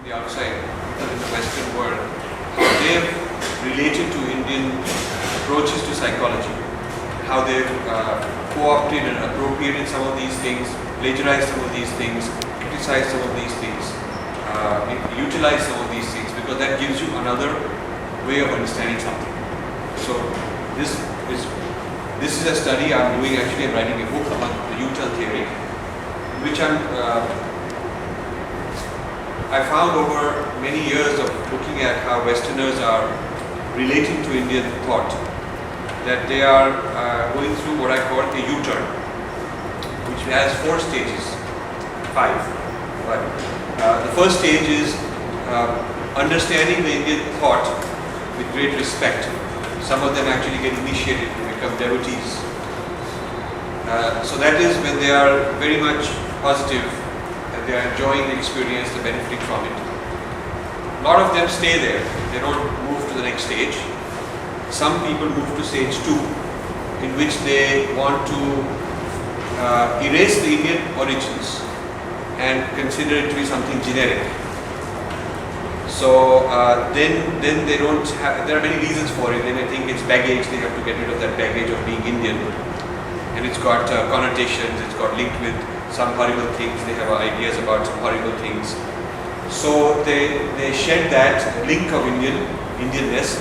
the outside, people in the Western world, how they've related to Indian approaches to psychology, how they've co-opted and appropriated some of these things, plagiarized some of these things, criticized some of these things, utilized some of these things, because that gives you another way of understanding something. So this is a study I'm doing. Actually, I'm writing a book on the U-turn theory, which I found over many years of looking at how Westerners are relating to Indian thought, that they are going through what I call a U-turn, which has 4 stages, 5. But the first stage is understanding the Indian thought with great respect. Some of them actually get initiated to become devotees. So that is when they are very much positive and they are enjoying the experience, they're benefiting from it. A lot of them stay there, they don't move to the next stage. Some people move to stage 2, in which they want to erase the Indian origins and consider it to be something generic. So then they don't have, there are many reasons for it. They may think it's baggage, they have to get rid of that baggage of being Indian. And it's got connotations, it's got linked with some horrible things, they have ideas about some horrible things. So they shed that link of Indianness,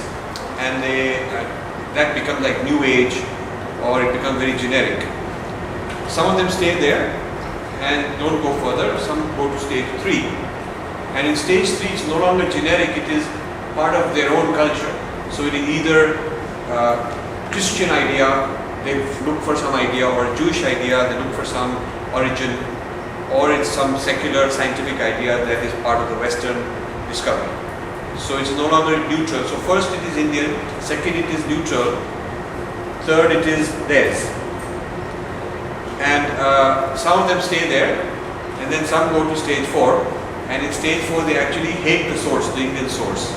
and that becomes like New Age, or it becomes very generic. Some of them stay there and don't go further, some go to stage 3. And in stage 3 it's no longer generic, it is part of their own culture. So it is either Christian idea, they look for some idea, or a Jewish idea, they look for some origin, or it's some secular scientific idea that is part of the Western discovery. So it's no longer neutral. So first it is Indian, second it is neutral, third it is theirs. And some of them stay there, and then some go to stage 4. And in stage 4 they actually hate the source, the Indian source.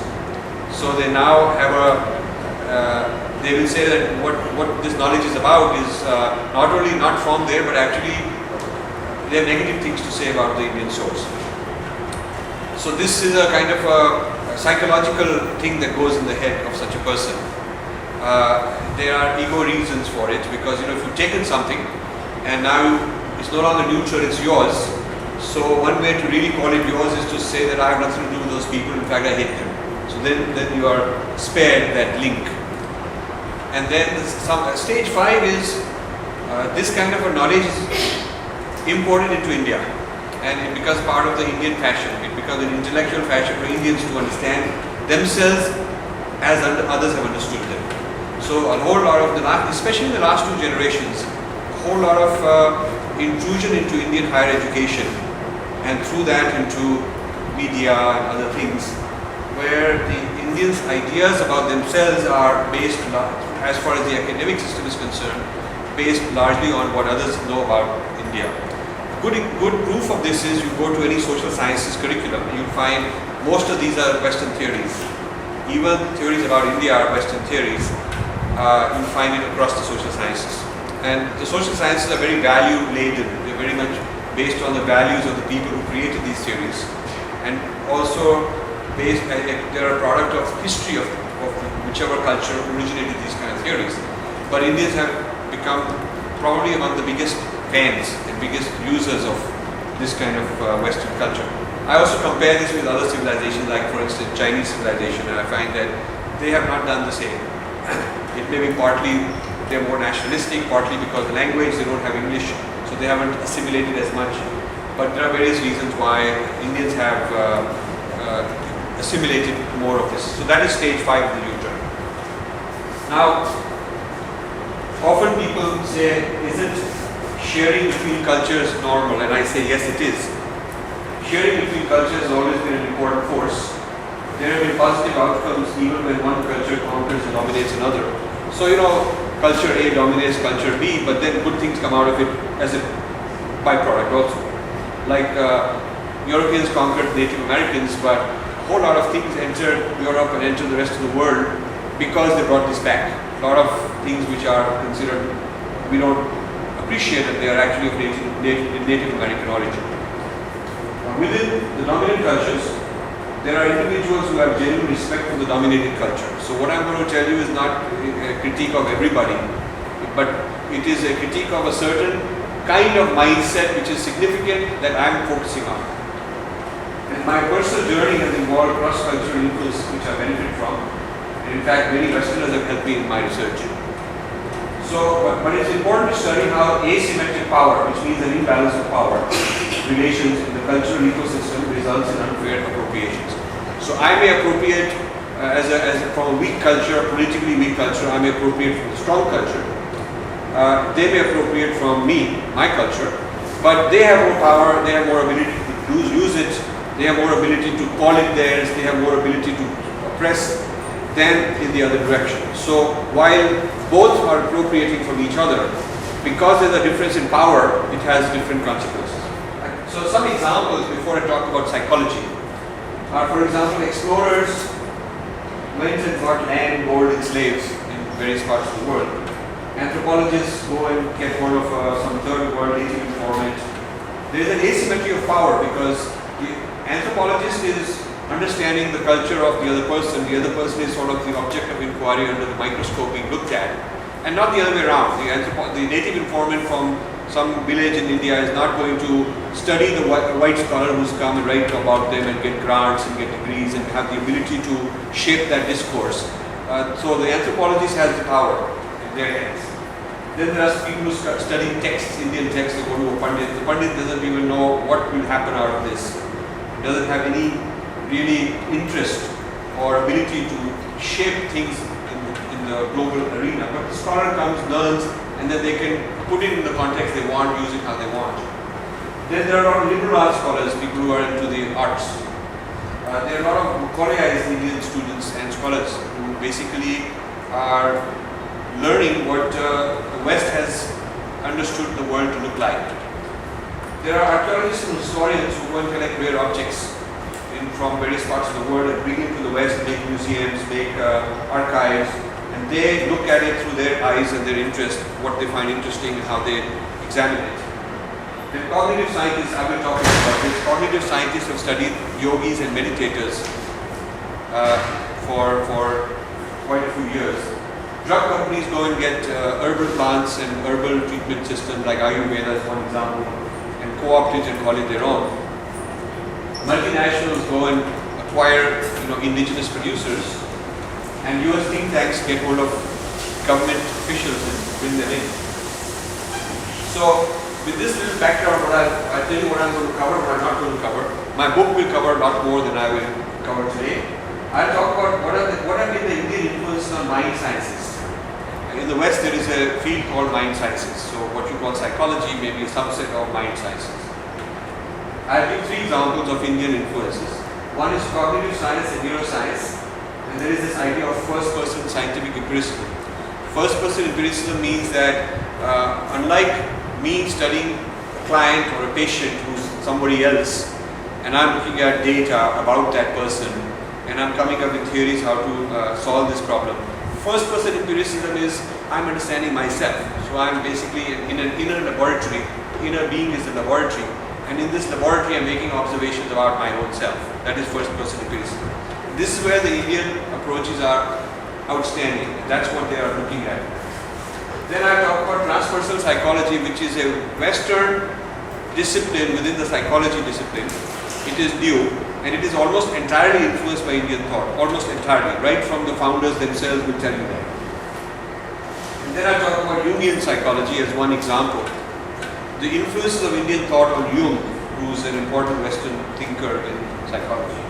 So they now have they will say that what this knowledge is about is not only not from there, but actually they have negative things to say about the Indian source. So this is a kind of a psychological thing that goes in the head of such a person. There are ego reasons for it, because if you've taken something and now it's no longer neutral, it's yours. So one way to really call it yours is to say that I have nothing to do with those people, in fact I hate them. So then you are spared that link. And then stage 5 is this kind of a knowledge is imported into India, and it becomes part of the Indian fashion. It becomes an intellectual fashion for Indians to understand themselves as others have understood them. So a whole lot of especially in the last 2 generations, a whole lot of intrusion into Indian higher education, and through that into media and other things, where the Indians' ideas about themselves are based, as far as the academic system is concerned, based largely on what others know about India. Good proof of this is you go to any social sciences curriculum, you'll find most of these are Western theories. Even theories about India are Western theories. You'll find it across the social sciences. And the social sciences are very value laden. They're very much based on the values of the people who created these theories, and also they're a product of history of whichever culture originated these kind of theories. But Indians have become probably among the biggest fans and biggest users of this kind of Western culture. I also compare this with other civilizations, like for instance Chinese civilization, and I find that they have not done the same. It may be partly they're more nationalistic, partly because the language, they don't have English, so they haven't assimilated as much. But there are various reasons why Indians have assimilated more of this. So that is stage 5 of the U-turn. Now, often people say, isn't sharing between cultures normal? And I say, yes, it is. Sharing between cultures has always been an important force. There have been positive outcomes even when one culture conquers and dominates another. So, culture A dominates culture B, but then good things come out of it as a byproduct also. Like Europeans conquered Native Americans, but a whole lot of things entered Europe and entered the rest of the world because they brought this back. A lot of things which are considered, we don't appreciate that they are actually of Native American origin. Within the dominant cultures, there are individuals who have genuine respect for the dominated culture. So what I'm going to tell you is not a critique of everybody, but it is a critique of a certain kind of mindset which is significant that I'm focusing on. And my personal journey has involved cross-cultural influences which I benefit from. And in fact, many Westerners have helped me in my research. So, but it's important to study how asymmetric power, which means an imbalance of power, relations in the cultural ecosystem results in unfair appropriations. So I may appropriate from a weak culture, politically weak culture, I may appropriate from a strong culture. They may appropriate from me, my culture, but they have more power, they have more ability to use it, they have more ability to call it theirs, they have more ability to oppress than in the other direction. So while both are appropriating from each other, because there's a difference in power, it has different consequences. So some examples before I talk about psychology are, for example, explorers went and got land, gold and slaves in various parts of the world. Anthropologists go and get hold of some third world native informant. There is an asymmetry of power because the anthropologist is understanding the culture of the other person is sort of the object of inquiry under the microscope being looked at, and not the other way around. The native informant from some village in India is not going to study the white scholar who's come and write about them and get grants and get degrees and have the ability to shape that discourse. So the anthropologist has the power in their hands. Then there are people who study texts, Indian texts, they go to a Pandit. The Pandit doesn't even know what will happen out of this. He doesn't have any really interest or ability to shape things in the global arena. But the scholar comes, learns, and then they can put it in the context they want, use it how they want. Then there are a lot of liberal arts scholars, people who are into the arts. There are a lot of Koreanized Indian students and scholars who basically are learning what the West has understood the world to look like. There are archaeologists and historians who go and collect rare objects from various parts of the world and bring it to the West, make museums, make archives, and they look at it through their eyes and their interest, what they find interesting and how they examine it. The cognitive scientists, I've been talking about this, cognitive scientists have studied yogis and meditators for quite a few years. Drug companies go and get herbal plants and herbal treatment systems like Ayurveda is one example and co-opt it and call it their own. Multinationals go and acquire indigenous producers, and US think tanks get hold of government officials and bring them in. So with this little background, I'll tell you what I'm going to cover, what I'm not going to cover. My book will cover a lot more than I will cover today. I'll talk about what have been the Indian influences on mind sciences. In the West, there is a field called mind sciences. So what you call psychology may be a subset of mind sciences. I'll give three examples of Indian influences. One is cognitive science and neuroscience, and there is this idea of first-person scientific empiricism. First-person empiricism means that unlike me studying a client or a patient who's somebody else, and I'm looking at data about that person, and I'm coming up with theories how to solve this problem. First-person empiricism is I'm understanding myself. So I'm basically in an inner laboratory. Inner being is the laboratory. And in this laboratory, I'm making observations about my own self. That is first-person empiricism. This is where the Indian approaches are outstanding. That's what they are looking at. Then I talk about transpersonal psychology, which is a Western discipline within the psychology discipline. It is new, and it is almost entirely influenced by Indian thought. Almost entirely. Right from the founders themselves will tell you that. And then I talk about Jungian psychology as one example. The influences of Indian thought on Jung, who's an important Western thinker in psychology.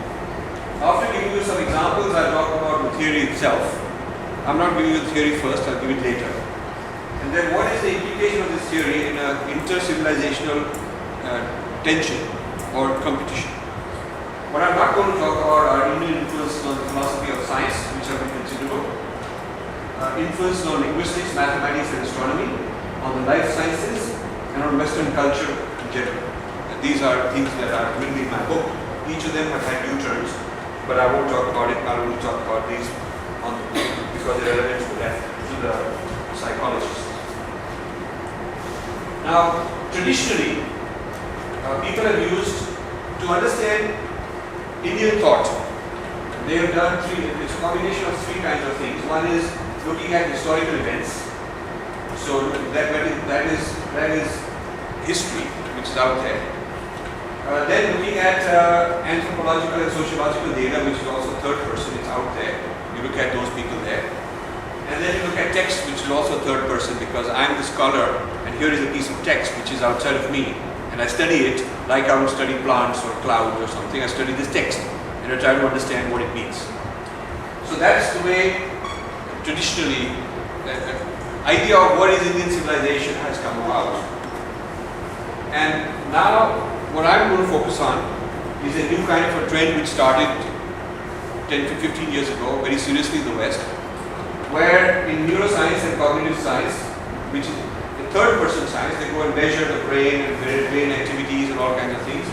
After giving you some examples, I'll talk about the theory itself. I'm not giving you the theory first, I'll give it later. And then what is the implication of this theory in an inter-civilizational tension or competition? What I'm not going to talk about are Indian influences on the philosophy of science, which have been considerable. Influences on linguistics, mathematics and astronomy, on the life sciences, and on Western culture in general. And these are things that are written in my book. Each of them have had U-turns, but I won't talk about it. I will talk about these because they're relevant to the psychologists. Now, traditionally, people have used to understand Indian thought. they have done it's a combination of three kinds of things. One is looking at historical events. So that is history, which is out there. Then looking at anthropological and sociological data, which is also third person, it's out there. You look at those people there. And then you look at text, which is also third person, because I'm the scholar and here is a piece of text which is outside of me. And I study it like I would study plants or clouds or something. I study this text and I try to understand what it means. So that's the way traditionally the idea of what is Indian civilization has come about. And now what I'm going to focus on is a new kind of a trend which started 10 to 15 years ago, very seriously in the West, where in neuroscience and cognitive science, which is the third person science, they go and measure the brain and brain activities and all kinds of things,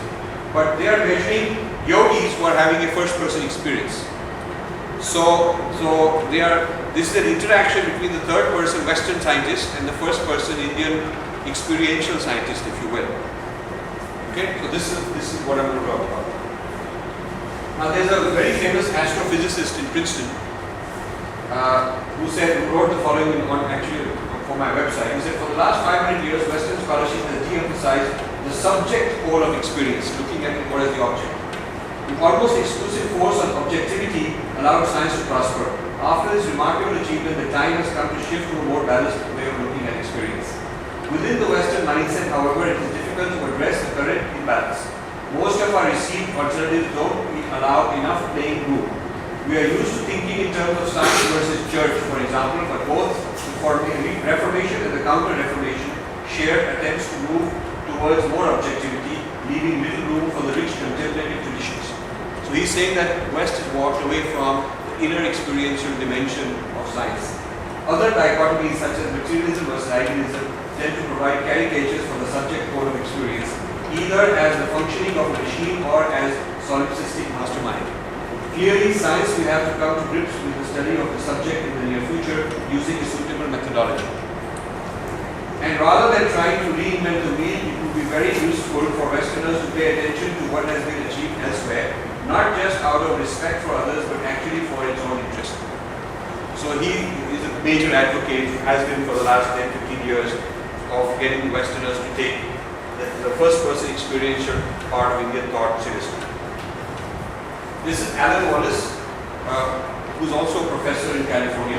but they are measuring yogis who are having a first person experience. So this is an interaction between the third person Western scientist and the first person Indian experiential scientist, if you will. Okay, so this is what I'm going to talk about. Now there's a very famous astrophysicist in Princeton who wrote the following for my website. He said, for the last 500 years, Western scholarship has de-emphasized the subject pole of experience, looking at what is the object. The almost exclusive force on objectivity allowed science to prosper. After this remarkable achievement, the time has come to shift to a more balanced way of looking at experience. Within the Western mindset, however, it is difficult to address the current imbalance. Most of our received alternatives don't allow enough playing room. We are used to thinking in terms of science versus church, for example, but both the Reformation and the Counter-Reformation share attempts to move towards more objectivity, leaving little room for the rich contemplative traditions. So he's saying that West has walked away from the inner experiential dimension of science. Other dichotomies such as materialism versus idealism tend to provide caricatures for the subject pole of experience, either as the functioning of a machine or as solipsistic mastermind. Clearly, science will have to come to grips with the study of the subject in the near future using a suitable methodology. And rather than trying to reinvent the wheel, it would be very useful for Westerners to pay attention to what has been achieved elsewhere, not just out of respect for others, but actually for its own interest. So he is a major advocate, has been for the last 10-15 years, of getting Westerners to take the first person experiential part of Indian thought seriously. This is Alan Wallace, who's also a professor in California.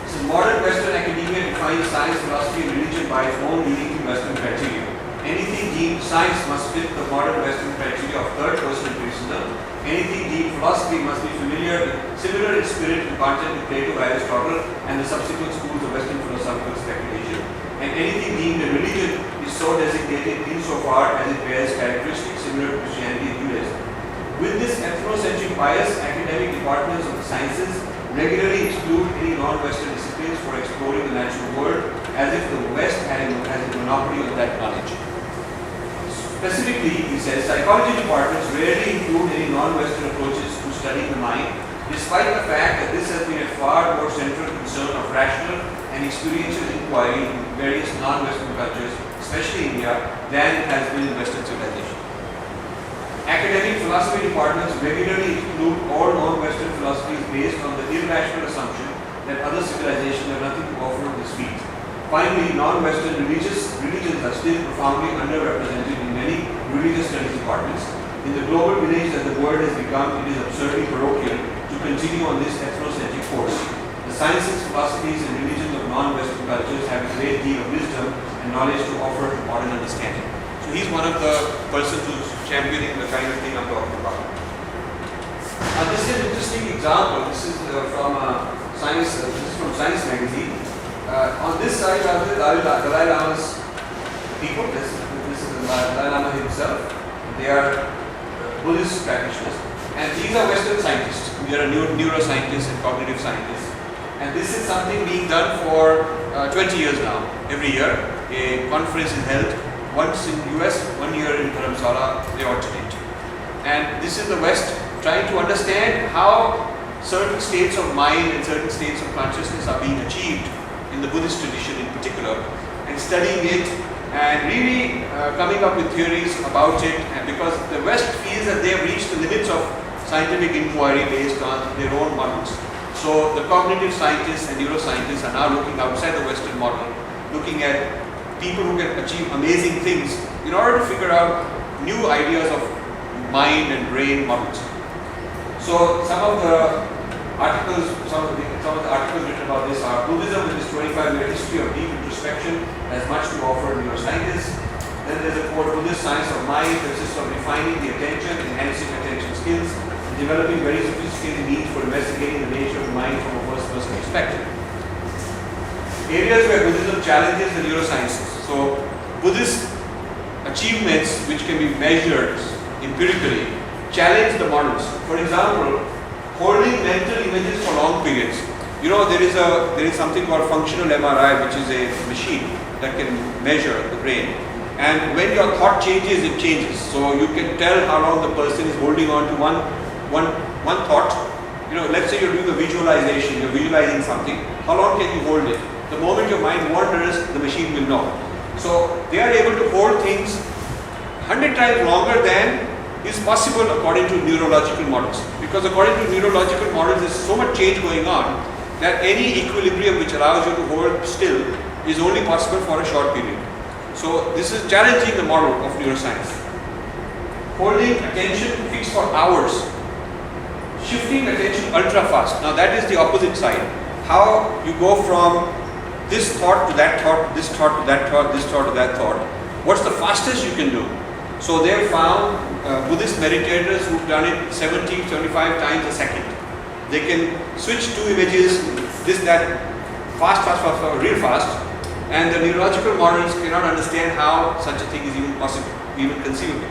So modern Western academia defines science, philosophy, and religion by its own uniquely Western criteria. Anything deemed science must fit the modern Western criteria of third person impersonal. Anything deemed philosophy must be similar in spirit and content to Plato, Aristotle, and the subsequent schools of Western philosophical speculation. And anything deemed a religion is so designated insofar as it bears characteristics similar to Christianity and Judaism. With this ethnocentric bias, academic departments of the sciences regularly exclude any non-Western disciplines for exploring the natural world, as if the West has a monopoly on that knowledge. Specifically, he says, psychology departments rarely include any non-Western approaches to studying the mind, despite the fact that this has been a far more central concern of rational and experiential inquiry in various non-Western cultures, especially India, than has been in Western civilization. Academic philosophy departments regularly exclude all non-Western philosophies based on the irrational assumption that other civilizations have nothing to offer in this field. Finally, non-Western religions are still profoundly underrepresented in many religious studies departments. In the global village that the world has become, it is absurdly parochial to continue on this ethnocentric course. The sciences, philosophies, and religions of non-Western cultures have a great deal of wisdom and knowledge to offer to modern understanding. So he's one of the persons who's championing the kind of thing I'm talking about. Now this is an interesting example. This is from Science. This is from Science magazine. On this side are the Dalai Lama's people. This is the Dalai Lama himself. They are Buddhist practitioners, and these are Western scientists. We are neuroscientists and cognitive scientists. And this is something being done for 20 years now. Every year, a conference is held. Once in US, 1 year in Dharamsala, they alternate. And this is the West trying to understand how certain states of mind and certain states of consciousness are being achieved in the Buddhist tradition in particular, and studying it and really coming up with theories about it. And because the West feels that they have reached the limits of scientific inquiry based on their own models. So the cognitive scientists and neuroscientists are now looking outside the Western model, looking at people who can achieve amazing things in order to figure out new ideas of mind and brain models. So some of the articles written about this are Buddhism with its 25-year history of deep introspection has much to offer neuroscientists. Then there's a quote, Buddhist science of mind consists of refining the attention, enhancing attention skills, and developing very sophisticated means for investigating the nature of the mind from a first-person perspective. Areas where Buddhism challenges the neurosciences. So Buddhist achievements which can be measured empirically challenge the models. For example, holding mental images for long periods. You know, there is something called functional MRI, which is a machine that can measure the brain. And when your thought changes, it changes. So you can tell how long the person is holding on to one thought. You know, let's say you're doing a visualization, you're visualizing something. How long can you hold it? The moment your mind wanders, the machine will know. So they are able to hold things 100 times longer than is possible according to neurological models. Because according to neurological models, there's so much change going on that any equilibrium which allows you to hold still is only possible for a short period. So this is challenging the model of neuroscience. Holding attention fixed for hours. Shifting attention ultra fast. Now that is the opposite side. How you go from this thought to that thought, this thought to that thought, this thought to that thought. What's the fastest you can do? So they have found Buddhist meditators who've done it 75 times a second. They can switch two images, this, that, fast, real fast, and the neurological models cannot understand how such a thing is even possible, even conceivable.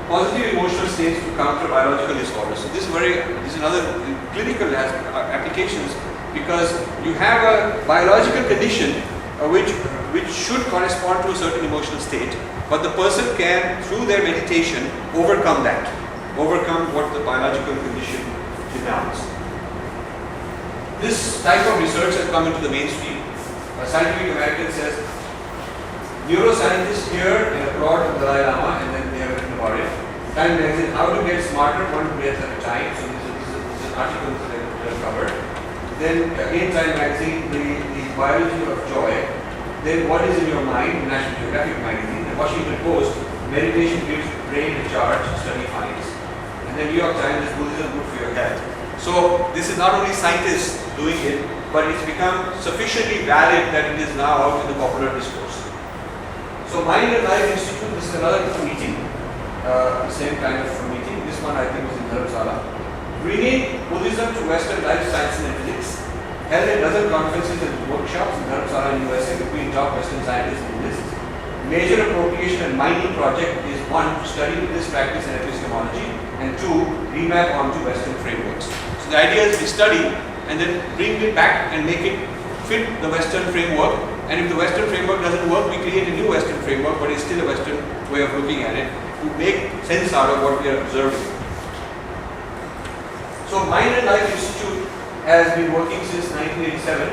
Positive emotional states to counter biological disorders. So this is another clinical applications, because you have a biological condition which should correspond to a certain emotional state, but the person can, through their meditation, overcome what the biological condition demands. This type of research has come into the mainstream. A Scientific American says, neuroscientists here and applaud the Dalai Lama, and then they have written about it. Time magazine, how to get smarter one breath at a time. So this is an article that I covered. Then again, Time magazine, the biology of joy. Then what is in your mind, National Geographic magazine. The Washington Post, meditation gives brain a charge, study finds. And then New York Times, Buddhism good for your health. So this is not only scientists doing it, but it's become sufficiently valid that it is now out in the popular discourse. So Mind and Life Institute, this is another meeting, same kind of meeting. This one I think was in Dharamsala. Bringing Buddhism to Western life science and physics. Held a dozen conferences and workshops in Dharamsala in USA between top Western scientists and Buddhists. Major appropriation and mining project is one, to study Buddhist practice and epistemology, and two, remap onto Western frameworks. So the idea is we study and then bring it back and make it fit the Western framework. And if the Western framework doesn't work, we create a new Western framework, but it's still a Western way of looking at it to make sense out of what we are observing. So Mind and Life Institute has been working since 1987.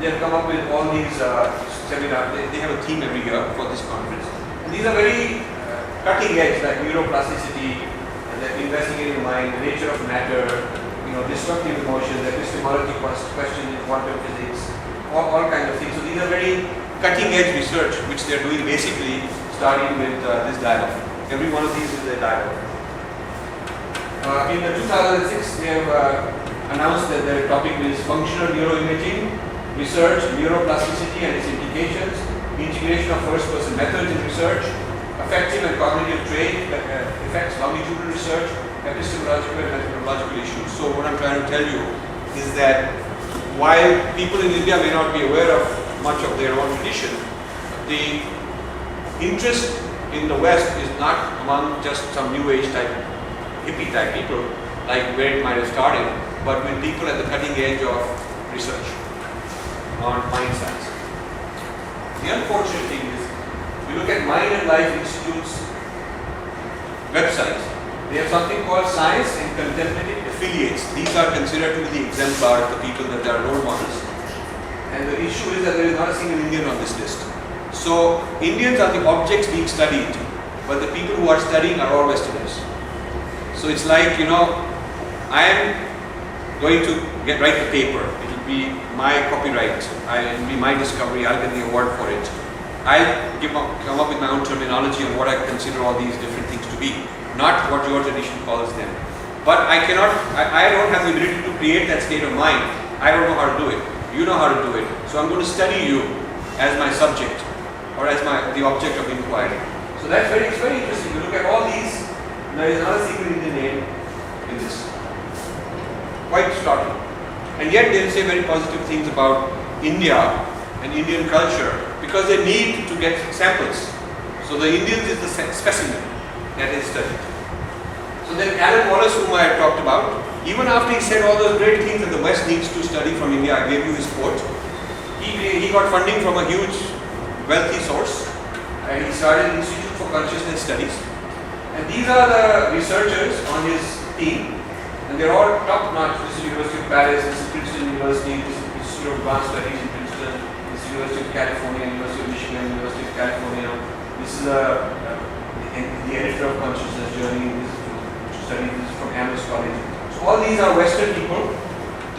They have come up with all these seminars. They have a theme every year for this conference. And these are very cutting edge, like neuroplasticity, the investigating mind, the nature of matter, disruptive emotions, epistemology questions in quantum physics, all kinds of things. So these are very cutting edge research which they are doing, basically starting with this dialogue. Every one of these is a dialogue. In the 2006, they have announced that their topic is functional neuroimaging, research, neuroplasticity and its implications, integration of first-person methods in research, affective and cognitive trait effects, longitudinal research, epistemological and methodological issues. So what I'm trying to tell you is that while people in India may not be aware of much of their own tradition, the interest in the West is not among just some new age type, hippie type people, like where it might have started, but with people at the cutting edge of research on mind science. The unfortunate thing is, we look at Mind and Life Institute's websites. They have something called Science and Contemplative Affiliates. These are considered to be the exemplar of the people that are role models. And the issue is that there is not a single Indian on this list. So Indians are the objects being studied, but the people who are studying are all Westerners. So it's like, I am going to write the paper. It will be my copyright. It will be my discovery. I'll get the award for it. I'll come up with my own terminology on what I consider all these different things to be, not what your tradition calls them. But I don't have the ability to create that state of mind. I don't know how to do it. You know how to do it. So I'm going to study you as my subject or as the object of inquiry. So it's very interesting. You look at all these, there is another secret Indian name in this. Quite startling. And yet they say very positive things about India and Indian culture because they need to get samples. So the Indians is the specimen that is studied. So then Alan Wallace, whom I had talked about, even after he said all those great things that the West needs to study from India, I gave you his quote, he got funding from a huge wealthy source and he started an Institute for Consciousness Studies. And these are the researchers on his team and they're all top-notch. This is University of Paris, this is Princeton University, this is Institute of Advanced Studies in Princeton, this is University of California, University of Michigan, University of California. This is the editor of Consciousness Journey, this is from Amherst College. So all these are Western people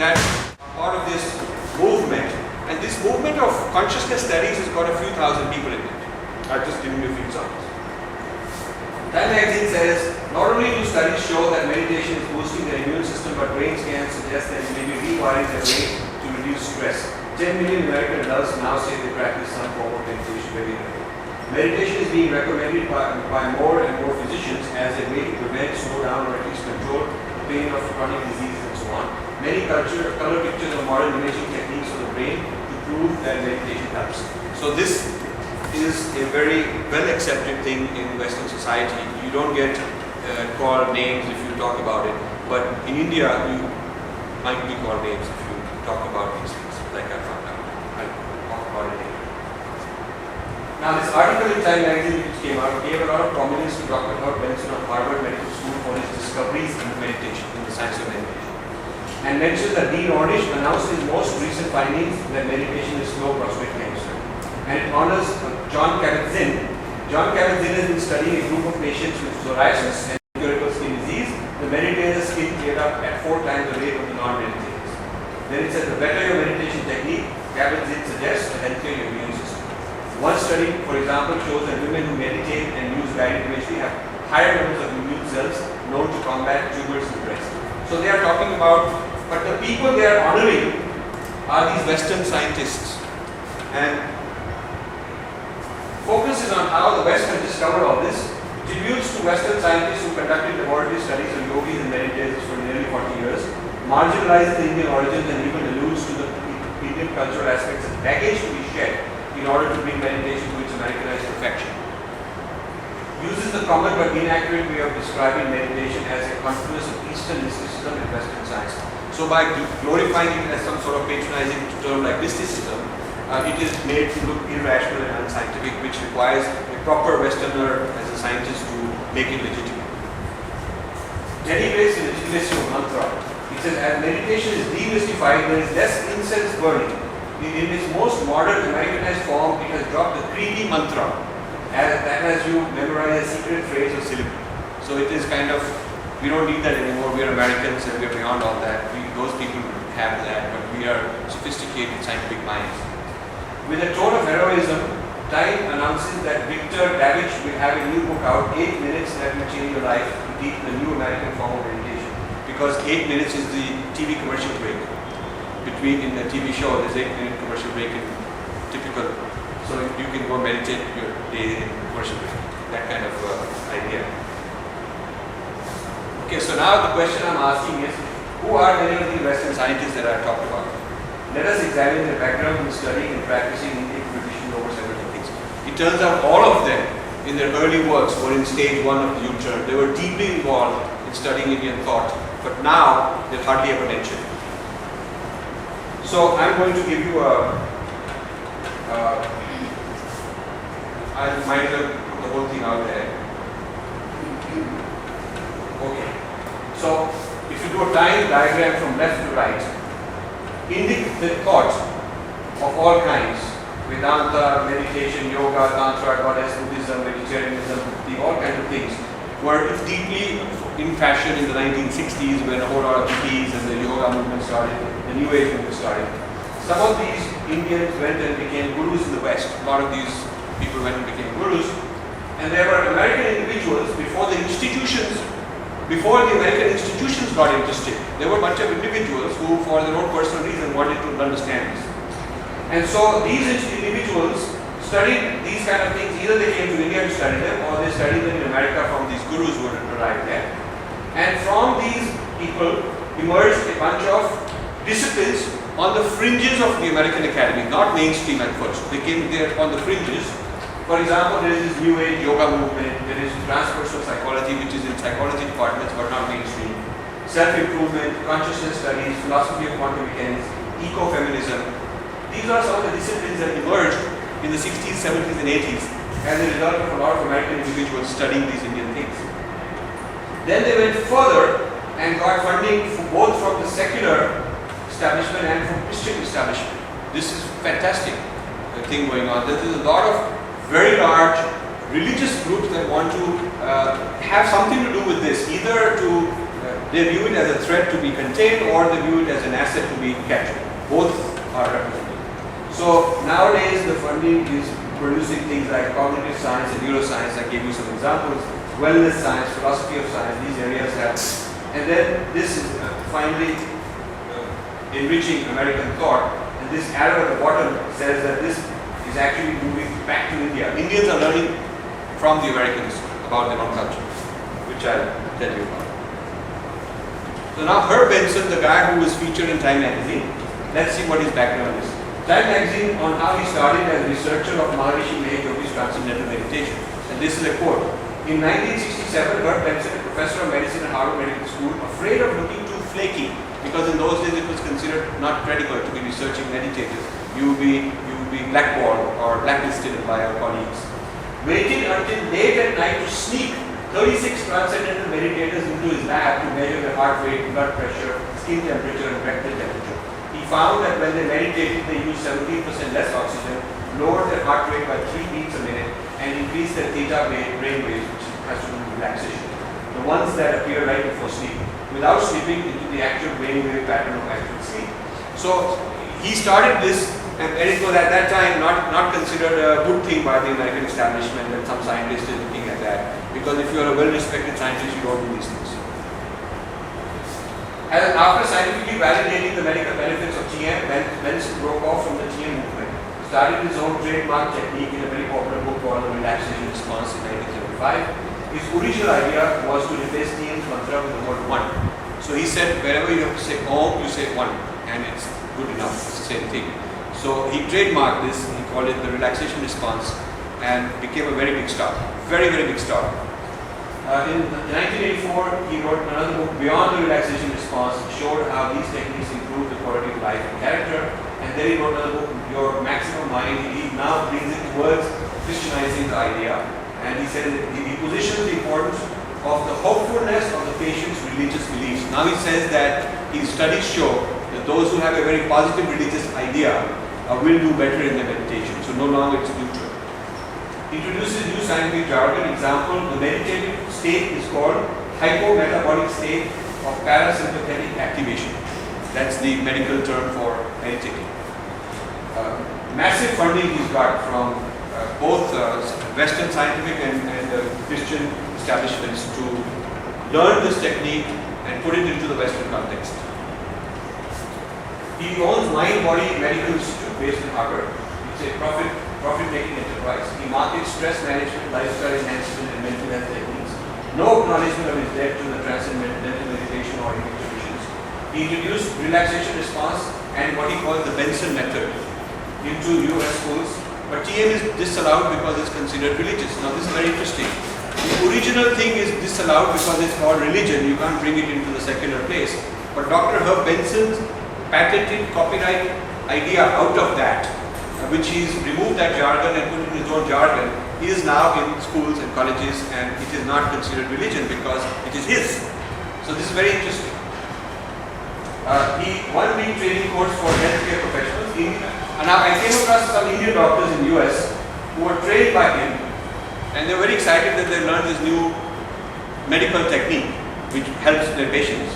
that are part of this movement. And this movement of consciousness studies has got a few thousand people in it. I've just given you a few examples. Time magazine says, not only do studies show that meditation is boosting the immune system, but brain scans suggest that it may be rewiring their brain to reduce stress. 10 million American adults now say they practice some form of meditation regularly. Meditation is being recommended by more and more physicians as a way to prevent, slow down, or at least control the pain of chronic disease and so on. Many color pictures of modern imaging techniques of the brain to prove that meditation helps. So this is a very well accepted thing in Western society. You don't get called names if you talk about it, but in India you might be called names if you talk about these things, like I found out. I'll talk about it later. Now this article in Time magazine which came out gave a lot of prominence to Dr. Benson of Harvard Medical School for his discoveries in meditation, in the science of meditation. And mentions that Dean Ornish announced his most recent findings that meditation is slow prostate cancer. And it honors John Kabat-Zinn. John Kabat-Zinn has been studying a group of patients with psoriasis and incurable skin disease. The meditators' skin cleared up at 4 times the rate of the non-meditators. Then it says the better your meditation technique, Kabat-Zinn suggests, the healthier your immune system. One study, for example, shows that women who meditate and use guided imagery have higher levels of immune cells known to combat tumors in the breast. So they are talking about, but the people they are honoring are these Western scientists. And focus is on how the West has discovered all this. Tributes to Western scientists who conducted laboratory studies on yogis and meditators for nearly 40 years, marginalizes the Indian origins and even alludes to the Indian cultural aspects as baggage to be shed in order to bring meditation to its Americanized perfection. Uses the common but inaccurate way of describing meditation as a confluence of Eastern mysticism and Western science. So by glorifying it as some sort of patronizing term like mysticism, it is made to look irrational and unscientific, which requires a proper Westerner as a scientist to make it legitimate. Denigrates the legitimacy of mantra. He says, as meditation is demystified, there is less incense burning. In its most modern Americanized form, it has dropped the creedy mantra. That has you memorize a secret phrase or syllable. So it is kind of, we don't need that anymore. We are Americans and we are beyond all that. Those people have that, but we are sophisticated scientific minds. With a tone of heroism, Time announces that Victor Davidge will have a new book out, 8 minutes that will change your life, to teach the new American form of meditation. Because 8 minutes is the TV commercial break. In the TV show, there's 8-minute commercial break in typical. So you can go meditate your day in commercial break. That kind of idea. Okay, so now the question I'm asking is, who are many of the Western scientists that I've talked about? Let us examine their background in studying and practicing Indian tradition over several decades. It turns out all of them in their early works were in stage 1 of the U-turn. They were deeply involved in studying Indian thought, but now they're hardly ever mentioned. So I'm going to give you I might have put the whole thing out there. Okay. So if you do a time diagram from left to right, the thought of all kinds, Vedanta, meditation, yoga, Tantra, Goddess, Buddhism, vegetarianism, all kinds of things, were deeply in fashion in the 1960s when a whole lot of hippies and the yoga movement started, the New Age movement started. Some of these Indians went and became gurus in the West. A lot of these people went and became gurus. And there were American individuals before the American institutions got interested. There were a bunch of individuals who, for their own personal reason, wanted to understand this. And so these individuals studied these kind of things. Either they came to India to study them, or they studied them in America from these gurus who had arrived there. And from these people emerged a bunch of disciplines on the fringes of the American academy, not mainstream at first. They came there on the fringes. For example, there is this New Age yoga movement, there is Transpersonal Psychology, which is in psychology departments but not mainstream, self-improvement, consciousness studies, philosophy of quantum mechanics, ecofeminism. These are some of the disciplines that emerged in the 60s, 70s and 80s as a result of a lot of American individuals studying these Indian things. Then they went further and got funding both from the secular establishment and from Christian establishment. This is fantastic thing going on. There is a lot of very large religious groups that want to have something to do with this. Either they view it as a threat to be contained, or they view it as an asset to be captured. Both are represented. So nowadays the funding is producing things like cognitive science and neuroscience. I gave you some examples. Wellness science, philosophy of science, these areas have. And then this is finally enriching American thought. And this arrow at the bottom says that this is actually moving back to India. Indians are learning from the Americans about their own culture, which I'll tell you about. So now Benson, the guy who was featured in Time magazine, let's see what his background is. Time magazine, on how he started as a researcher of Maharishi Mahesh Yogi's transcendental meditation. And this is a quote. In 1967, Benson, a professor of medicine at Harvard Medical School, afraid of looking too flaky, because in those days it was considered not credible to be researching meditators. You would be blackballed or blacklisted by our colleagues. Waited until late at night to sneak 36 transcendental meditators into his lab to measure their heart rate, blood pressure, skin temperature and rectal temperature. He found that when they meditated, they used 17% less oxygen, lowered their heart rate by 3 beats a minute, and increased their theta brain waves, which has to do with relaxation. The ones that appear right before sleep, without slipping into the actual brain wave pattern of actual sleep. So he started this. And it was at that time not considered a good thing by the American establishment, and some scientists are looking at that. Because if you are a well-respected scientist, you don't do these things. After scientifically validating the medical benefits of TM, Benson broke off from the TM movement, started his own trademark technique in a very popular book called The Relaxation Response in 1975. His original idea was to replace TM's mantra with the word one. So he said, wherever you have to say Om, you say one, and it's good enough. It's the same thing. So he trademarked this, he called it the relaxation response, and became a very big star. Very, very big star. In 1984, he wrote another book, Beyond the Relaxation Response, showed how these techniques improve the quality of life and character. And then he wrote another book, Your Maximum Mind. He now brings it towards Christianizing the idea. And he said he positions the importance of the hopefulness of the patient's religious beliefs. Now he says that his studies show that those who have a very positive religious idea will do better in their meditation. So no longer it's neutral. Introduces new scientific jargon. Example, the meditative state is called hypometabolic state of parasympathetic activation. That's the medical term for meditating. Massive funding he's got from both Western scientific and Christian establishments to learn this technique and put it into the Western context. He owns Mind Body Medical Institute based in Harvard. It's a profit-making enterprise. He markets stress management, lifestyle enhancement, and mental health techniques. No acknowledgement of his debt to the transcendental meditation or healing traditions. He introduced relaxation response and what he calls the Benson method into US schools. But TM is disallowed because it's considered religious. Now this is very interesting. The original thing is disallowed because it's called religion. You can't bring it into the secular place. But Dr. Benson's patented copyright idea out of that, which he's removed that jargon and put it in his own jargon, is now in schools and colleges, and it is not considered religion because it is his. So this is very interesting. He one-week training course for healthcare professionals. Now I came across some Indian doctors in US who were trained by him, and they were very excited that they learned this new medical technique. which helps their patients.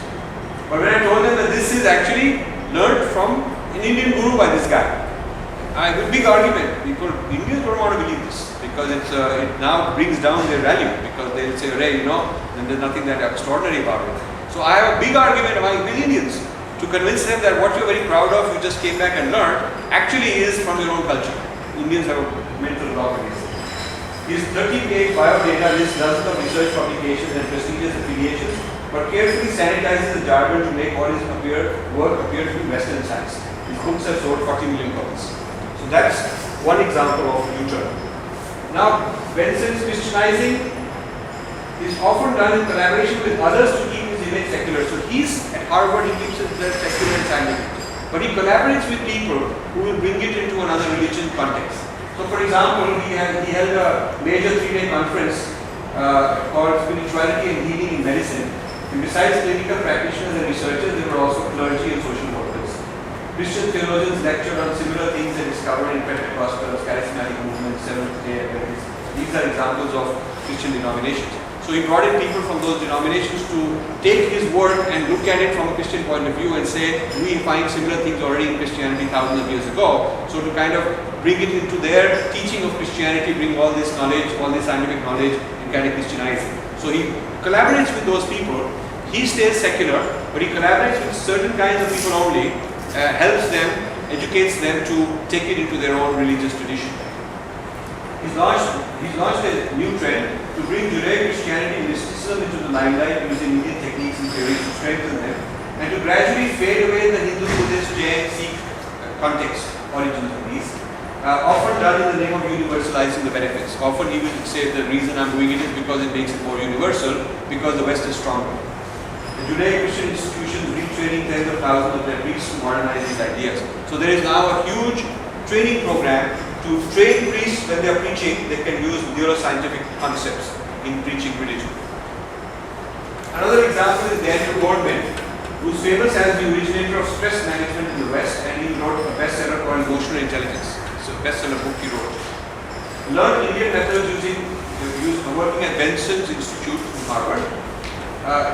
But when I told them that this is actually learned from an Indian guru by this guy, I had a big argument. Indians don't want to believe this because it now brings down their value, because they'll say, hey, then there's nothing that extraordinary about it. So I have a big argument with Indians to convince them that what you're very proud of, you just came back and learned, actually is from your own culture. Indians have a mental block against it. His 30-page biodata lists dozens of research publications and prestigious affiliations, but carefully sanitizes the jargon to make all his work appear to be Western science. His books have sold 40 million copies. So that's one example of U-turn. Now, Benson's Christianizing is often done in collaboration with others to keep his image secular. So he's at Harvard, he keeps his secular and scientific. But he collaborates with people who will bring it into another religion context. So for example, he held a major 3-day conference called Spirituality and Healing in Medicine. And besides clinical practitioners and researchers, there were also clergy and social workers. Christian theologians lectured on similar things they discovered in Pentecostals, charismatic movements, Seventh-day Adventists. These are examples of Christian denominations. So he brought in people from those denominations to take his work and look at it from a Christian point of view and say, we find similar things already in Christianity thousands of years ago. So to kind of bring it into their teaching of Christianity, bring all this knowledge, all this scientific knowledge, and kind of Christianize it. So he collaborates with those people. He stays secular, but he collaborates with certain kinds of people only, helps them, educates them to take it into their own religious tradition. He's launched a new trend to bring Judeo-Christianity and mysticism into the limelight using Indian techniques and theories to strengthen them, and to gradually fade away the Hindu, Buddhist, Jain, Sikh context, origins of these, often done in the name of universalizing the benefits. Often he will say the reason I'm doing it is because it makes it more universal, because the West is stronger. The Judeo-Christian institutions retraining tens of thousands of their priests to modernize these ideas. So there is now a huge training program to train priests when they are preaching, they can use neuroscientific concepts in preaching religion. Another example is Daniel Goleman, who's famous as the originator of stress management in the West, and he wrote a bestseller called Emotional Intelligence. It's a bestseller book he wrote. Learned Indian methods working at Benson's Institute in Harvard.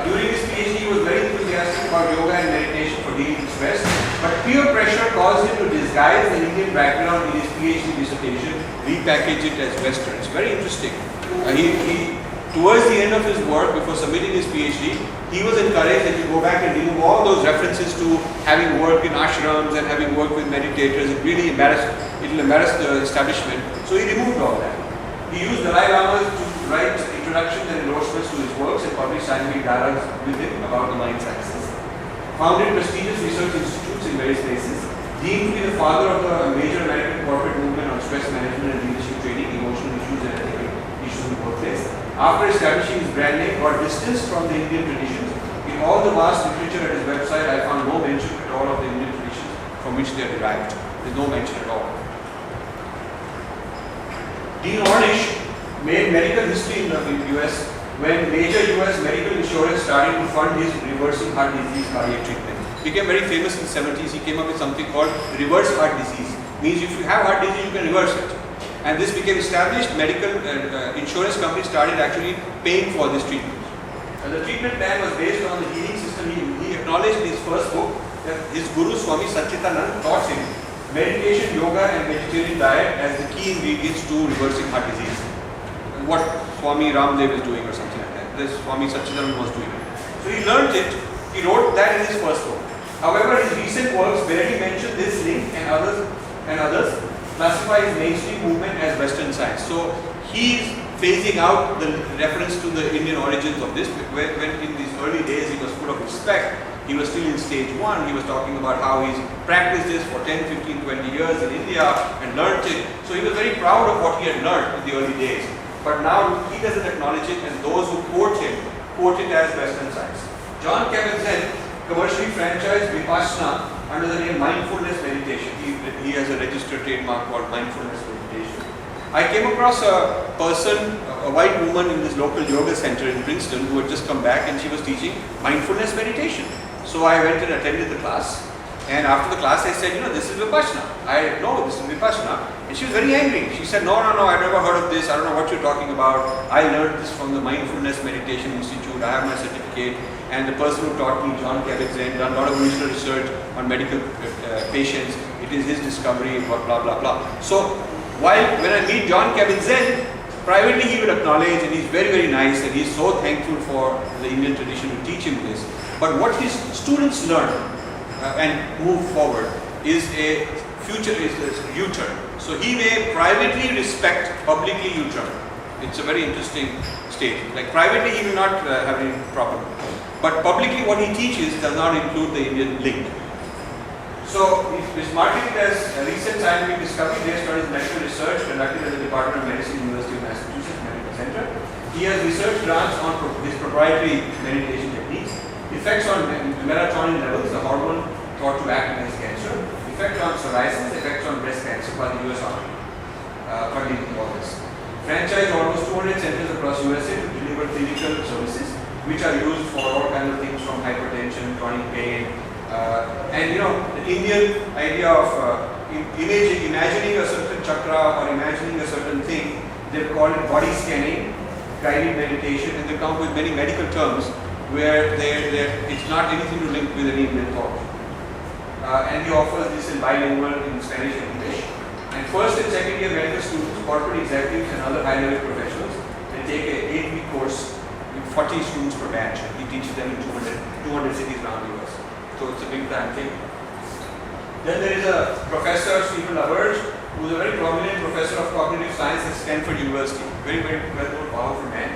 During his PhD, he was very enthusiastic about yoga and meditation for dealing with stress, but peer pressure caused him to disguise the Indian background in his PhD dissertation, repackage it as Western. It's very interesting. Towards the end of his work, before submitting his PhD, he was encouraged that you go back and remove all those references to having worked in ashrams and having worked with meditators. It will embarrass the establishment. So he removed all that. He used Dalai Lama to write introductions and endorsements to his works and publish scientific dialogues with him about the mind's axis. Founded prestigious research institutes in various places. Deemed to be the father of the major American corporate movement on stress management and leadership training, emotional issues and ethical issues in the workplace. After establishing his brand name, got distance from the Indian traditions. In all the vast literature at his website, I found no mention at all of the Indian traditions from which they are derived. There's no mention at all. Dean Ornish made medical history in the US when major US medical insurance started to fund his reversing heart disease cardiac treatment. He became very famous in the 70s. He came up with something called reverse heart disease. Means if you have heart disease, you can reverse it. And this became established. Medical insurance companies started actually paying for this treatment. And the treatment plan was based on the healing system. He acknowledged in his first book that his guru Swami Satchitanand taught him meditation, yoga and vegetarian diet as the key ingredients to reversing heart disease. What Swami Ramdev is doing or something like that. This Swami Satchitanand was doing it. So he learned it. He wrote that in his first book. However, his recent works barely mention this link, and others classify his mainstream movement as Western science. So he's phasing out the reference to the Indian origins of this. When in these early days he was full of respect, he was still in stage 1. He was talking about how he's practiced this for 10, 15, 20 years in India and learnt it. So he was very proud of what he had learned in the early days. But now he doesn't acknowledge it, and those who quote it as Western science. John Kabat-Zinn commercially franchised Vipassana under the name mindfulness meditation. He has a registered trademark called mindfulness meditation. I came across a person, a white woman in this local yoga center in Princeton who had just come back, and she was teaching mindfulness meditation. So I went and attended the class, And after the class I said, this is Vipassana. I know this is Vipassana. And she was very angry. She said, no, I've never heard of this. I don't know what you're talking about. I learned this from the Mindfulness Meditation Institute. I have my certificate. And the person who taught me, John Kabat-Zinn, done a lot of original research on medical patients. It is his discovery, blah, blah, blah. So, when I meet John Kabat-Zinn, privately he will acknowledge, and he's very, very nice, and he's so thankful for the Indian tradition to teach him this. But what his students learn and move forward is a U-turn. So he may privately respect, publicly U-turn. It's a very interesting state. Like privately he will not have any problem. But publicly what he teaches does not include the Indian link. So he's marketed as a recent scientific discovery based on his medical research conducted at the Department of Medicine, University of Massachusetts Medical Center. He has research grants on his proprietary meditation techniques, effects on melatonin levels, the hormone thought to act against cancer, effect on psoriasis, effects on breast cancer by the US Army, funding all this. Franchise almost 200 centers across USA to deliver clinical services, which are used for all kinds of things from hypertension, chronic pain, and the Indian idea of imagining a certain chakra or imagining a certain thing, they've called it body scanning, guided meditation, and they come with many medical terms where it's not anything to link with any Indian thought. And he offers this in bilingual in Spanish and English. And first and second year medical students, corporate executives and other high level professionals, they take an 8-week course with 40 students per batch. He teaches them in 200 cities around the US. So it's a big time thing. Then there is a professor, LaBerge, who is a very prominent professor of cognitive science at Stanford University. Very, very well-known, powerful man.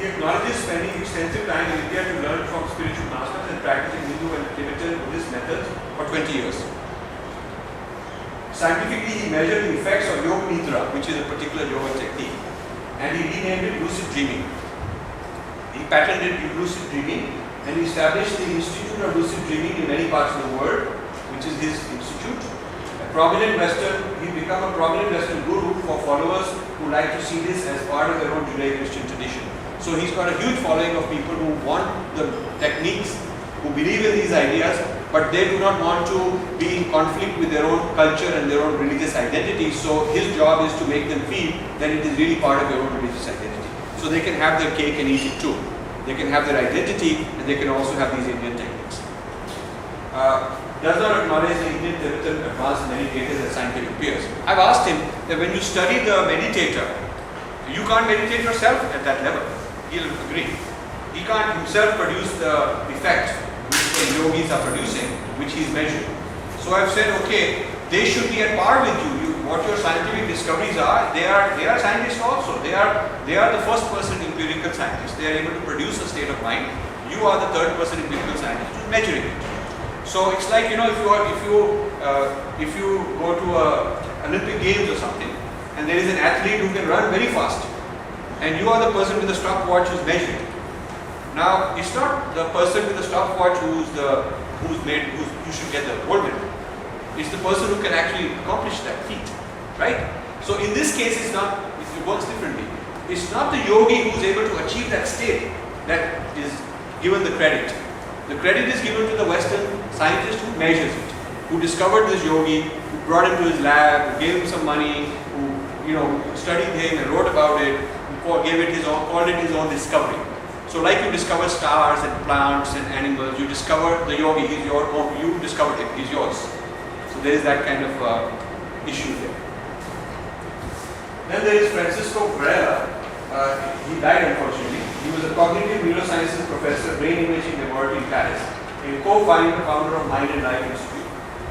He acknowledges spending extensive time in India to learn from spiritual masters and practicing Hindu and Tibetan Buddhist methods for 20 years. Scientifically, he measured the effects of Yoga Nidra, which is a particular yoga technique, and he renamed it lucid dreaming. He patented lucid dreaming, and he established the Institute of Lucid Dreaming in many parts of the world, which is his institute. He became a prominent Western guru for followers who like to see this as part of their own Judeo-Christian tradition. So he's got a huge following of people who want the techniques, who believe in these ideas, but they do not want to be in conflict with their own culture and their own religious identity. So his job is to make them feel that it is really part of their own religious identity. So they can have their cake and eat it too. They can have their identity and they can also have these Indian techniques. Does not acknowledge the Indian Tibetan advanced meditators as scientific peers. I've asked him that when you study the meditator, you can't meditate yourself at that level. He'll agree. He can't himself produce the effect which the yogis are producing, which he's measuring. So I've said, okay, they should be at par with you. What your scientific discoveries are, they are scientists also. They are the first person empirical scientists. They are able to produce a state of mind. You are the third person empirical scientist who's measuring it. So it's like, if you go to Olympic Games or something, and there is an athlete who can run very fast, and you are the person with the stopwatch who's measuring. Now, it's not the person with the stopwatch you should get the gold medal. It's the person who can actually accomplish that feat, right? So in this case, it works differently. It's not the yogi who's able to achieve that state that is given the credit. The credit is given to the Western scientist who measures it, who discovered this yogi, who brought him to his lab, who gave him some money, who studied him and wrote about it, who called it his own discovery. So like you discover stars and plants and animals, you discover the yogi, he's your own, you discovered him, he's yours. So there is that kind of issue there. Then there is Francisco Varela. He died unfortunately. He was a cognitive neurosciences professor, brain imaging laboratory in Paris, a co-founder of Mind and Life Institute.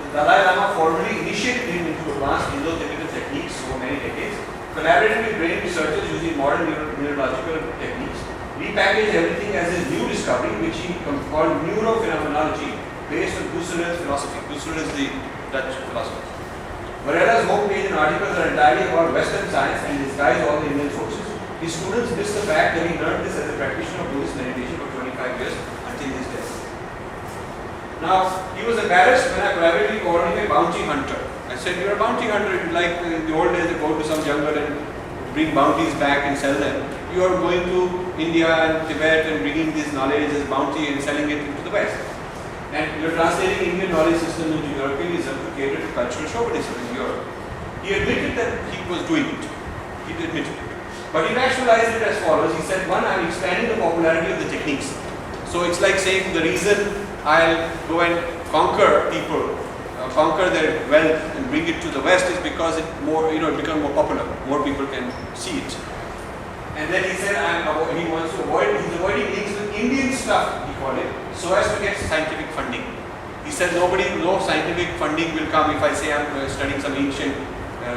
The Dalai Lama formally initiated him into advanced Indo-Tibetan techniques over many decades, collaborated with brain researchers using modern neurological techniques, repackaged everything as his new discovery, which he called neurophenomenology, based on Husserl's philosophy. Husserl is the Dutch philosopher. Varela's homepage and articles are entirely about Western science and disguise all the Indian sources. His students miss the fact that he learned this as a practitioner of Buddhist meditation for 25 years until his death. Now, he was embarrassed when I privately called him a bounty hunter. I said, you're a bounty hunter, like in the old days they go to some jungle and bring bounties back and sell them. You are going to India and Tibet and bringing this knowledge as bounty and selling it into the West. And you're translating Indian knowledge system into Europeanism to cater to cultural chauvinism in Europe. He admitted that he was doing it. He admitted it. But he rationalized it as follows. He said, one, I'm expanding the popularity of the techniques. So it's like saying the reason I'll go and conquer people, conquer their wealth and bring it to the West is because it become more popular. More people can see it. And then he said, he wants to avoid, he's avoiding links with Indian stuff, he called it, so as to get scientific funding. He said no scientific funding will come if I say I'm studying some ancient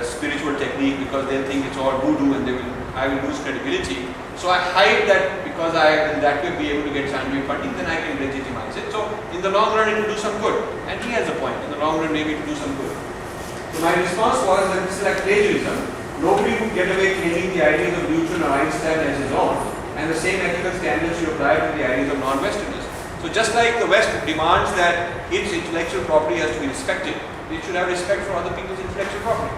spiritual technique, because they'll think it's all voodoo and I will lose credibility. So I hide that because I will that way be able to get scientific funding, then I can legitimize it. So in the long run it will do some good. And he has a point, in the long run maybe it will do some good. So my response was that this is like plagiarism. Nobody would get away claiming the ideas of Newton or Einstein as his own, and the same ethical standards should apply to the ideas of non-Westerners. So just like the West demands that its intellectual property has to be respected, it should have respect for other people's intellectual property.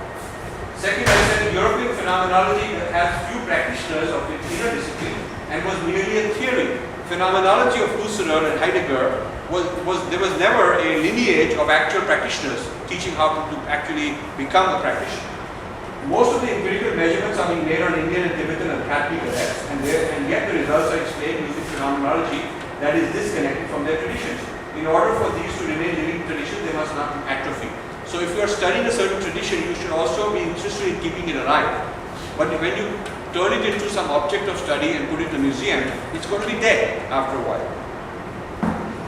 Second, I said European phenomenology has few practitioners of its inner discipline and was merely a theory. Phenomenology of Husserl and Heidegger there was never a lineage of actual practitioners teaching how to actually become a practitioner. Most of the empirical measurements are being made on Indian and Tibetan and Catholic adepts, and yet the results are explained using phenomenology that is disconnected from their traditions. In order for these to remain living traditions, they must not atrophy. So if you are studying a certain tradition, you should also be interested in keeping it alive. But when you turn it into some object of study and put it in a museum, it's going to be dead after a while.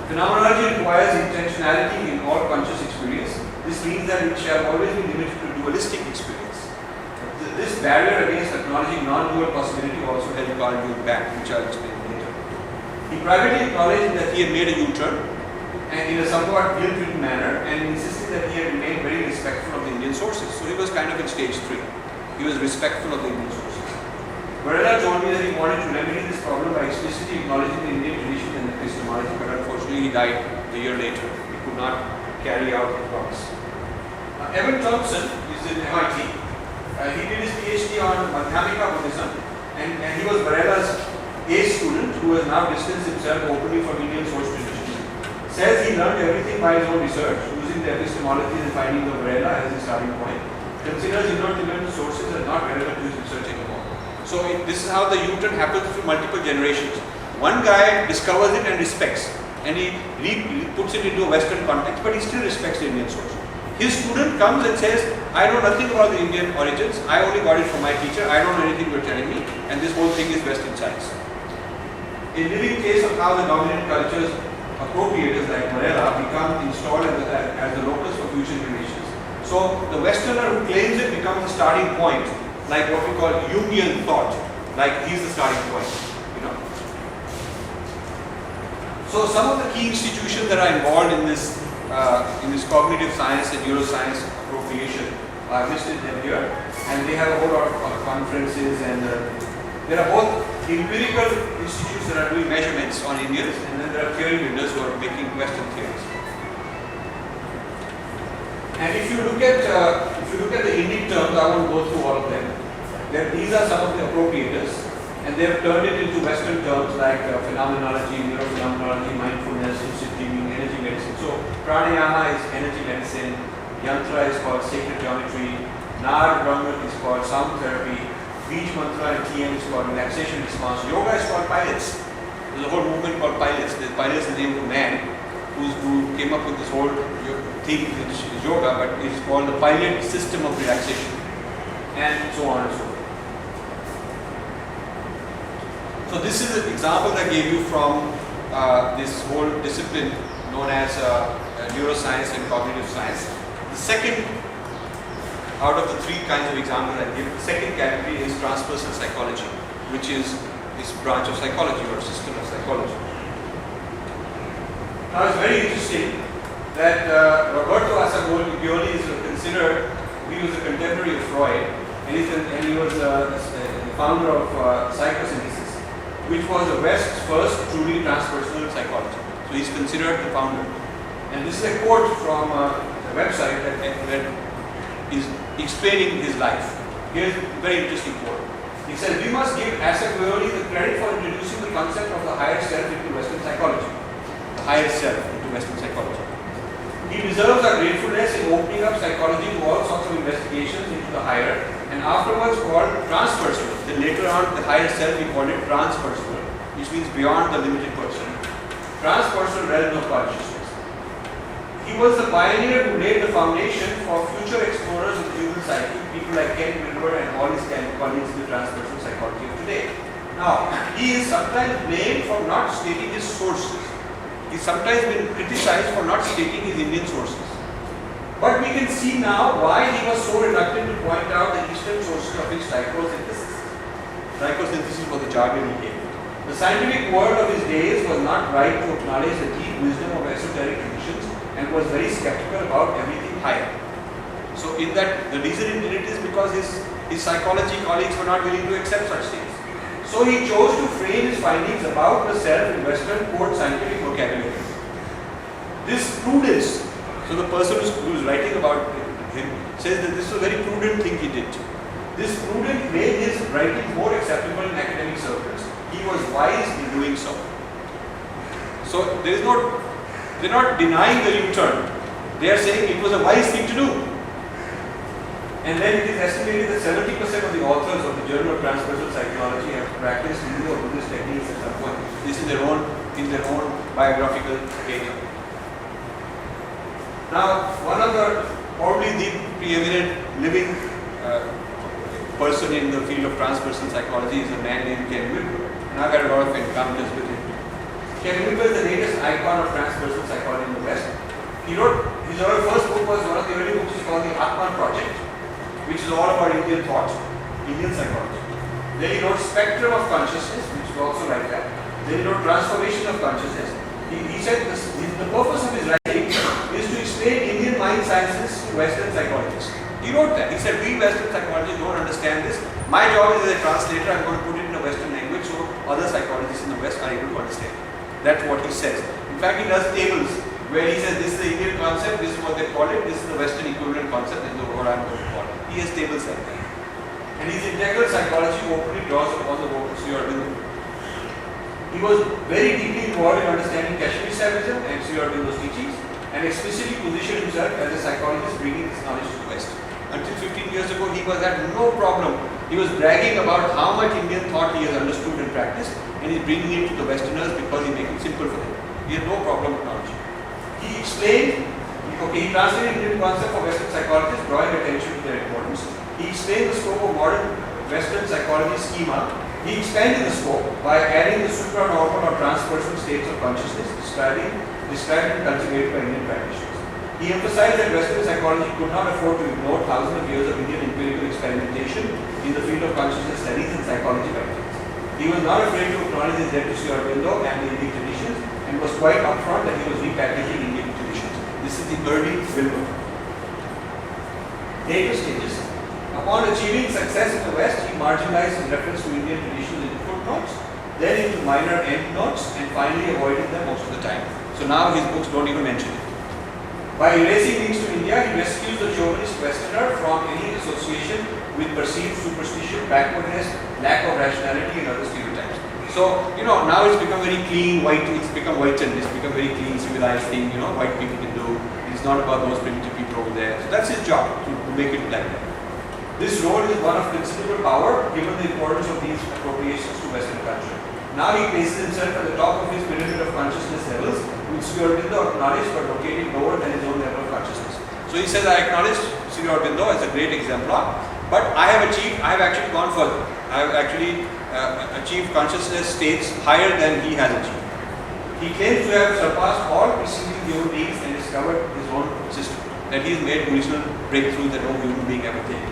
Phenomenology requires intentionality in all conscious experience. This means that it shall always be limited to dualistic experience. This barrier against acknowledging non-dual possibility also held Carl Jung back, which I'll explain later. He privately acknowledged that he had made a U-turn, and in a somewhat guilt-ridden manner, and insisted that he had remained very respectful of the Indian sources. So he was kind of in stage 3. He was respectful of the Indian sources. Varela told me that he wanted to remedy this problem by explicitly acknowledging the Indian tradition and epistemology, but unfortunately he died a year later. He could not carry out the promise. Evan Thompson is in MIT. He did his PhD on Madhyamika Buddhism, and he was Varela's ace student who has now distanced himself openly from Indian source traditions. Says he learned everything by his own research, using the epistemology and findings of Varela as his starting point. Considers Indo-Tibetan sources as not relevant to his research anymore. So this is how the U-turn happens through multiple generations. One guy discovers it and respects, and he puts it into a Western context, but he still respects the Indian source. His student comes and says, I know nothing about the Indian origins, I only got it from my teacher, I don't know anything you're telling me, and this whole thing is Western science. A living case of how the dominant cultures appropriators like Varela become installed as the locus for future generations. So the Westerner who claims it becomes the starting point, like what we call Jungian thought, like he's the starting point. So some of the key institutions that are involved in this cognitive science and neuroscience appropriation are listed here, and they have a whole lot of conferences, and there are both empirical institutes that are doing measurements on Indians, and then there are theory builders who are making Western theories. And if you look at the Indic terms, I won't go through all of them. These are some of the appropriators, and they have turned it into Western terms like phenomenology, neurophenomenology, mindfulness, lucid dreaming, energy medicine. So pranayama is energy medicine, yantra is called sacred geometry, nar brahma is called sound therapy, beach mantra and TM is called relaxation response. Yoga is called pilots. There's a whole movement called pilots. The pilots is the name of a man who came up with this whole thing, which is yoga, but it's called the pilot system of relaxation, and so on and so forth. So this is an example I gave you from this whole discipline known as neuroscience and cognitive science. The second, out of the 3 kinds of examples I give, the second category is transpersonal psychology, which is this branch of psychology or system of psychology. Now it's very interesting that Roberto Assagioli is considered, he was a contemporary of Freud, and he was the founder of psychoanalysis, which was the West's first truly transpersonal psychology. So he's considered the founder. And this is a quote from the website that is explaining his life. Here's a very interesting quote. He says, we must give Assagioli the credit for introducing the concept of the higher self into Western psychology. The higher self into Western psychology. He deserves our gratefulness in opening up psychology to all sorts of investigations into the higher, and afterwards called transpersonal. Then later on, the higher self, he called it transpersonal, which means beyond the limited person. Transpersonal realm of consciousness. He was the pioneer who laid the foundation for future explorers of the human psyche, people like Ken Wilber and all his colleagues in the transpersonal psychology of today. Now, he is sometimes blamed for not stating his sources. He's sometimes been criticized for not stating his Indian sources. But we can see now why he was so reluctant to point out the Eastern sources of his psychosynthesis. Psychosynthesis was the jargon he gave. The scientific world of his days was not right to acknowledge the deep wisdom of esoteric traditions and was very skeptical about everything higher. So in that, the reason he did it is because his psychology colleagues were not willing to accept such things. So he chose to frame his findings about the self in Western quote scientific vocabulary. This prudence, so the person who is writing about him says that this was a very prudent thing he did. This prudence made his writing more acceptable in academic circles. He was wise in doing so. So they're not denying the U-turn. They are saying it was a wise thing to do. And then it is estimated that 70% of the authors of the Journal of Transpersonal Psychology have practiced Hindu or Buddhist techniques at some point. This is their own biographical data. Now, one of the, probably the preeminent living person in the field of transpersonal psychology is a man named Ken Wilber. And I've had a lot of encounters with him. Ken Wilber is the latest icon of transpersonal psychology in the West. He wrote, his first book was one of the early books called the Atman Project, which is all about Indian thought, Indian psychology. Then he wrote Spectrum of Consciousness, which is also like that. Then he wrote Transformation of Consciousness. He said the purpose of his writing is to explain Indian mind sciences to Western psychologists. He wrote that. He said, we Western psychologists don't understand this. My job is as a translator, I'm going to put it in a Western language so other psychologists in the West are able to understand. That's what he says. In fact, he does tables where he says this is the Indian concept, this is what they call it, this is the Western equivalent concept, this is what I'm going to call it. He has tables like that. And his integral psychology openly draws upon the work of Sri Aurobindo. He was very deeply involved in understanding Kashmir Saivism and Sri Aurobindo's teachings, and explicitly positioned himself as a psychologist bringing this knowledge to the West. Until 15 years ago, he had no problem. He was bragging about how much Indian thought he has understood and practiced, and he's bringing it to the Westerners because he makes it simple for them. He had no problem with knowledge. He explained, he translated Indian concept for Western psychologists, drawing attention to their importance. He explained the scope of modern Western psychology schema. He expanded the scope by adding the supranormal or transpersonal states of consciousness described and cultivated by Indian practitioners. He emphasized that Western psychology could not afford to ignore thousands of years of Indian empirical experimentation in the field of consciousness studies and psychology writings. He was not afraid to acknowledge his debt to Sri Aurobindo and the Indian traditions, and was quite upfront that he was repackaging Indian traditions. This is the early Wilber. Later stages. Upon achieving success in the West, he marginalized his reference to Indian traditions into footnotes, then into minor endnotes, and finally avoided them most of the time. So now his books don't even mention it. By erasing links to India, he rescues the chauvinist Westerner from any association with perceived superstition, backwardness, lack of rationality, and other stereotypes. So, now it's become very clean, it's become whitened, it's become very clean, civilized thing, white people can do. It's not about those primitive people over there. So that's his job, to make it like that. This role is one of considerable power, given the importance of these appropriations to Western culture. Now he places himself at the top of his pyramid of consciousness levels, which Sri Aurobindo acknowledged but located lower than his own level of consciousness. So he says, I acknowledge Sri Aurobindo as a great exemplar, but I have actually gone further. I have actually achieved consciousness states higher than he has achieved. He claims to have surpassed all preceding human beings and discovered his own system, that he has made original breakthroughs that no human being ever did.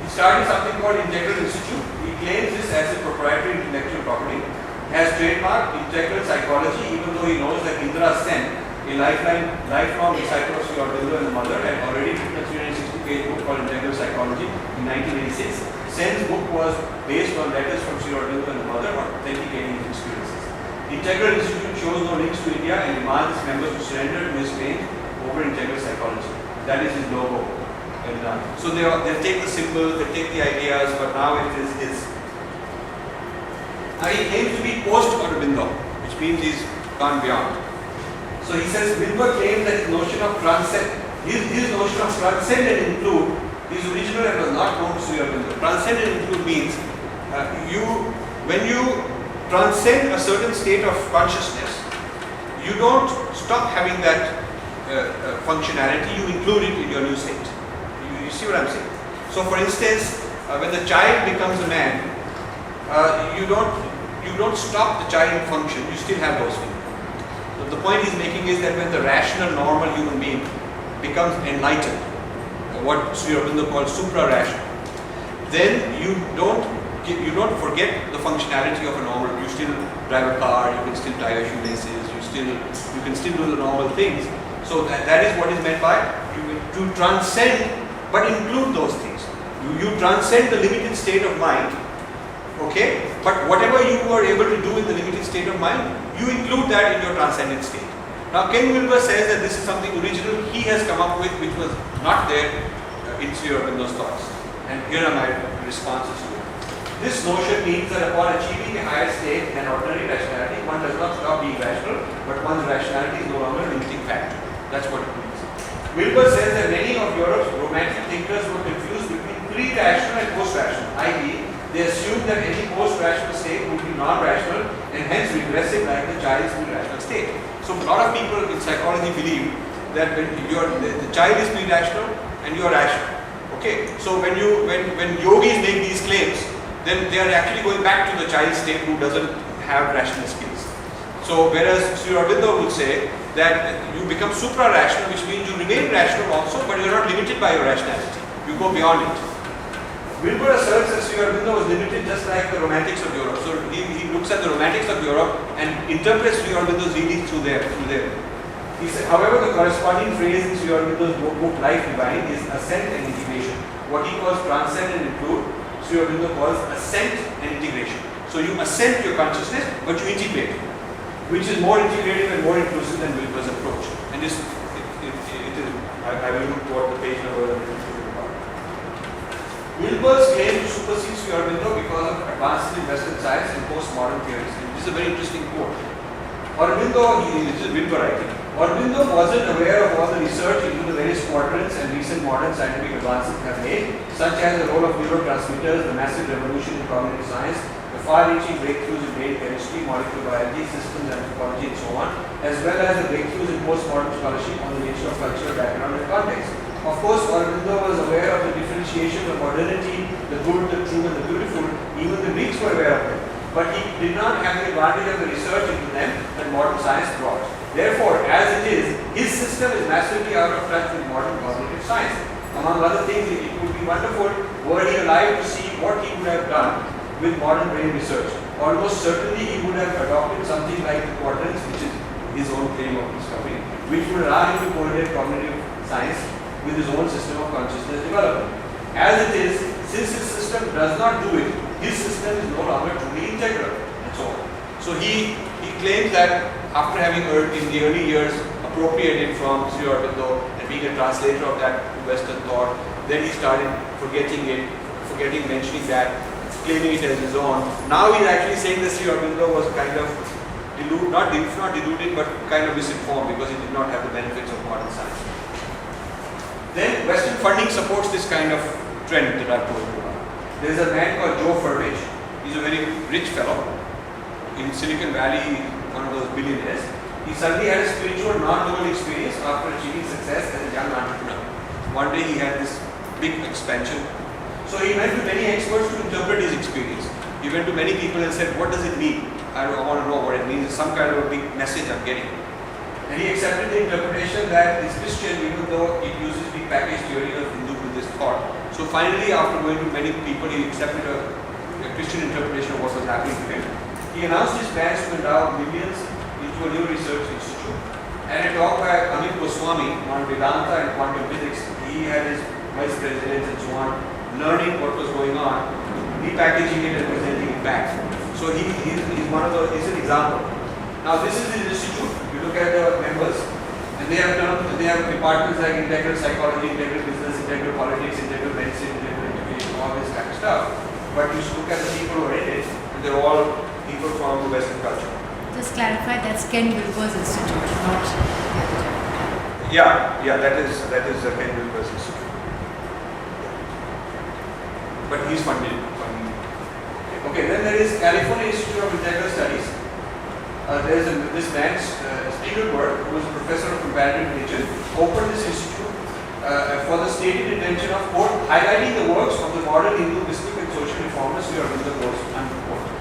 He started something called Integral Institute. He claims this as a proprietary intellectual property, has trademarked integral psychology, even though he knows that Indra Sen, a lifelong disciple of Sri Aurobindo and the mother, had already written a 360-page book called Integral Psychology in 1986. Sen's book was based on letters from Sri Aurobindo and the mother authenticating his experiences. Integral Institute shows no links to India and demands its members to surrender to his claim over integral psychology. That is his logo. And, so they take the symbol, they take the ideas, but now it is his. Now he claims to be post-Aurobindo, which means he's gone beyond. So he says Wilber claims that his notion of his notion of transcend and include is original and was not known to Sri Aurobindo. Transcend and include means when you transcend a certain state of consciousness, you don't stop having that functionality, you include it in your new state. You see what I'm saying? So for instance, when the child becomes a man, you don't stop the child function, you still have those feelings. So the point he's making is that when the rational, normal human being becomes enlightened, what Sri Aurobindo calls supra-rational, then you don't forget the functionality of a normal. You still drive a car, you can still tie your shoelaces, you can still do the normal things. So that is what is meant by to transcend, but include those things. You transcend the limited state of mind, okay? But whatever you were able to do in the limited state of mind, you include that in your transcendent state. Now Ken Wilber says that this is something original he has come up with, which was not there in Sri Aurobindo's thoughts. And here are my responses to it. This notion means that upon achieving a higher state than ordinary rationality, one does not stop being rational, but one's rationality is no longer a limiting factor. That's what it means. Wilber says that many of Europe's romantic thinkers were confused between pre-rational and post-rational, i.e., they assumed that any post-rational state would be non-rational and hence regressive like the child's pre-rational state. So a lot of people in psychology believe that when the child is pre-rational and you are rational. Okay, so when yogis make these claims, then they are actually going back to the child state who doesn't have rational skills. So whereas Sri Aurobindo would say that you become supra-rational, which means you remain rational also, but you are not limited by your rationality. You go beyond it. Wilber asserts that Sri Aurobindo was limited just like the romantics of Europe. So he looks at the romantics of Europe and interprets Sri Aurobindo's reading through them. He said, however, the corresponding phrase in Sri Aurobindo's book Life Divine is assent and integration. What he calls transcend and include, Sri Aurobindo calls assent and integration. So you assent your consciousness, but you integrate it, which is more integrative and more inclusive than Wilber's approach. And this, I will quote the page number. Wilber's claim to supersede Sri Aurobindo because of advances in Western science and postmodern theories. And this is a very interesting quote. This is Wilber writing. Aurobindo wasn't aware of all the research into the various quadrants and recent modern scientific advances have made, such as the role of neurotransmitters, the massive revolution in cognitive science, the far-reaching breakthroughs in brain chemistry, molecular biology, systems anthropology, and so on, as well as the breakthroughs in postmodern scholarship on the nature of cultural background and context. Of course, Aurobindo was aware of the differentiation of modernity, the good, the true, and the beautiful. Even the Greeks were aware of them. But he did not have the advantage of the research into them that modern science brought. Therefore, as it is, his system is massively out of touch with modern cognitive science. Among other things, it would be wonderful were he alive to see what he would have done with modern brain research. Almost certainly he would have adopted something like the quadrants, which is his own claim of discovery, which would allow him to correlate cognitive science with his own system of consciousness development. As it is, since his system does not do it, his system is no longer truly integral, and so on. So he claims that after having in the early years appropriated from Sri Aurobindo and being a translator of that Western thought, then he started forgetting mentioning that, claiming it as his own. Now he's actually saying that Sri Aurobindo was kind of not deluded, but kind of misinformed because he did not have the benefits of modern science. Then Western funding supports this kind of trend that I've told you about. There is a man called Joe Furwich. He's a very rich fellow. In Silicon Valley, one of those billionaires. He suddenly had a spiritual, non-dual experience after achieving success as a young entrepreneur. One day he had this big expansion. So he went to many experts to interpret his experience. He went to many people and said, what does it mean? I want to know what it means. It's some kind of a big message I'm getting. And he accepted the interpretation that it's Christian, even though it uses the package theory of Hindu Buddhist thought. So finally, after going to many people, he accepted a Christian interpretation of what was happening to him. He announced his plans to endow millions into a new research institute. And a talk by Amit Goswami on Vedanta and quantum physics, he had his vice presidents and so on, learning what was going on, repackaging it and presenting it back. So he's an example. Now this is his institute. You look at the members, and they have departments like integral psychology, integral business, integral politics, integral medicine, integral education, all this kind of stuff. But you look at the people who are in it, and they're all people from the Western culture. Just clarify that's Ken Wilber's institute, not the other job. Yeah, that is Ken Wilber's institute. But he's funded. Okay, then there is California Institute of Integral Studies. There is this man, Spiegelberg, who is a professor of comparative religion, opened this institute for the stated intention of, quote, highlighting the works of the modern Hindu mystic and social reformers who are in the course, unquote.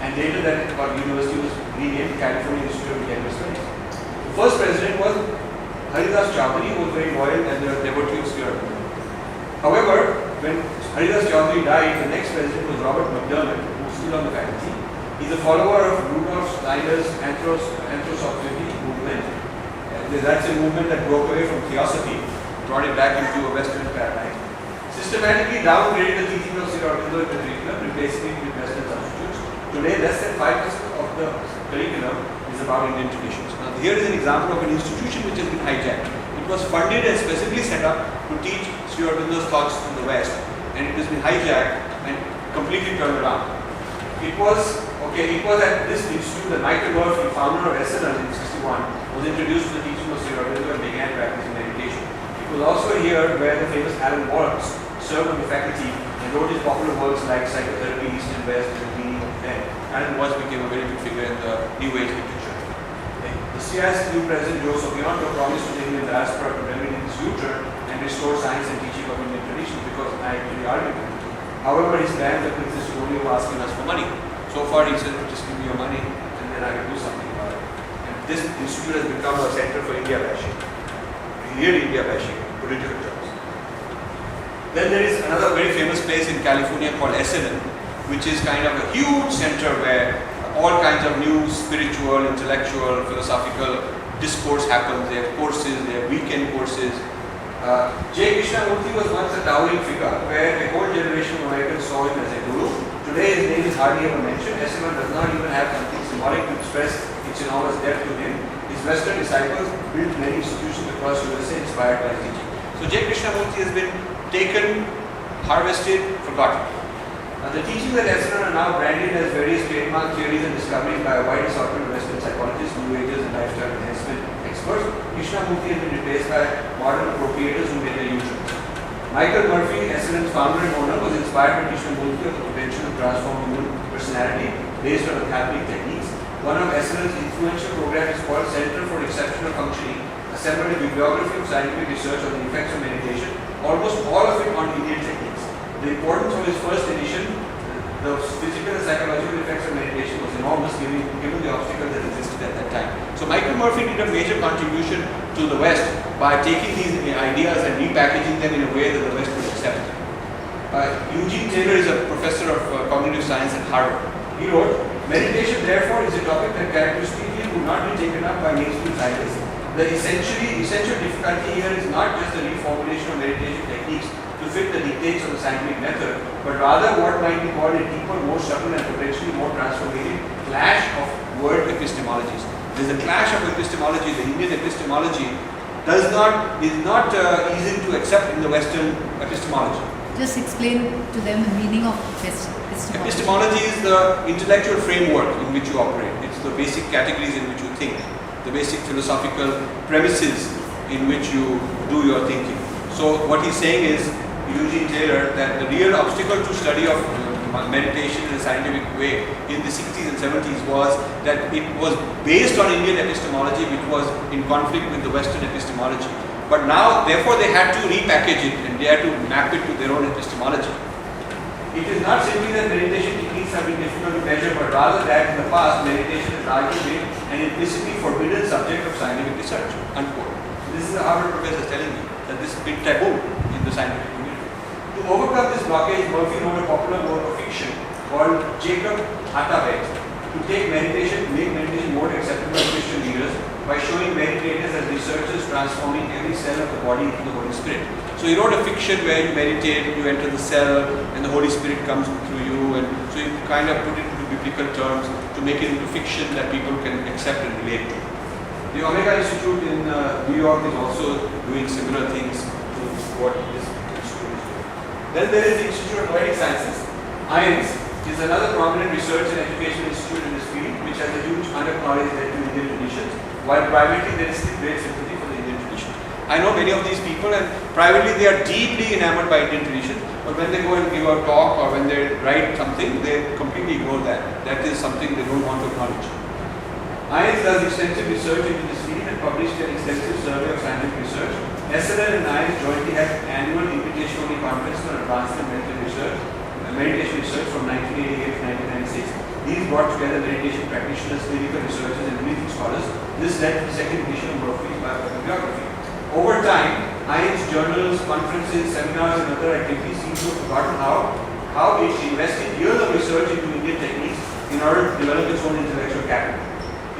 And later that university was renamed California Institute of Integral Studies. The first president was Haridas Chaudhary, who was very loyal and a devotee of Sri Aurobindo. However, when Haridas Chaudhary died, the next president was Robert McDermott, who is still on the faculty. He's a follower of Rudolf Steiner's anthroposophy movement. That's a movement that broke away from theosophy, brought it back into a Western paradigm. Systematically downgraded the teaching of Sri Aurobindo in the curriculum, replacing it with Western substitutes. Today, less than 5% of the curriculum is about Indian traditions. Now, here is an example of an institution which has been hijacked. It was funded and specifically set up to teach Sri Aurobindo's thoughts in the West, and it has been hijacked and completely turned around. It was at this institute that Michael Murphy, founder of SNL in 1961, was introduced to the teaching of Sri Aurobindo and began practicing meditation. It was also here where the famous Alan Watts served on the faculty and wrote his popular works like Psychotherapy, East and West, and The Meaning of Men. Alan Watts became a very big figure in the New Age literature. The CIS new president, Joseph Bionto, promised to the Indian diaspora to remedy this U-turn and restore science and teaching of Indian traditions because I actually argued with him. However, his plans have consisted only of asking us for money. So far, he said, just give me your money and then I will do something about it. And this institute has become a center for India bashing. Real India bashing, political jobs. Then there is another very famous place in California called SNL, which is kind of a huge center where all kinds of new spiritual, intellectual, philosophical discourse happens. They have courses, they have weekend courses. J. Krishnamurti was once a towering figure where a whole generation of Americans saw him as a guru. Today his name is hardly ever mentioned. SNL does not even have something symbolic to express its enormous depth to him. His Western disciples built many institutions across USA inspired by his teaching. So J. Krishnamurti has been taken, harvested, forgotten. The teachings at SNL are now branded as various trademark theories and discoveries by a wide assortment of Western psychologists, New Agers, and lifestyle enhancement experts. Krishnamurti has been replaced by modern appropriators who made their use. Michael Murphy, SNL's founder and owner, was inspired by Krishnamurti of the potential to transform human personality based on Adhyatmic techniques. One of SNL's influential programs is called Center for Exceptional Functioning, assembled a bibliography of scientific research on the effects of meditation, almost all of it on Indian techniques. The importance of his first edition, the physical and psychological effects of meditation, was enormous given the obstacles that existed at that time. So Michael Murphy did a major contribution to the West by taking these ideas and repackaging them in a way that the West would accept. Eugene Taylor is a professor of cognitive science at Harvard. He wrote, meditation therefore is a topic that characteristically would not be taken up by mainstream scientists. The essential difficulty here is not just the reformulation of meditation techniques to fit the dictates of the scientific method, but rather what might be called a deeper, more subtle and potentially more transformative clash of world epistemologies. There is a clash of epistemology. The Indian epistemology is not easy to accept in the Western epistemology. Just explain to them the meaning of epistemology. Epistemology is the intellectual framework in which you operate. It's the basic categories in which you think, the basic philosophical premises in which you do your thinking. So what he's saying is, Eugene Taylor, that the real obstacle to study of meditation in a scientific way in the 60s and 70s was that it was based on Indian epistemology, which was in conflict with the Western epistemology. But now, therefore, they had to repackage it and they had to map it to their own epistemology. It is not simply that meditation techniques have been difficult to measure, but rather that in the past, meditation has largely been an implicitly forbidden subject of scientific research. Unquote. This is a Harvard professor telling me that this is a big taboo in the scientific community. To overcome this blockage, Murphy wrote a popular work of fiction called Jacob Attawet to make meditation more acceptable to Christian leaders by showing meditators as researchers transforming every cell of the body into the Holy Spirit. So he wrote a fiction where you meditate, you enter the cell, and the Holy Spirit comes through you, and so you kind of put it into biblical terms to make it into fiction that people can accept and relate to. The Omega Institute in New York is also doing similar things to what this institute is doing. Then there is the Institute of Noetic Sciences. IANS is another prominent research and education institute in this field, which has a huge knowledge led to Indian traditions, while privately there is still great sympathy for the Indian tradition. I know many of these people, and privately they are deeply enamored by Indian tradition, but when they go and give a talk or when they write something, they completely ignore that. That is something they don't want to acknowledge. IELTS does extensive research into this field and published an extensive survey of scientific research. SLL and IELTS jointly had annual invitation-only conference on advanced meditation research from 1988 to 1996. These brought together meditation practitioners, clinical researchers, and religion scholars. This led to the second edition of Murphy's bibliography. Over time, IELTS journals, conferences, seminars, and other activities seem to have forgotten how it invested years of research into Indian techniques in order to develop its own intellectual capital.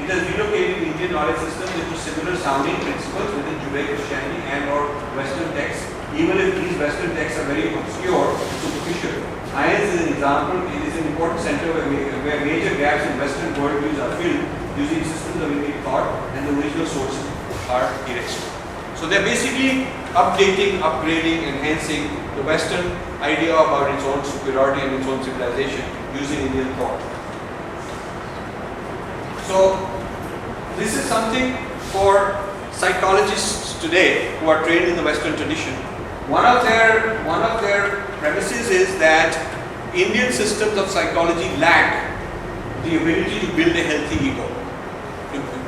It has relocated the Indian knowledge systems into similar sounding principles within Judeo-Christianity and or Western texts, even if these Western texts are very obscure and superficial. IELTS is an example. It is an important center where major gaps in Western worldviews are filled using systems of Indian thought, and the original sources are erased. So they're basically updating, upgrading, enhancing the Western idea about its own superiority and its own civilization using Indian thought. So this is something for psychologists today who are trained in the Western tradition. One of their premises is that Indian systems of psychology lack the ability to build a healthy ego.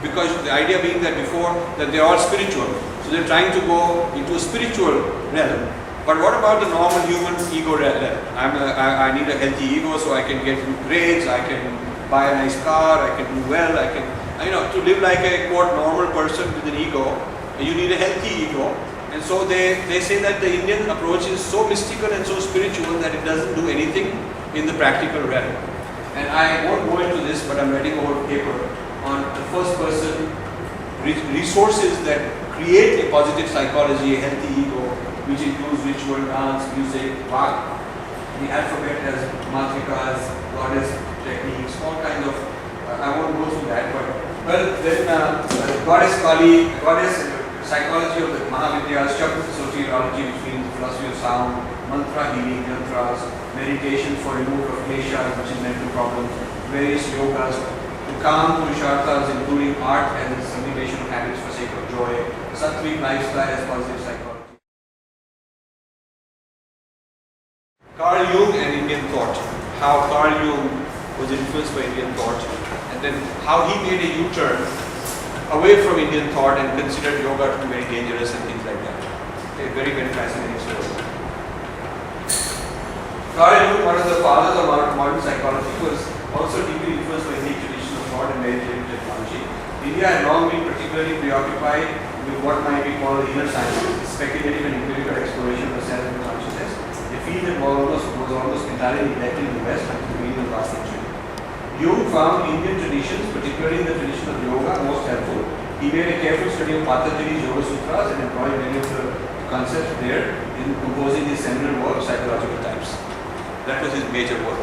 Because the idea being that before that they are all spiritual, so they're trying to go into a spiritual realm. But what about the normal human ego realm? I need a healthy ego so I can get good grades, I can buy a nice car, I can do well, to live like a quote normal person with an ego, you need a healthy ego. And so they say that the Indian approach is so mystical and so spiritual that it doesn't do anything in the practical realm. And I won't go into this, but I'm writing a whole paper on the first person resources that create a positive psychology, a healthy ego, which includes ritual, dance, music, Vak. The alphabet has matrikas, goddess techniques, all kinds of, I won't go through that, but then goddess Kali, goddess psychology of the Mahavidyas, Chakra soteriology, which means philosophy of sound, mantra healing, yantras, meditation for removal of kleshas, which is mental problems, various yogas, to calm purusharthas, including art and the sublimation of habits for sake of joy, sattvic lifestyle as positive psychology. Carl Jung and Indian thought, how Carl Jung was influenced by Indian thought, and then how he made a U-turn away from Indian thought and considered yoga to be very dangerous and things like that. A very, very fascinating story. Carl Jung, one of the fathers of modern psychology, was also deeply influenced by Indian tradition of thought and meditative technology. India had long been particularly preoccupied with what might be called the inner sciences, speculative and empirical exploration of the self and consciousness, a field that was almost entirely neglected in the West until the beginning of the last century. Jung found Indian traditions, particularly the tradition of yoga, most helpful. He made a careful study of Patanjali's Yoga Sutras and employed many of the concepts there in composing his seminal work, Psychological Types. That was his major work.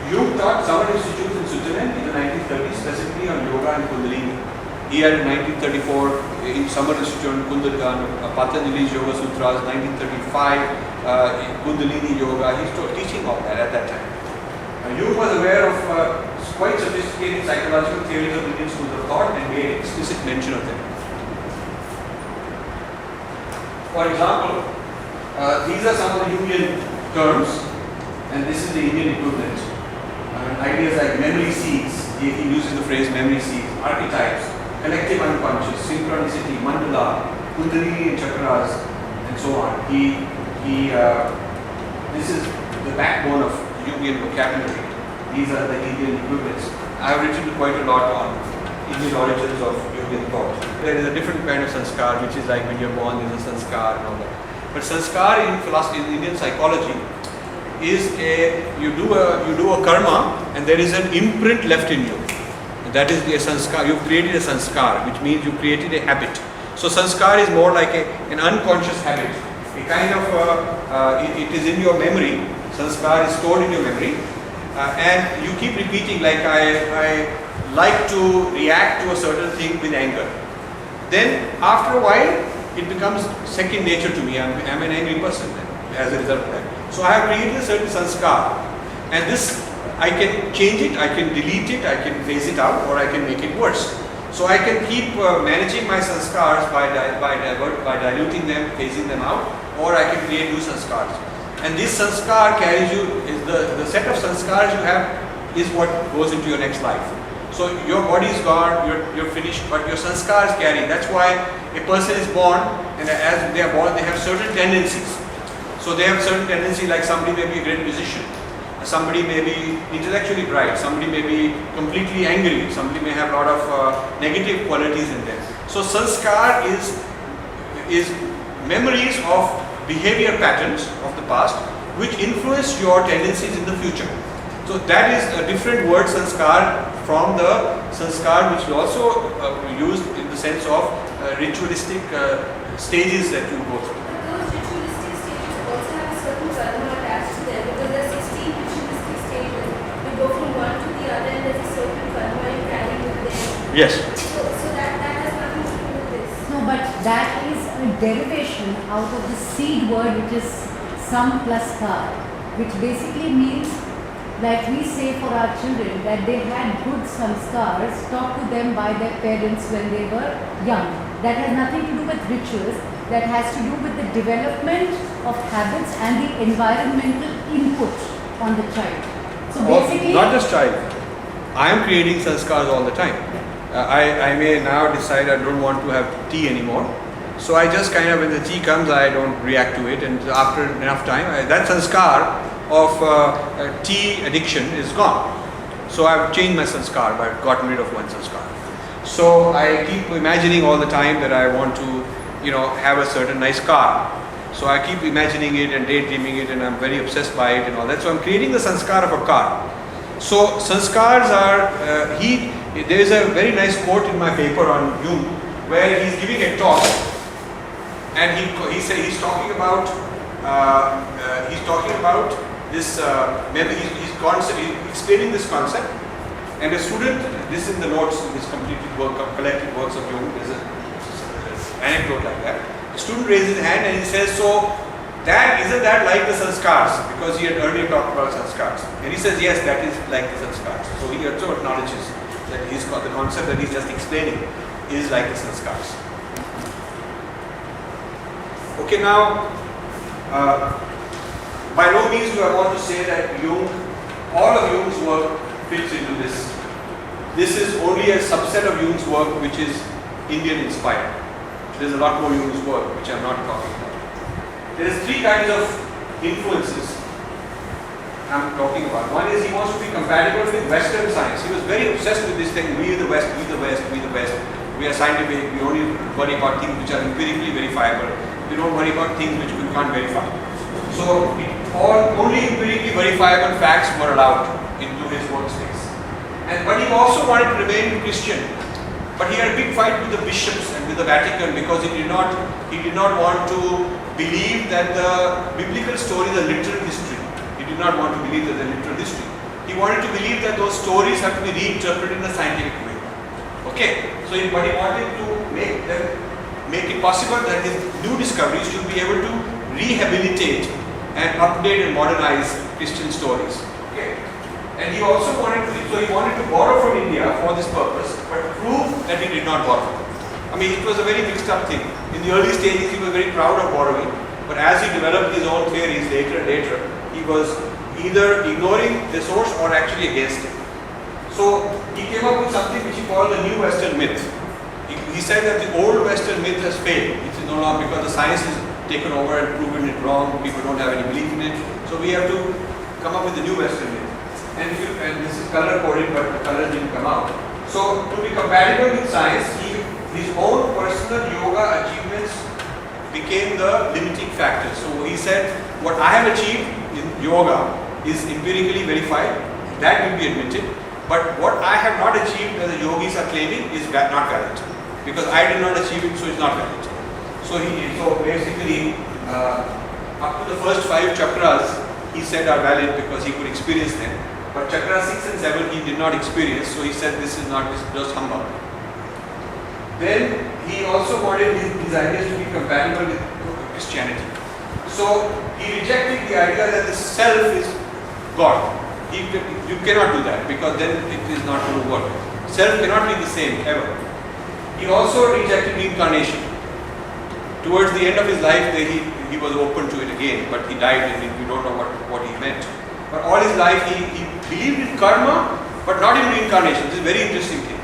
Jung taught summer institutes in Switzerland in the 1930s, specifically on yoga and Kundalini. He had in 1934 in summer institute on Kundalini, Patanjali's Yoga Sutras, 1935 Kundalini Yoga. He was teaching all that at that time. Jung was aware of quite sophisticated psychological theories of Indian schools of thought and made explicit mention of them. For example, these are some of the Jungian terms, and this is the Indian equivalent. Ideas like memory seeds, he uses the phrase memory seeds, archetypes, collective unconscious, synchronicity, mandala, Kundalini and chakras, and so on. This is the backbone of Jungian vocabulary. These are the Indian equivalents. I have written quite a lot on Indian origins of Jungian thought. There is a different kind of sanskar, which is like when you're born, there's a sanskar and all that. But sanskar in philosophy, in Indian psychology, is you do a karma, and there is an imprint left in you. And that is the sanskar. You've created a sanskar, which means you created a habit. So sanskar is more like an unconscious habit. A kind of it is in your memory. Sanskar is stored in your memory, and you keep repeating, like I like to react to a certain thing with anger. Then after a while, it becomes second nature to me. I'm an angry person then, as a result of that. So I have created a certain sanskar, and this I can change it, I can delete it, I can phase it out, or I can make it worse. So I can keep managing my sanskars by diluting them, phasing them out, or I can create new sanskars. And this sanskar carries you, is the set of sanskars you have is what goes into your next life. So your body is gone, you're finished, but your sanskars carry. That's why a person is born, and as they are born, they have certain tendencies. So they have certain tendencies, like somebody may be a great musician, somebody may be intellectually bright, somebody may be completely angry, somebody may have a lot of negative qualities in them. So sanskar is memories of behavior patterns of the past which influence your tendencies in the future. So that is a different word, sanskar, from the sanskar which we also used in the sense of ritualistic stages that you go through. Those ritualistic stages also have a certain karma attached to them, because there are 16 ritualistic stages. You go from one to the other and there's a certain karma you carry with them. Yes. So that has nothing to do with this. No, but that is a derivation out of the seed word, which is sam plus kar, which basically means, like we say for our children, that they had good sanskars taught to them by their parents when they were young. That has nothing to do with rituals, that has to do with the development of habits and the environmental input on the child. So basically, not just child. I am creating sanskars all the time. I may now decide I don't want to have tea anymore. So I just kind of, when the tea comes, I don't react to it, and after enough time, that sanskar of tea addiction is gone. So I've changed my sanskar, I've gotten rid of one sanskar. So I keep imagining all the time that I want to, have a certain nice car. So I keep imagining it and daydreaming it, and I'm very obsessed by it and all that. So I'm creating the sanskar of a car. So sanskars are, there is a very nice quote in my paper on Jung, where he's giving a talk, and he's talking about this he's explaining this concept, and a student, this is in the notes in this completed work, collected works of Jung, there's an anecdote like that. The student raises his hand and he says, so isn't that like the sanskars? Because he had earlier talked about sanskars, and he says, yes, that is like the sanskars. So he also acknowledges that the concept that he's just explaining is like the sanskars. Okay, now, by no means do I want to say that all of Jung's work fits into this. This is only a subset of Jung's work which is Indian inspired. There's a lot more Jung's work which I'm not talking about. There is 3 kinds of influences I'm talking about. One is he wants to be compatible with Western science. He was very obsessed with this thing, we the West, we the West, we the West. We are scientific, we only worry about things which are empirically verifiable. We don't worry about things which we can't verify. So only empirically verifiable facts were allowed into his workspace. But he also wanted to remain Christian. But he had a big fight with the bishops and with the Vatican, because he did not want to believe that the biblical stories are literal history. He did not want to believe that they're literal history. He wanted to believe that those stories have to be reinterpreted in a scientific way. Okay, but he wanted to make it possible that his new discoveries should be able to rehabilitate and update and modernize Christian stories. Okay, and he also wanted to borrow from India for this purpose, but prove that he did not borrow. I mean, it was a very mixed up thing. In the early stages, he was very proud of borrowing, but as he developed his own theories later and later, he was either ignoring the source or actually against it. So he came up with something which he called the new Western myth. He said that the old Western myth has failed. It is no longer, because the science has taken over and proven it wrong. People don't have any belief in it. So we have to come up with the new Western myth. And this is color coded, but the colors didn't come out. So to be compatible with science, his own personal yoga achievements became the limiting factor. So he said, what I have achieved in yoga is empirically verified. That will be admitted. But what I have not achieved, as the yogis are claiming, is not valid. Because I did not achieve it, so it's not valid. So basically, up to the first 5 chakras, he said are valid because he could experience them. But chakra 6 and 7 he did not experience, so he said this is just humbug. Then he also wanted his ideas to be compatible with Christianity. So he rejected the idea that the self is God. You cannot do that because then it is not going to work. Self cannot be the same ever. He also rejected reincarnation. Towards the end of his life, he was open to it again, but he died and we don't know what he meant. But all his life he believed in karma, but not in reincarnation. This is a very interesting thing.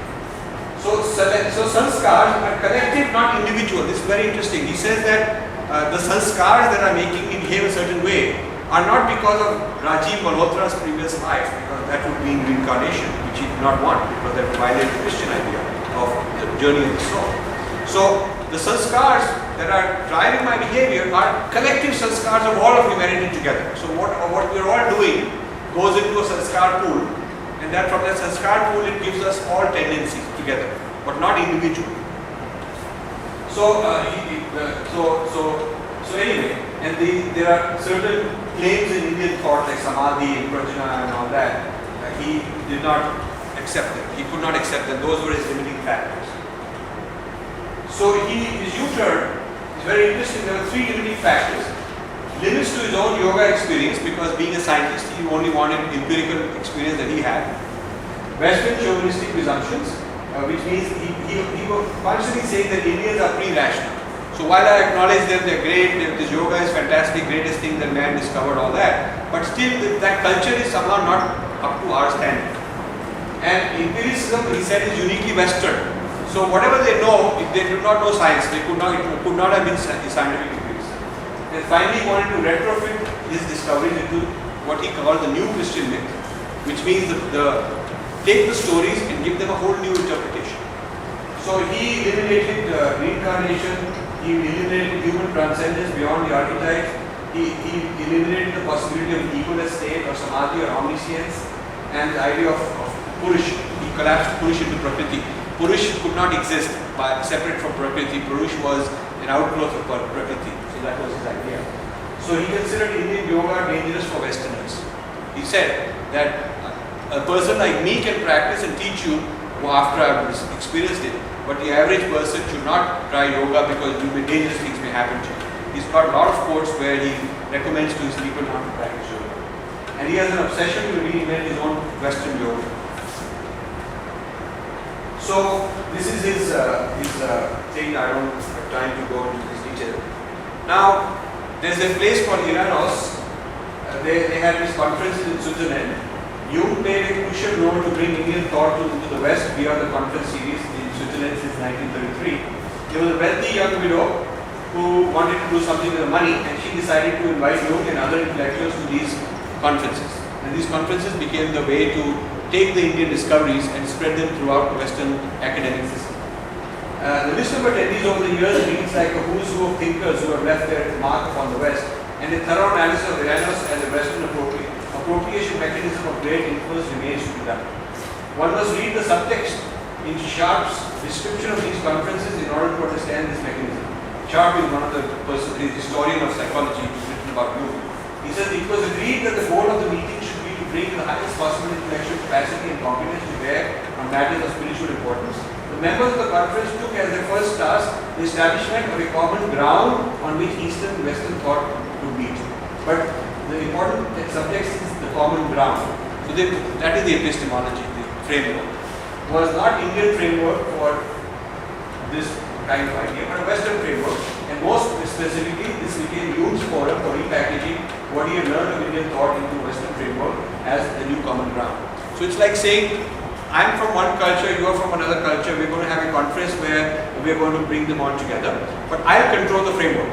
So sanskars are collective, not individual. This is very interesting. He says that the sanskars that are making me behave a certain way are not because of Rajiv Malhotra's previous life, because that would mean reincarnation, which he did not want, because that would violate the Christian idea of the journey of the soul. So the sanskars that are driving my behavior are collective sanskars of all of humanity together. So what we are all doing goes into a sanskar pool, and that from that sanskar pool it gives us all tendencies together, but not individually. So anyway, and there are certain claims in Indian thought like samadhi and prajna and all that. He did not accept them. He could not accept them. Those were his limiting factors. So his U-turn is very interesting. There were three limiting factors. Limits to his own yoga experience, because being a scientist, he only wanted empirical experience that he had. Western chauvinistic presumptions, which means he was constantly saying that Indians are pre-rational. So while I acknowledge them, they're great, this yoga is fantastic, greatest thing that man discovered, all that, but still that culture is somehow not up to our standard. And empiricism, he said, is uniquely Western. So whatever they know, if they do not know science, it could not have been scientific empiricism. And finally, he wanted to retrofit his discoveries into what he called the new Christian myth, which means take the stories and give them a whole new interpretation. So he eliminated reincarnation, he eliminated human transcendence beyond the archetypes, he eliminated the possibility of egoless state or samadhi or omniscience, and the idea of Purush. He collapsed Purush into Prakriti. Purush could not exist separate from Prakriti. Purush was an outgrowth of Prakriti. So that was his idea. So he considered Indian yoga dangerous for Westerners. He said that a person like me can practice and teach you after I've experienced it, but the average person should not try yoga because dangerous things may happen to you. He's got a lot of quotes where he recommends to his people not to practice yoga. And he has an obsession to reinvent his own Western yoga. So this is his thing. I don't have time to go into this detail. Now, there's a place called Iranos. They had this conference in Switzerland. Jung played a crucial role to bring Indian thought into the West via the conference series in Switzerland since 1933. There was a wealthy young widow who wanted to do something with the money, and she decided to invite Jung and other intellectuals to these conferences. And these conferences became the way to take the Indian discoveries and spread them throughout the Western academic system. The list of attendees over the years reads like a who's who of thinkers who have left their mark upon the West, and a thorough analysis of Iranos as a Western appropriation mechanism of great influence remains to be done. One must read the subtext in Sharp's description of these conferences in order to understand this mechanism. Sharp is one of the historian of psychology who's written about Jung. He says it was agreed that the goal of the meeting should be to bring the highest possible intellectual capacity and competence to bear on matters of spiritual importance. The members of the conference took as their first task the establishment of a common ground on which Eastern and Western thought would meet. But the important subtext is the common ground. So that is the epistemology, the framework. It was not Indian framework for this kind of idea, but a Western framework. And most specifically, this became Jung's forum for repackaging what he had learned of Indian thought into Western framework as the new common ground. So it's like saying, I'm from one culture, you are from another culture, we're going to have a conference where we're going to bring them all together, but I'll control the framework.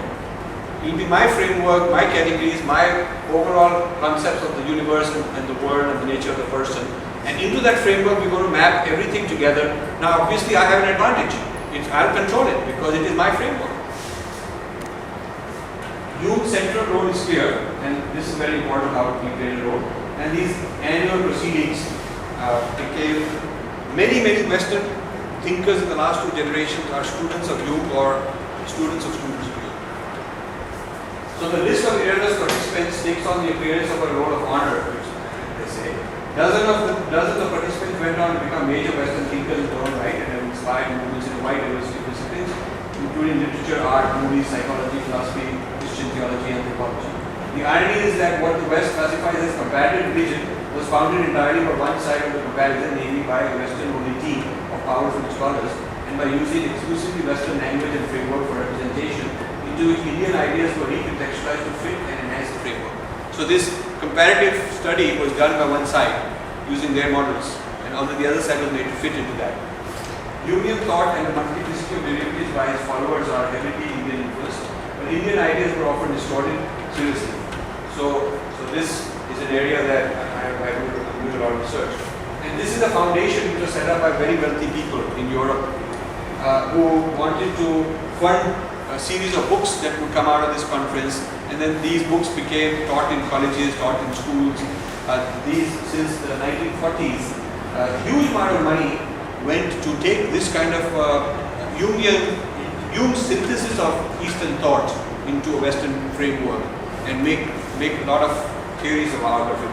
It will be my framework, my categories, my overall concepts of the universe and the world and the nature of the person. And into that framework, we're going to map everything together. Now, obviously, I have an advantage. I'll control it because it is my framework. Jung's central role is clear, and this is very important how he played a role. And these annual proceedings became many Western thinkers in the last two generations are students of Jung or students of students of Jung. So the list of Iranos participants takes on the appearance of a role of honor, which they say. Dozens of participants went on to become major Western thinkers in their own right and have inspired movements in a wide diversity of disciplines, including literature, art, movies, psychology, philosophy, Christian theology, and anthropology. The irony is that what the West classifies as comparative religion was founded entirely by one side of the comparison, namely by a Western-only team of powerful scholars, and by using exclusively Western language and framework for representation, into which Indian ideas were recontextualized to fit and enhance the framework. So this comparative study was done by one side, using their models, and on the other side was made to fit into that. Jungian thought and the multiplicity of derivatives by his followers are heavily Indian influenced, but Indian ideas were often distorted seriously. So this is an area that I do a lot of research. And this is a foundation which was set up by very wealthy people in Europe who wanted to fund a series of books that would come out of this conference, and then these books became taught in colleges, taught in schools. Since the 1940s, a huge amount of money went to take this kind of Jung's synthesis of Eastern thought into a Western framework and make a lot of theories out of it.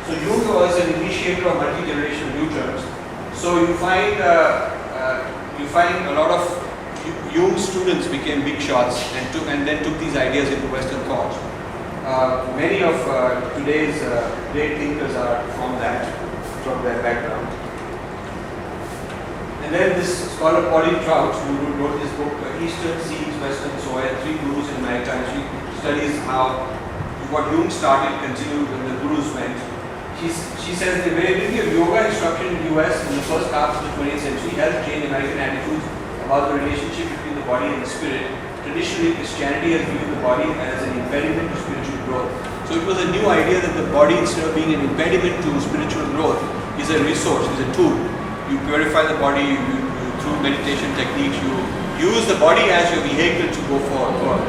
So Jung was an initiator of multi-generational new terms. So you find a lot of Jung's students became big shots and then took these ideas into Western thought. Many of today's great thinkers are from that background. And then this scholar Pauline Trout, who wrote this book, Eastern Seeds, Western Soil, Three Gurus in America, and she studies how what Jung started continued when the Gurus went. She says the availability of yoga instruction in the US in the first half of the 20th century helped change American attitudes about the relationship between the body and the spirit. Traditionally, Christianity has viewed the body as an impediment to spiritual growth. So it was a new idea that the body, instead of being an impediment to spiritual growth, is a resource, is a tool. You purify the body through meditation techniques. You use the body as your vehicle to go forward.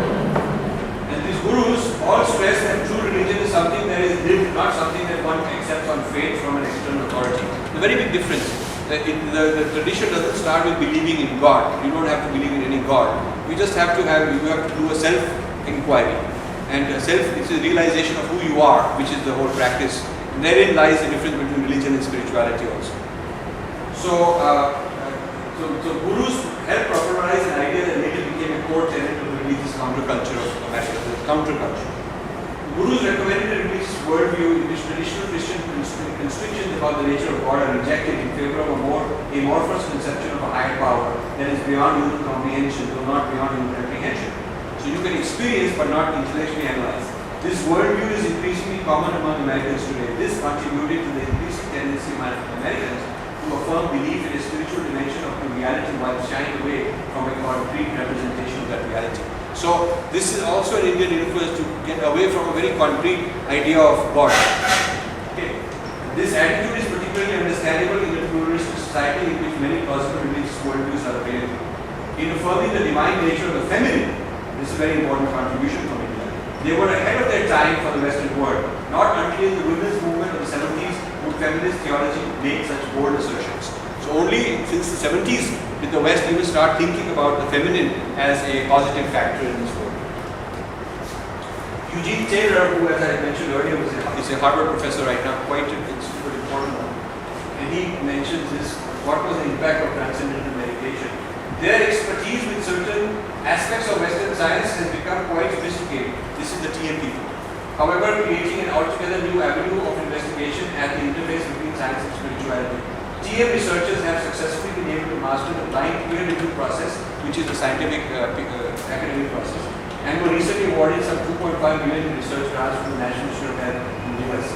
And these gurus all stress that true religion is something that is lived, not something that one accepts on faith from an external authority. A very big difference. The tradition doesn't start with believing in God. You don't have to believe in any God. You have to do a self-inquiry. And it's a realization of who you are, which is the whole practice. And therein lies the difference between religion and spirituality also. So gurus helped popularize an idea that later became a core tenet of the religious counterculture of America, the counterculture. Gurus recommended a religious worldview in which traditional Christian constrictions about the nature of God are rejected in favor of a more amorphous conception of a higher power that is beyond human comprehension, though not beyond human apprehension. So you can experience but not intellectually analyze. This worldview is increasingly common among Americans today. This contributed to the increasing tendency among Americans to affirm belief in a spiritual dimension of the reality while shying away from a concrete representation of that reality. So this is also an Indian influence to get away from a very concrete idea of God. Okay. This attitude is particularly understandable in a pluralistic society in which many plausible religious worldviews are available. In affirming the divine nature of the feminine, this is a very important contribution from India. They were ahead of their time for the Western world. Not until the women's movement of the 70s would feminist theology make such bold assertions. So only since the 70s did the West even start thinking about the feminine as a positive factor in this world. Eugene Taylor, who as I mentioned earlier is a Harvard professor right now, quite an super important one. And he mentions this, what was the impact of transcendental meditation. Their expertise with certain aspects of Western science has become quite sophisticated. This is the TM people. However, creating an altogether new avenue of investigation at the interface between science and spirituality. TM researchers have successfully been able to master the blind peer review process, which is a scientific academic process, and were recently awarded some 2.5 million in research grants from the National Institute of Health in the US.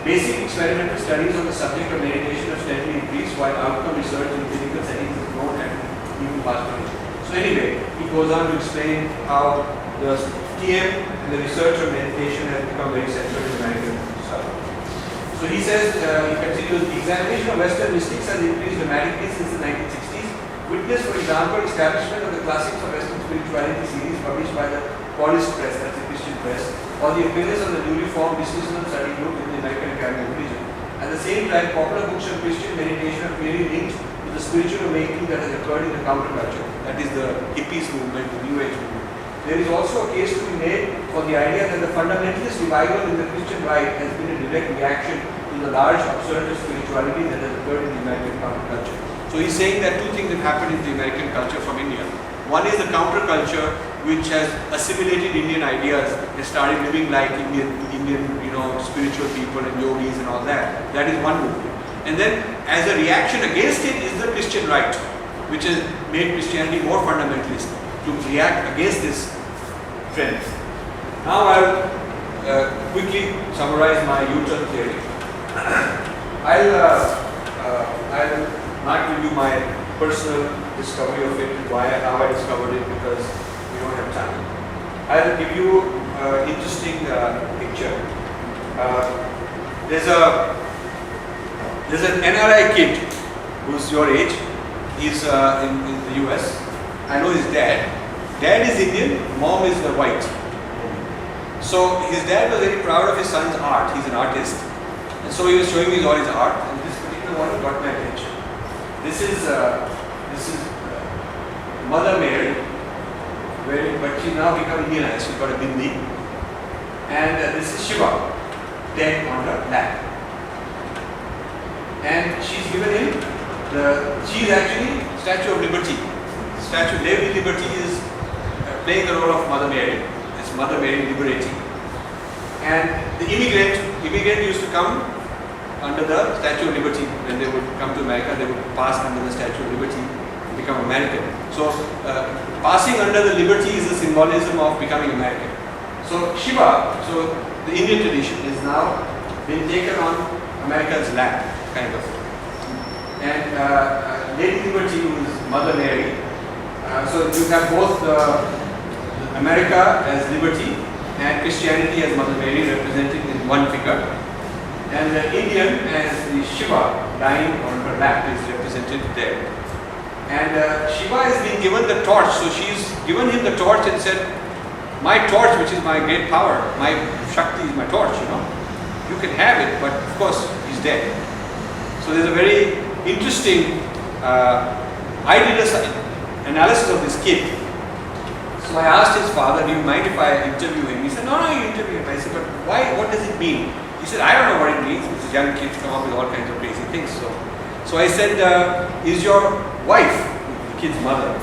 Basic experimental studies on the subject of meditation have steadily increased, while outcome research in clinical settings has grown at even faster rate. So anyway, he goes on to explain how the TM and the research on meditation has become very central in American society. So he says, he continues, the examination of Western mystics has increased dramatically since the 1960s. Witness, for example, establishment of the Classics of Western Spirituality series published by the Paulist Press, that's a Christian press, or the appearance of the newly formed Discussional Study Group in the American Academy of Religion. At the same time, popular books on Christian meditation are clearly linked to the spiritual awakening that has occurred in the counterculture, that is the hippies movement, the New Age movement. There is also a case to be made for the idea that the fundamentalist revival in the Christian right has been a direct reaction to the large absurdist spirituality that has occurred in the American counterculture. So he's saying that two things have happened in the American culture from India. One is the counterculture which has assimilated Indian ideas and started living like Indian, spiritual people and yogis and all that. That is one movement. And then, as a reaction against it, is the Christian right, which has made Christianity more fundamentalist to react against this trend. Now I'll quickly summarize my U-turn theory. I'll not give you my personal discovery of it, how I discovered it, because we don't have time. I'll give you an interesting picture. There's an NRI kid who's your age. He's in the US. I know his dad. Dad is Indian, mom is white. So his dad was very proud of his son's art. He's an artist. And so he was showing me all his art, and this particular one got my attention. This is Mother Mary, but she's now become Indianized. She's got a bindi. And this is Shiva, dead on her lap. And she's given him she's actually Statue of Liberty. Statue of Lady Liberty is playing the role of Mother Mary. It's Mother Mary liberating. And the immigrant used to come under the Statue of Liberty. When they would come to America, they would pass under the Statue of Liberty and become American. So passing under the liberty is the symbolism of becoming American. So Shiva, the Indian tradition is now being taken on America's lap, kind of. And Lady Liberty, who is Mother Mary. So you have both America as liberty and Christianity as Mother Mary represented in one figure. And the Indian as the Shiva lying on her lap is represented there. And Shiva is being given the torch. So she's given him the torch and said, my torch, which is my great power, my Shakti is my torch, You can have it, but of course he's dead. So there's a very interesting, I did an analysis of this kid. So I asked his father, do you mind if I interview him? He said, no, you interview him. I said, but why, what does it mean? He said, I don't know what it means. These young kids come up with all kinds of crazy things. So I said, is your wife, the kid's mother,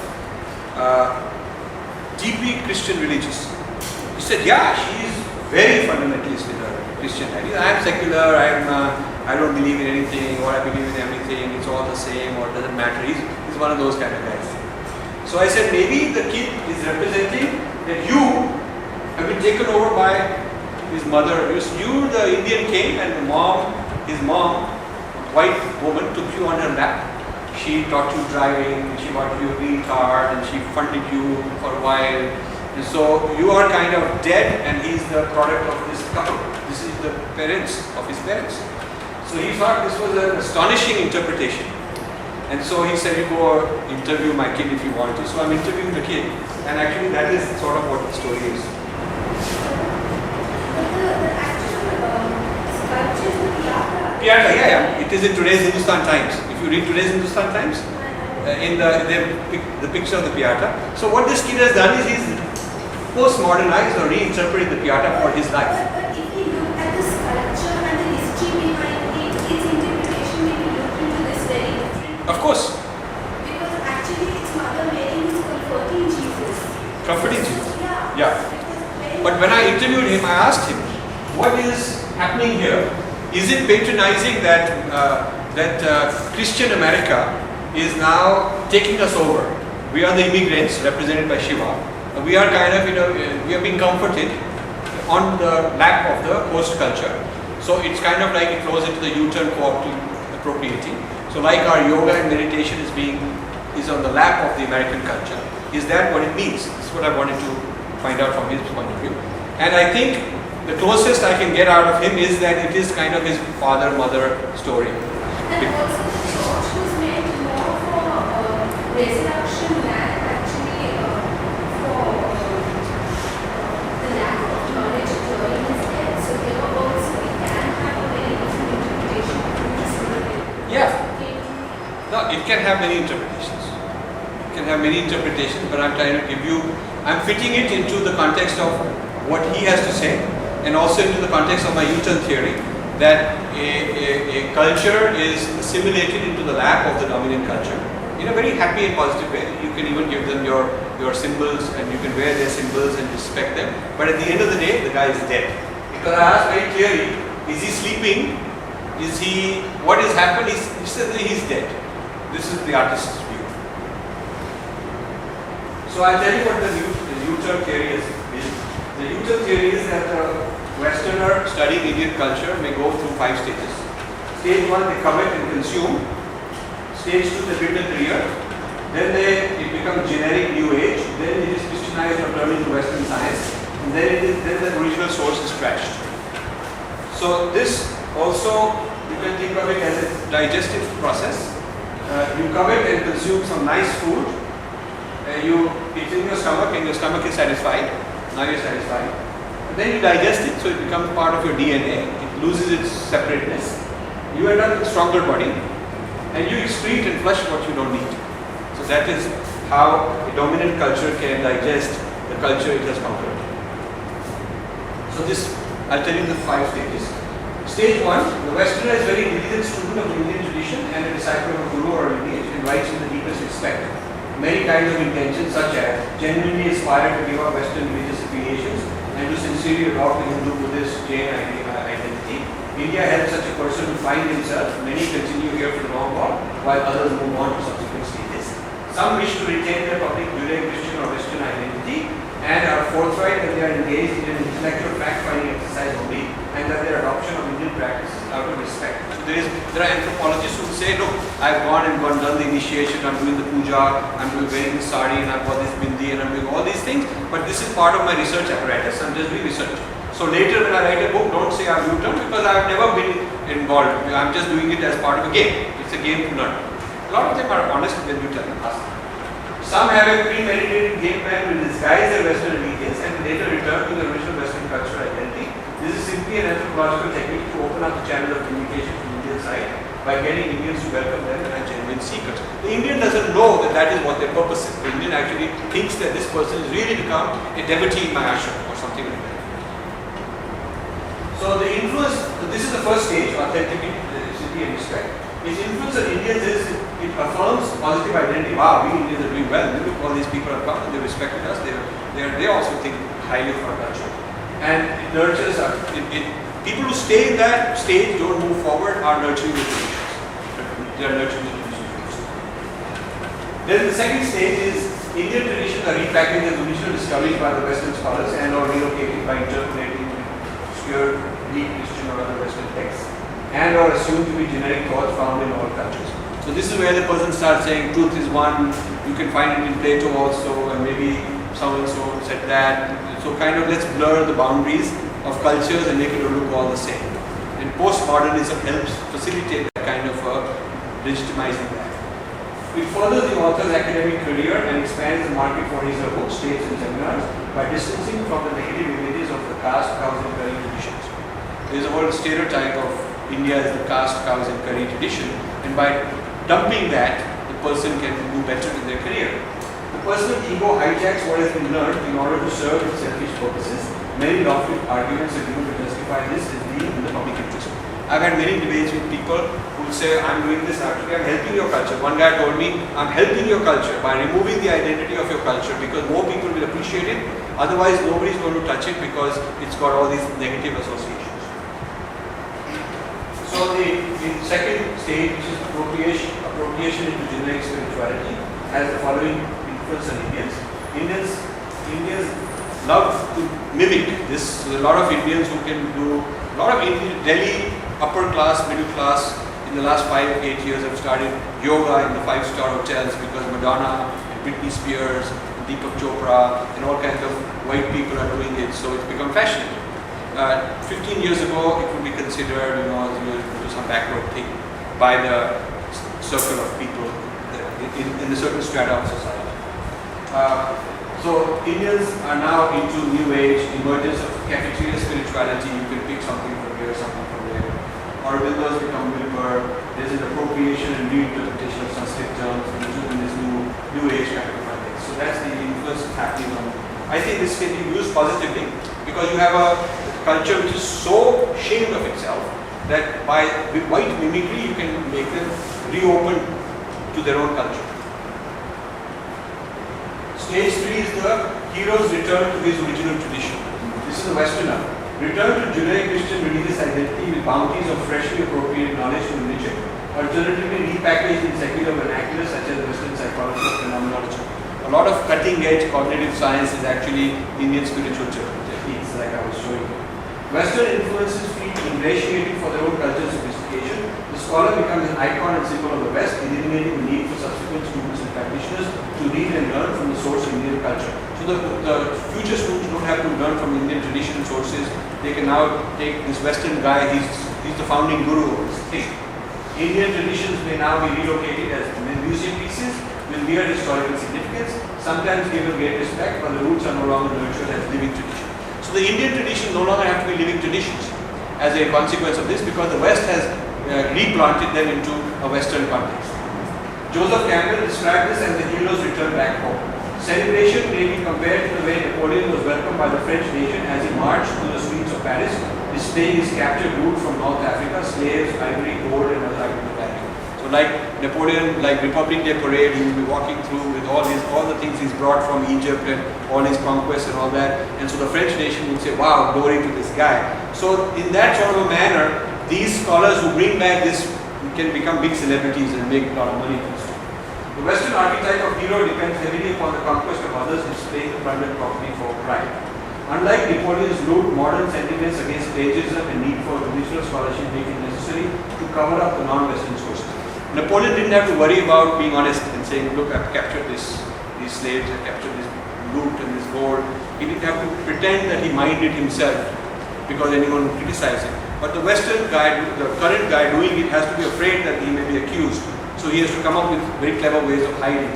deeply Christian religious? He said, yeah, she is very fundamentalist in her Christian life. I am secular, I don't believe in anything, or I believe in everything, it's all the same, or it doesn't matter. He's one of those kind of guys. So I said, maybe the kid is representing that you have been taken over by his mother. You, the Indian came, and his mom, white woman, took you on her lap. She taught you driving, she bought you a green card, and she funded you for a while. And so you are kind of dead, and he's the product of this couple. This is the parents of his parents. So he thought this was an astonishing interpretation. And so he said, you go interview my kid if you want to. So I'm interviewing the kid, and actually that is sort of what the story is. The actual sculpture is the Piet Hut. Piet Hut, yeah. It is in today's Hindustan Times. If you read today's Hindustan Times, in the picture of the Piet Hut. So what this kid has done is he's postmodernized or reinterpreted the Piet Hut for his life. But if we look at the sculpture and the history behind it, its interpretation may be looked into this very different. Of course. Because actually it's Mother Mary who's comforting Jesus. Comforting Jesus. Yeah. But when I interviewed him, I asked him, what is happening here? Is it patronizing that Christian America is now taking us over? We are the immigrants represented by Shiva. We are kind of, we are being comforted on the lap of the host culture. So it's kind of like it flows into the U-turn co-opting appropriating. So like our yoga and meditation is on the lap of the American culture. Is that what it means? That's what I wanted to find out from his point of view. And I think the closest I can get out of him is that it is kind of his father-mother story. And also the church was meant more for resurrection than actually for the lack of knowledge during his death. So there also we can have a very different interpretation of this story. Yeah. No, it can have many interpretations. It can have many interpretations, but I'm trying to I'm fitting it into the context of what he has to say, and also into the context of my U-turn theory, that a culture is assimilated into the lap of the dominant culture, in a very happy and positive way. You can even give them your symbols, and you can wear their symbols and respect them. But at the end of the day, the guy is dead. Because I asked very clearly, is he sleeping? Is he, what has happened? He said that he's dead. This is the artist's view. So I'll tell you what the U-turn theory is. The U-turn theory is that a Westerner studying Indian culture may go through 5 stages. Stage 1, they covet and consume. Stage 2, they build a career. Then it becomes generic new age. Then it is Christianized or turned into Western science. And then the original source is trashed. So this also, you can think of it as a digestive process. You covet and consume some nice food. It's in your stomach, and your stomach is satisfied. Now you're satisfied. And then you digest it, so it becomes part of your DNA. It loses its separateness. You end up with a stronger body, and you excrete and flush what you don't need. So that is how a dominant culture can digest the culture it has conquered. So this, I'll tell you the 5 stages. Stage 1, the Westerner is very diligent student of the Indian tradition and a disciple of a guru or lineage, and writes with the deepest respect. Many kinds of intentions, such as genuinely aspire to give up Western religious affiliations and to sincerely adopt the Hindu, Buddhist, Jain identity. India helps such a person to find himself. Many continue here for the long haul, while others move on to subsequent stages. Some wish to retain their public Judeo-Christian or Western identity and are forthright that they are engaged in an intellectual fact-finding exercise only, and that their adoption of Indian practices is out of respect. So there are anthropologists who say, look, I've gone and done the initiation, I'm doing the puja, I'm wearing the sari, and I've got this bindi, and I'm doing all these things, but this is part of my research apparatus. I'm just doing research. So later when I write a book, don't say I'm U-turn, because I've never been involved. I'm just doing it as part of a game. It's a game to learn. A lot of them are honest when you tell them. Some have a premeditated game plan to disguise their Western allegiance and later return to their original Western cultural identity. This is simply an anthropological technique to open up the channel of communication from the Indian side by getting Indians to welcome them as genuine seekers. The Indian doesn't know that that is what their purpose is. The Indian actually thinks that this person is really become a devotee in my ashram or something like that. So the influence, this is the first stage, authenticity and respect. Its influence on Indians is it affirms positive identity. Wow, we Indians are doing well. Look, all these people have come and they respected us. They also think highly of our culture. And it nurtures people who stay in that stage, don't move forward, are nurturing the traditions. They are nurturing the traditions. Then the second stage is Indian traditions are repackaged as original discoveries by the Western scholars and or relocated by interpolating obscure Greek, Christian or other Western texts, and are assumed to be generic thoughts found in all cultures. So this is where the person starts saying truth is one, you can find it in Plato also, and maybe so and so said that. So kind of let's blur the boundaries of cultures and make it look all the same. And postmodernism helps facilitate that kind of legitimizing that. It furthers the author's academic career and expands the market for his books, states and seminars by distancing from the negative images of the caste, cows and curry traditions. There is a whole stereotype of India as the caste, cows and curry tradition, and by dumping that, the person can do better in their career. The personal ego hijacks what has been learned in order to serve its selfish purposes. Many lofty arguments are given to justify this as being in the public interest. I've had many debates with people who say, I'm doing this actually, I'm helping your culture. One guy told me, I'm helping your culture by removing the identity of your culture because more people will appreciate it. Otherwise, nobody's going to touch it because it's got all these negative associations. So the second stage, which is appropriation into generic spirituality, has the following influence on Indians. Indians love to mimic this. So a lot of Indians who can do, a lot of Delhi upper class, middle class in the last 5 or 8 years have started yoga in the 5-star hotels because Madonna and Britney Spears and Deepak Chopra and all kinds of white people are doing it, so it's become fashionable. 15 years ago, it would be considered, to some backward thing by the circle of people in the certain strata of society. So Indians are now into new age, emergence of cafeteria spirituality. You can pick something from here, something from there. Aurobindo has become Wilber. There's an appropriation and reinterpretation of Sanskrit terms in this new age kind of context. So that's the influence happening on. I think this can be used positively because you have a culture which is so ashamed of itself that by white mimicry you can make them reopen to their own culture. Stage 3 is the hero's return to his original tradition. This is the Westerner. Return to Judeo-Christian religious identity with bounties of freshly appropriated knowledge from religion, alternatively repackaged in secular vernacular such as Western psychology or phenomenology. A lot of cutting-edge cognitive science is actually Indian spiritual techniques, like I was showing you. Western influences feel ingratiating for their own cultural sophistication. The scholar becomes an icon and symbol of the West, eliminating the need for subsequent students and practitioners to read and learn from the source of Indian culture. So the future students don't have to learn from Indian tradition sources. They can now take this Western guy, he's the founding guru of this thing. Indian traditions may now be relocated as museum pieces with weird historical significance, sometimes given great respect, but the roots are no longer nurtured as living traditions. So the Indian traditions no longer have to be living traditions as a consequence of this, because the West has replanted them into a Western context. Joseph Campbell described this as the hero's return back home. Celebration may be compared to the way Napoleon was welcomed by the French nation as he marched through the streets of Paris, displaying his captured loot from North Africa, slaves, ivory, gold, and other items of value. So like Napoleon, like Republic Day parade, he will be walking through with all the things he's brought from Egypt and all his conquests and all that. And so the French nation would say, wow, glory to this guy. So in that sort of a manner, these scholars who bring back this can become big celebrities and make a lot of money from this. The Western archetype of hero depends heavily upon the conquest of others, displaying the plundered property for pride. Unlike Napoleon's loot, modern sentiments against plagiarism and need for original scholarship make it necessary to cover up the non-Western sources. Napoleon didn't have to worry about being honest and saying, look, I've captured these slaves, I've captured this loot and this gold. He didn't have to pretend that he mined it himself because anyone would criticize him. But the Western guy, the current guy doing it, has to be afraid that he may be accused. So he has to come up with very clever ways of hiding.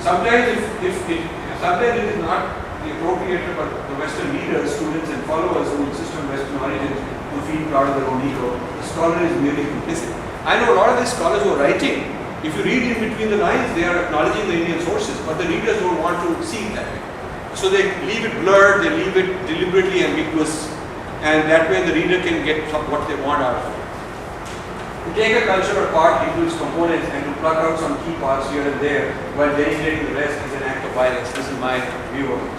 Sometimes sometimes it is not the appropriate, but the Western leaders, students and followers who insist on Western origins, who feel proud of their own ego, the scholar is merely complicit. I know a lot of these scholars who are writing, if you read in between the lines, they are acknowledging the Indian sources, but the readers don't want to see it that way. So they leave it blurred, they leave it deliberately ambiguous, and that way the reader can get what they want out of it. To take a culture apart into its components and to pluck out some key parts here and there while denigrating the rest is an act of violence. This is my view of it.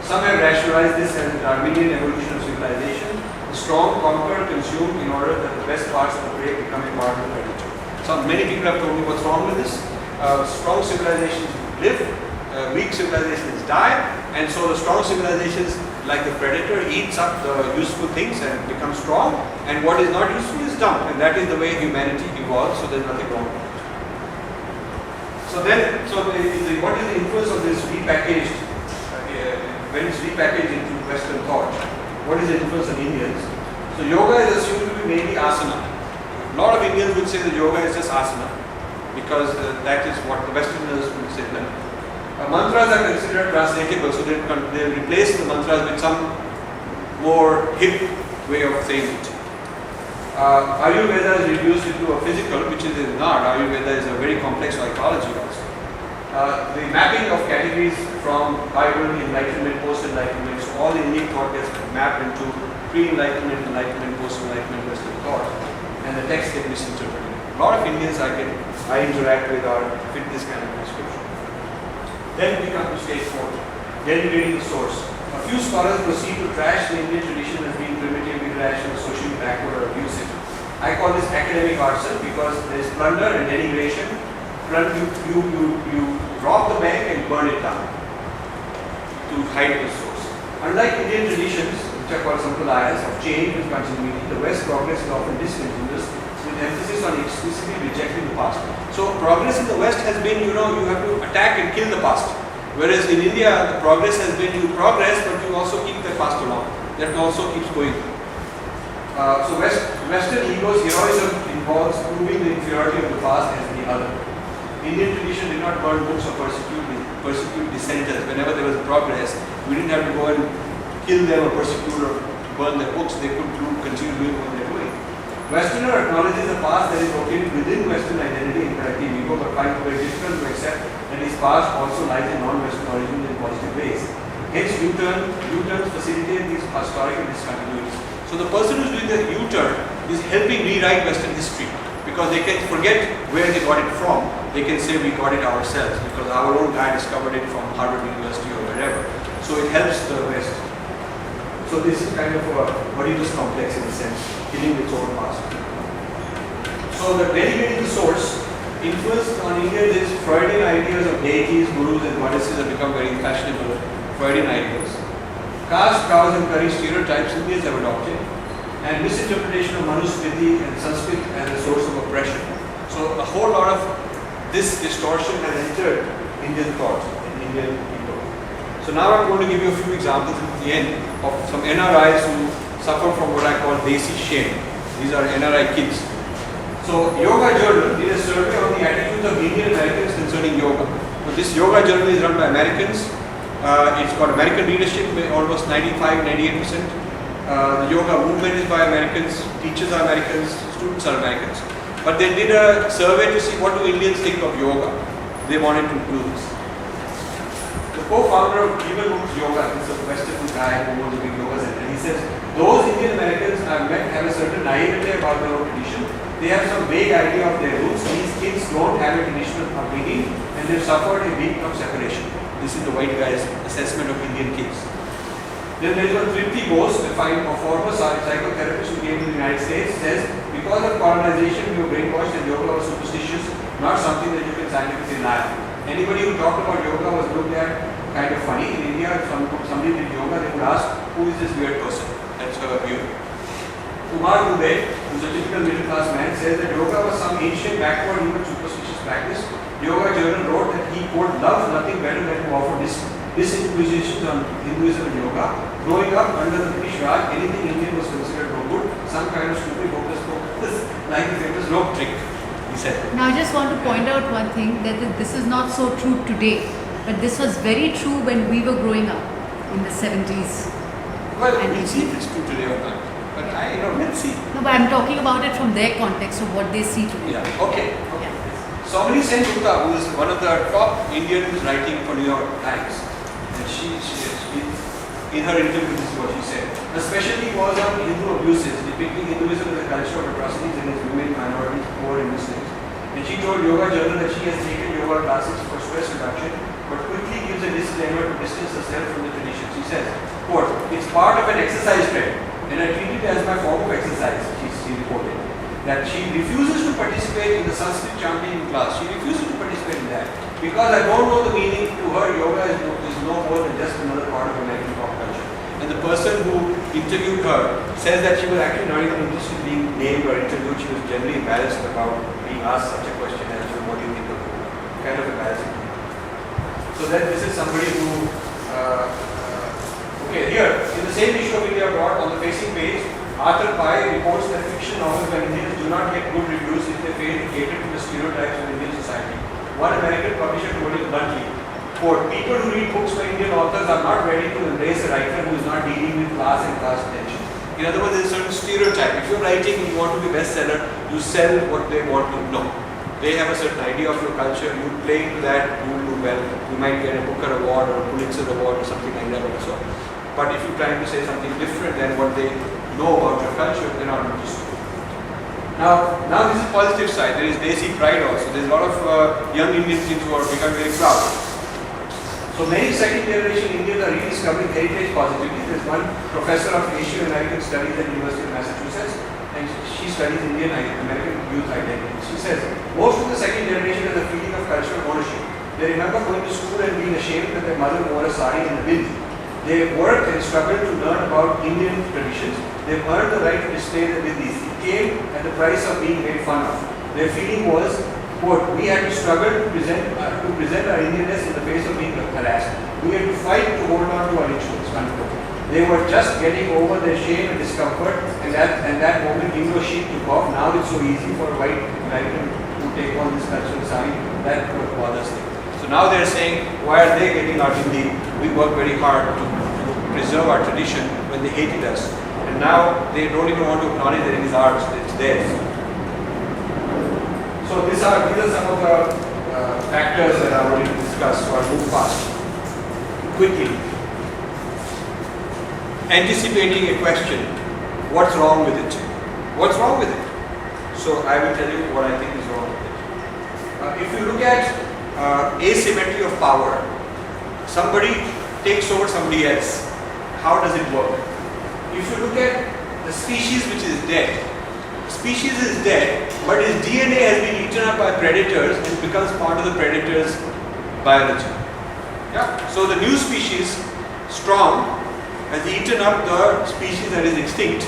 Some have rationalized this as the Darwinian evolution of civilization. The strong conquer, consume in order that the best parts of the prey become a part of the predator. So many people have told me what's wrong with this. Strong civilizations live, weak civilizations die, and so the strong civilizations, like the predator, eats up the useful things and becomes strong, and what is not useful is dumped, and that is the way humanity evolves, so there's nothing wrong with it. What is the influence of this repackaged, when it's repackaged into Western thought? What is the influence on Indians? So yoga is assumed to be mainly asana. A lot of Indians would say that yoga is just asana, because that is what the Westerners would say that. Mantras are considered translatable, so they replace the mantras with some more hip way of saying it. Ayurveda is reduced into a physical, which is not. Ayurveda is a very complex psychology also. The mapping of categories from Bible, Enlightenment, Post-Enlightenment, so all the Indian thought gets mapped into pre-Enlightenment, Enlightenment, Post-Enlightenment, Western thought, and the text gets misinterpreted. A lot of Indians I interact with are fit this kind of description. Then we come to stage 4, denigrating the source. A few scholars proceed to trash the Indian tradition as being primitive, irrational, socially backward, or abusive. I call this academic arson because there is plunder and denigration. You rob the bank and burn it down to hide the source. Unlike Indian traditions, which are called sampradayas of change and continuity, the West progress is often discontinuous, with emphasis on explicitly rejecting the past. So progress in the West has been, you have to attack and kill the past. Whereas in India, the progress has been you progress, but you also keep the past along. That also keeps going. So Western ego's heroism involves proving the inferiority of the past as the other. Indian tradition did not burn books or persecute dissenters. Whenever there was progress, we didn't have to go and kill them or persecute or burn their books. They could continue doing what they're doing. Westerner acknowledges a past that is located within Western identity and collective ego, but finds it very difficult to accept that his past also lies in non-Western origins in positive ways. Hence, U-turns facilitate these historical discontinuities. So the person who's doing the U-turn is helping rewrite Western history because they can forget where they got it from. they can say we got it ourselves because our own guy discovered it from Harvard University or wherever. So it helps the West. So this is kind of a Oedipus complex in a sense, killing its own past. So the derivative source influenced on Indians is Freudian ideas of deities, gurus and goddesses have become very fashionable Freudian ideas. Caste, cows and curry stereotypes Indians have adopted, and misinterpretation of Manusmriti and Sanskrit as a source of oppression. So a whole lot of this distortion has entered Indian thought and Indian people. So now I'm going to give you a few examples at the end of some NRIs who suffer from what I call desi shame. These are NRI kids. So Yoga Journal did a survey on the attitudes of Indian Americans concerning yoga. So this Yoga Journal is run by Americans. It's got American readership, almost 95-98%. The yoga movement is by Americans, teachers are Americans, students are Americans. But they did a survey to see what do Indians think of yoga. They wanted to do this. The co-founder of Piet Hut Yoga is a Western guy who owns a big yoga center. He says, those Indian Americans I've met have a certain naivete about their own tradition. They have some vague idea of their roots. These kids don't have a traditional upbringing and they've suffered a week of separation. This is the white guy's assessment of Indian kids. Then there is one Tripti Bose, a former psychotherapist who came to the United States, says, because of colonization, we were brainwashed and yoga was superstitious, not something that you can scientifically deny. Anybody who talked about yoga was looked at kind of funny. In India, if somebody did yoga, they would ask, who is this weird person? That's her view. Kumar Dubey, who's a typical middle class man, says that yoga was some ancient, backward, even superstitious practice. Yoga Journal wrote that he, quote, loves nothing better than to offer disinquisitions on Hinduism and yoga. Growing up under the British Raj, anything Indian was considered no good, some kind of stupid hocus pocus, like the famous rope trick, he said. Now I just want to point out one thing, that this is not so true today, but this was very true when we were growing up in the 70s. Well, we'll see if it's true today or not. But let's see. No, but I'm talking about it from their context of what they see today. Yeah, okay. Yeah. Somebody Sen Gupta, who is one of the top Indians writing for New York Times, and she in her interview, this is what she said. The specialty was on Hindu abuses, depicting Hinduism as a culture of atrocities against women, minorities, poor and Muslims. And she told Yoga Journal that she has taken yoga classes for stress reduction, but quickly gives a disclaimer to distance herself from the tradition. She says, quote, it's part of an exercise trend, and I treat it as my form of exercise, she reported. That she refuses to participate in the Sanskrit chanting class. She refuses to participate in that. Because I don't know the meaning, to her yoga is no more than just another part of American pop culture. And the person who interviewed her says that she was actually not even interested in being named or interviewed. She was generally embarrassed about being asked such a question as to what do you think of yoga. Kind of embarrassing. So then this is somebody who, okay, here, in the same issue of India Abroad, on the facing page, Arthur Pai reports that fiction novels by Indians do not get good reviews if they fail to cater to the stereotypes of Indian society. One American publisher told it bluntly, quote, people who read books by Indian authors are not ready to embrace a writer who is not dealing with class and class tension. In other words, there is a certain stereotype. If you're writing and you want to be bestseller, you sell what they want to know. They have a certain idea of your culture, you play into that, you will do well. You might get a Booker Award or a Pulitzer Award or something like that also. But if you're trying to say something different than what they know about your culture, they're not interested. Now this is positive side. There is Desi pride also. There's a lot of young Indian kids who are becoming very proud. So many second generation Indians are rediscovering heritage positively. There's one professor of Asian American Studies at the University of Massachusetts, and she studies Indian American youth identity. She says most of the second generation has a feeling of cultural ownership. They remember going to school and being ashamed that their mother wore a sari in the wind. They worked and struggled to learn about Indian traditions. They've earned the right to display their bidis. It came at the price of being made fun of. Their feeling was, quote, we had to struggle to present our Indianness in the face of being harassed. We had to fight to hold on to our rituals, unquote. They were just getting over their shame and discomfort, and that moment English sheet took off. Now it's so easy for a white American to take on this cultural sign. That bothers them. So now they're saying, why are they getting our Hindi? We work very hard to preserve our tradition when they hated us. And now they don't even want to acknowledge that it is ours, that it's theirs. So these are some of the factors that I wanted to discuss, so I'll move fast. Quickly. Anticipating a question, what's wrong with it? What's wrong with it? So I will tell you what I think is wrong with it. If you look at asymmetry of power, somebody takes over somebody else. How does it work? If you look at the species which is dead, the species is dead, but its DNA has been eaten up by predators and becomes part of the predator's biology. Yeah? So the new species, strong, has eaten up the species that is extinct.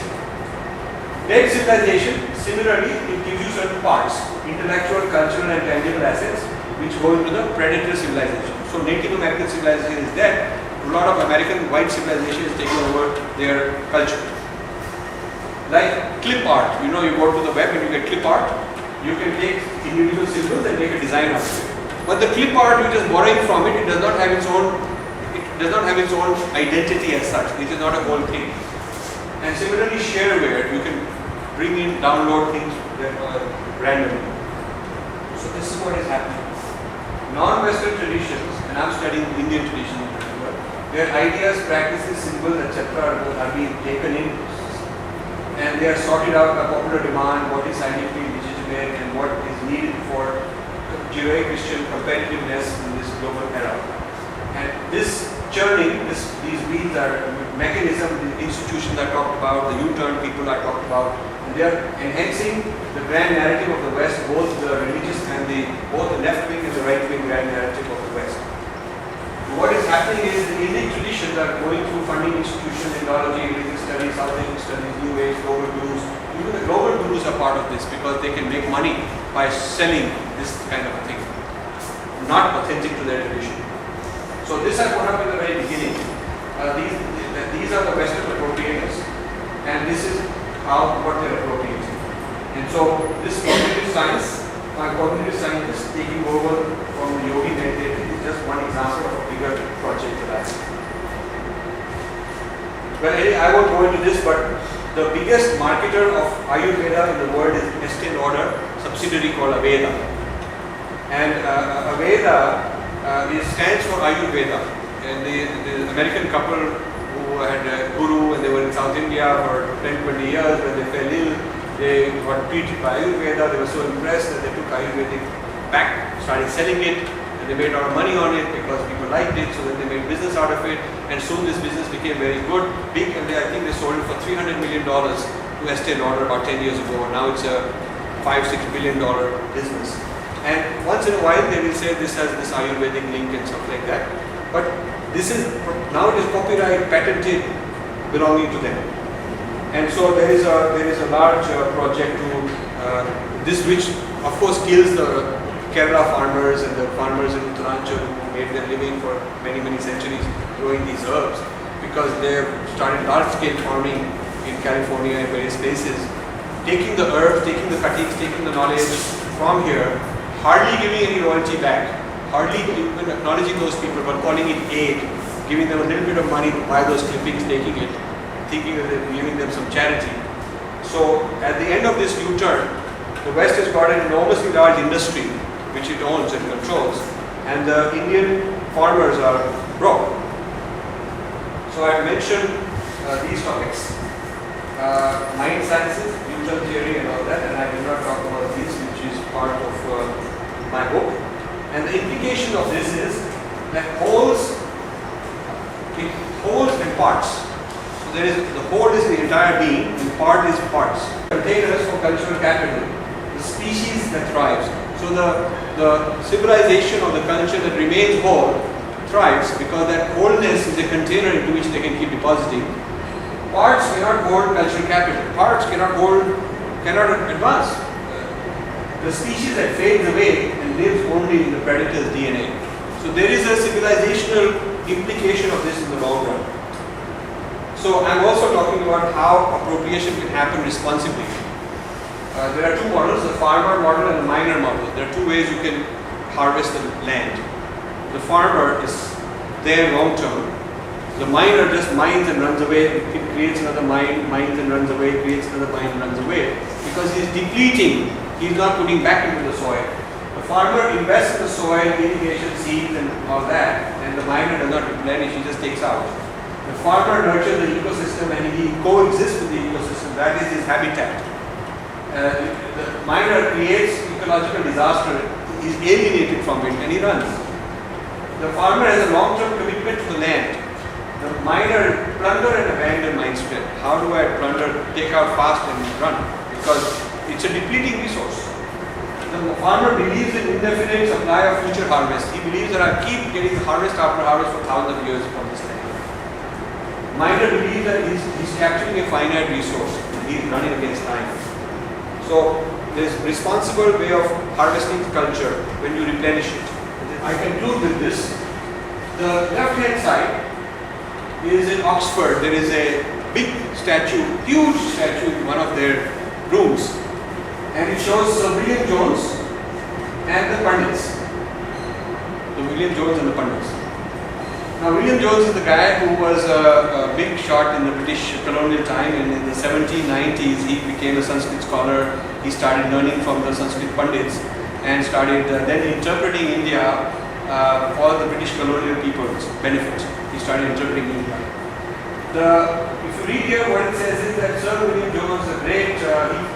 Dead civilization, similarly, it gives you certain parts, intellectual, cultural and tangible assets, which go into the predator civilization. So Native American civilization is dead. A lot of American white civilization is taking over their culture. Like clip art, you know, you go to the web and you get clip art. You can take individual symbols and make a design out of it. But the clip art, you're just borrowing from it. It does not have its own. It does not have its own identity as such. It is not a whole thing. And similarly, shareware, you can bring in, download things randomly. So this is what is happening. Non-Western traditions, and I'm studying Indian traditions in particular, where ideas, practices, symbols, etc. are being taken in, and they are sorted out by popular demand, what is scientifically legitimate and what is needed for Judeo-Christian competitiveness in this global era. And this churning, these wheels are mechanism, the institutions are talked about, the U-turn people are talked about, and they are enhancing the grand narrative of the West, both the religious and both the left wing and the right wing grand narrative of the West. What is happening is the Indic traditions are going through funding institutions, Indology, religious studies, South Asian studies, New Age, global gurus. Even the global gurus are part of this because they can make money by selling this kind of a thing, not authentic to their tradition. So this I put up in the very beginning. These are the Western appropriators, and this is what they're appropriating. And so this cognitive science, my cognitive scientist taking over from the yogi meditation is just one example of a bigger project that I have. Well, I won't go into this, but the biggest marketer of Ayurveda in the world is Estee Lauder subsidiary called Aveda. And Aveda stands for Ayurveda. And the American couple who had a guru and they were in South India for 10-20 years, when they fell ill, they got treated by Ayurveda. They were so impressed that they took Ayurvedic back, started selling it, and they made a lot of money on it because people liked it, so then they made business out of it, and soon this business became very good, big, and I think they sold it for $300 million to Estee Lauder about 10 years ago. Now it's a $5-6 billion business. And once in a while they will say this has this Ayurvedic link and stuff like that. But this is, now it is copyright, patented, belonging to them. And so there is a large project to this, which of course kills the Kerala farmers and the farmers in Uttaranchal who made their living for many centuries growing these herbs, because they have started large-scale farming in California and various places, taking the herbs, taking the cuttings, taking the knowledge from here, hardly giving any royalty back, hardly even acknowledging those people, but calling it aid, giving them a little bit of money to buy those clippings, taking it, thinking that they're giving them some charity. So at the end of this U-turn, the West has got an enormously large industry which it owns and controls, and the Indian farmers are broke. So I mentioned these topics, mind sciences, U-turn theory and all that, and I did not talk about these, which is part of my book. And the implication of this is that wholes and parts. So there is, the whole is the entire being, and part is parts. Containers for cultural capital, the species that thrives. So the civilization or the culture that remains whole thrives because that wholeness is a container into which they can keep depositing. Parts cannot hold cultural capital. Parts cannot advance. The species that fades away and lives only in the predator's DNA. So there is a civilizational implication of this in the long run. So I'm also talking about how appropriation can happen responsibly. There are two models, the farmer model and the miner model. There are two ways you can harvest the land. The farmer is there long term. The miner just mines and runs away, creates another mine, mines and runs away, creates another mine and runs away. Because he's depleting, he's not putting back into the soil. The farmer invests in the soil, irrigation, seeds and all that, and the miner does not replenish, he just takes out. The farmer nurtures the ecosystem and he coexists with the ecosystem, that is his habitat. The miner creates ecological disaster he's alienated from it and he runs. The farmer has a long-term commitment to the land. The miner, plunder and abandon mindset. How do I plunder, take out fast and run? Because it's a depleting resource. The farmer believes in indefinite supply of future harvest. He believes that I keep getting harvest after harvest for thousands of years from this land. Miner believes that he's capturing a finite resource. He's running against time. So there's responsible way of harvesting culture when you replenish it. I conclude with this. The left-hand side is in Oxford. There is a big statue, huge statue in one of their rooms. And it shows William Jones and the Pandits. The William Jones and the Pandits. Now William Jones is the guy who was a big shot in the British colonial time, and in the 1790s he became a Sanskrit scholar. He started learning from the Sanskrit Pandits and started then interpreting India for the British colonial people's benefit. He started interpreting India. If you read here, what it says is that Sir William Jones, a great,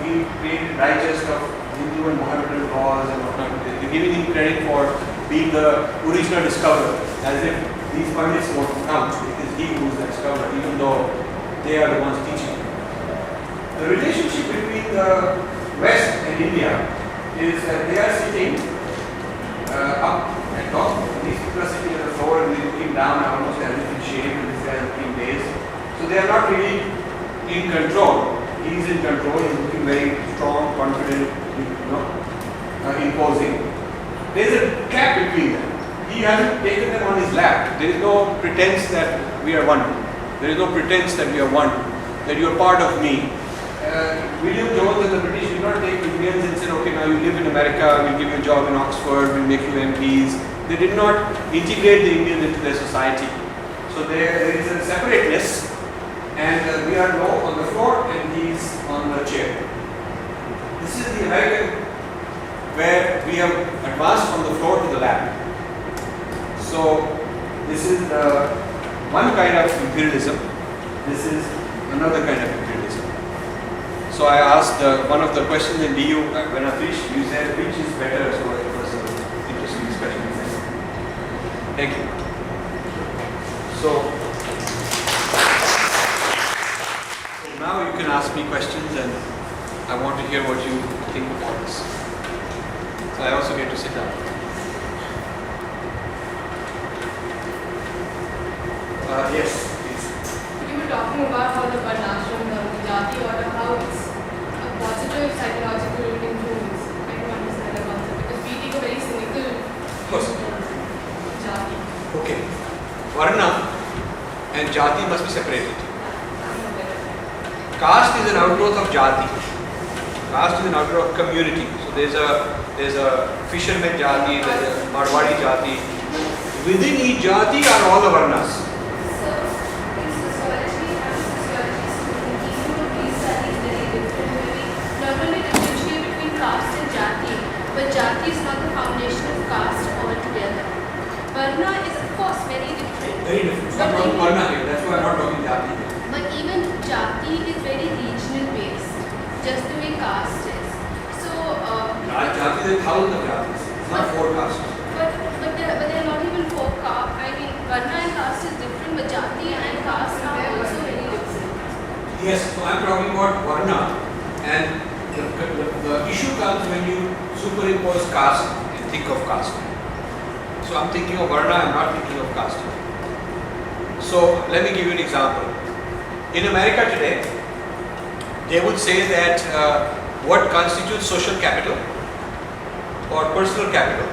he created digest of Hindu and Mohammedan laws and whatnot. They're giving him credit for being the original discoverer, as if these Pandits won't count. It is he who is the discoverer, even though they are the ones teaching. The relationship between the West and India is that they are sitting up at top. These people are sitting on the floor and they're looking down, almost as if in shame, and this guy is looking based. So they are not really in control. He is in control. He is looking very strong, confident, imposing. There is a gap between them. He hasn't taken them on his lap. There is no pretense that we are one. There is no pretense that we are one. That you are part of me. William Jones and the British did not take Indians and said, okay, now you live in America, we'll give you a job in Oxford, we'll make you MPs. They did not integrate the Indians into their society. So there is a separateness, and we are low on the floor and he's on the chair. This is the American where we have advanced from the floor to the lap. So this is the one kind of imperialism. This is another kind of imperialism. So I asked one of the questions in DU when I finished, you said which is better, so it was an interesting discussion. Thank you. So now you can ask me questions and I want to hear what you think about this. So I also get to sit down. Yes, please. You were talking about how the Varnashram, the Jati order, how it's a positive psychological influence. I don't understand the concept because we take a very cynical Jati. Okay. Varna and Jati must be separated. Caste is an outgrowth of Jati. Caste is an outgrowth of community. So there's a fisherman Jati, there's a Marwadi Jati. Within each Jati are all the Varnas. But Jati is not the foundation of caste altogether. Varna is of course very different. Very different. So I'm talking Varna here, that's why I'm not talking Jati here. But even Jati is very regional based, just the way caste is. So Jati is thousands of Jatis, it's not four castes. But they're not even four caste. I mean, Varna and caste is different, but Jati and caste are also very different. Yes, so I'm talking about Varna, and the issue comes when you superimpose caste and think of caste. So I'm thinking of Varna, I'm not thinking of caste. So let me give you an example. In America today, they would say that what constitutes social capital or personal capital,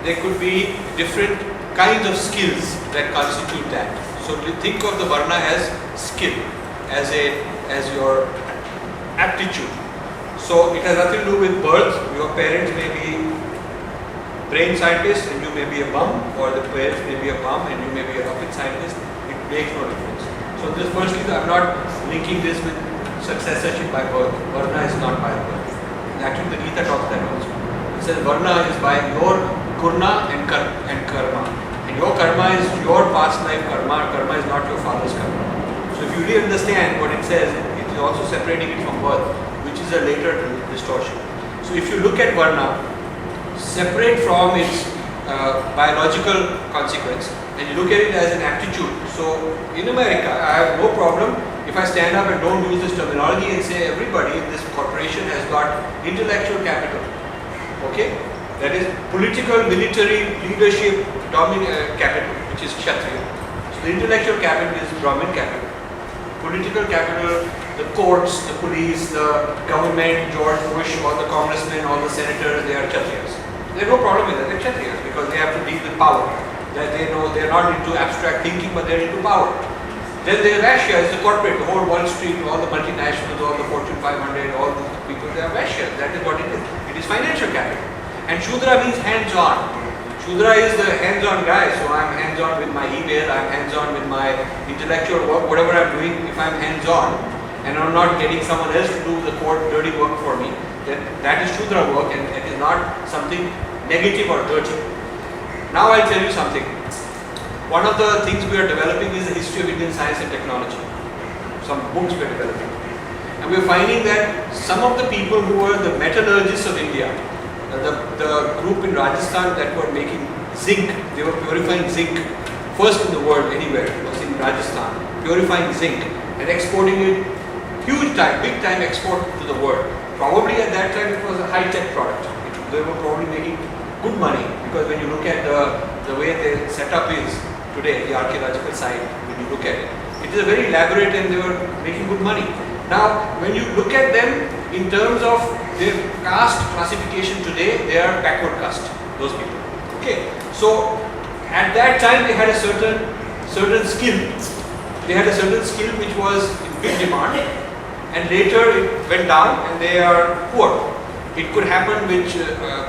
there could be different kinds of skills that constitute that. So think of the Varna as skill, as your aptitude. So it has nothing to do with birth. Your parents may be brain scientists and you may be a bum, or the parents may be a bum and you may be a rocket scientist. It makes no difference. So this firstly, I'm not linking this with successorship by birth. Varna is not by birth. Actually, the Gita talks that also. It says Varna is by your gurna and karma. And your karma is your past life karma. Karma is not your father's karma. So if you really understand what it says, it is also separating it from birth, which is a later distortion. So if you look at Varna, separate from its biological consequence and you look at it as an aptitude. So in America, I have no problem if I stand up and don't use this terminology and say everybody in this corporation has got intellectual capital. Okay? That is political, military, leadership, capital, which is Kshatriya. So the intellectual capital is Brahmin capital. Political capital, the courts, the police, the government, George Bush, all the congressmen, all the senators, they are Kshatriyas. They have no problem with that, they're Kshatriyas because they have to deal with power. That they know they're not into abstract thinking but they're into power. Then the Vaishyas is the corporate, the whole Wall Street, all the multinationals, all the Fortune 500, all the people, they are Vaishyas. That is what it is. It is financial capital. And Shudra means hands-on. Shudra is the hands-on guy, so I'm hands-on with my email, I'm hands-on with my intellectual work, whatever I'm doing, if I'm hands-on and I'm not getting someone else to do the core dirty work for me, then that is Shudra work and it is not something negative or dirty. Now I'll tell you something. One of the things we are developing is the history of Indian science and technology. Some books we are developing. And we're finding that some of the people who were the metallurgists of India, the group in Rajasthan that were making zinc, they were purifying zinc, first in the world anywhere, it was in Rajasthan, purifying zinc and exporting it, huge time, big time export to the world. Probably at that time it was a high-tech product. They were probably making good money because when you look at the way the setup is today, the archaeological site, when you look at it, it is very elaborate and they were making good money. Now, when you look at them in terms of their caste classification today, they are backward caste, those people. Okay, so at that time they had a certain skill. They had a certain skill which was in big demand, and later it went down and they are poor. It could happen which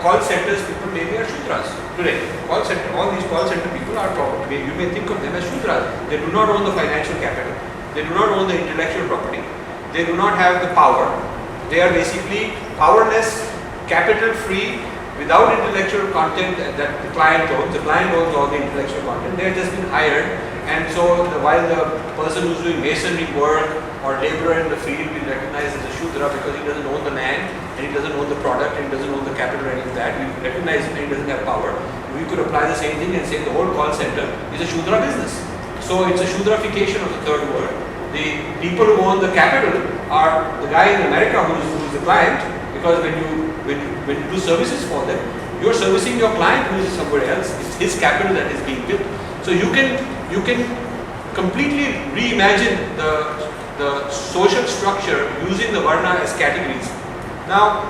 call centers people maybe are Shudras today. All these call center people are probably, you may think of them as Shudras. They do not own the financial capital. They do not own the intellectual property. They do not have the power. They are basically powerless, capital free, without intellectual content that the client owns. The client owns all the intellectual content. They have just been hired, and so while the person who's doing masonry work or laborer in the field is recognized as a Shudra because he doesn't own the land and he doesn't own the product and he doesn't own the capital or any of that. We recognize him and he doesn't have power. We could apply the same thing and say the whole call center is a Shudra business. So it's a Shudrafication of the third world. The people who own the capital are the guy in America who's the client, because when you do services for them, you're servicing your client who is somewhere else. It's his capital that is being built. So you can completely reimagine the social structure using the Varna as categories. Now,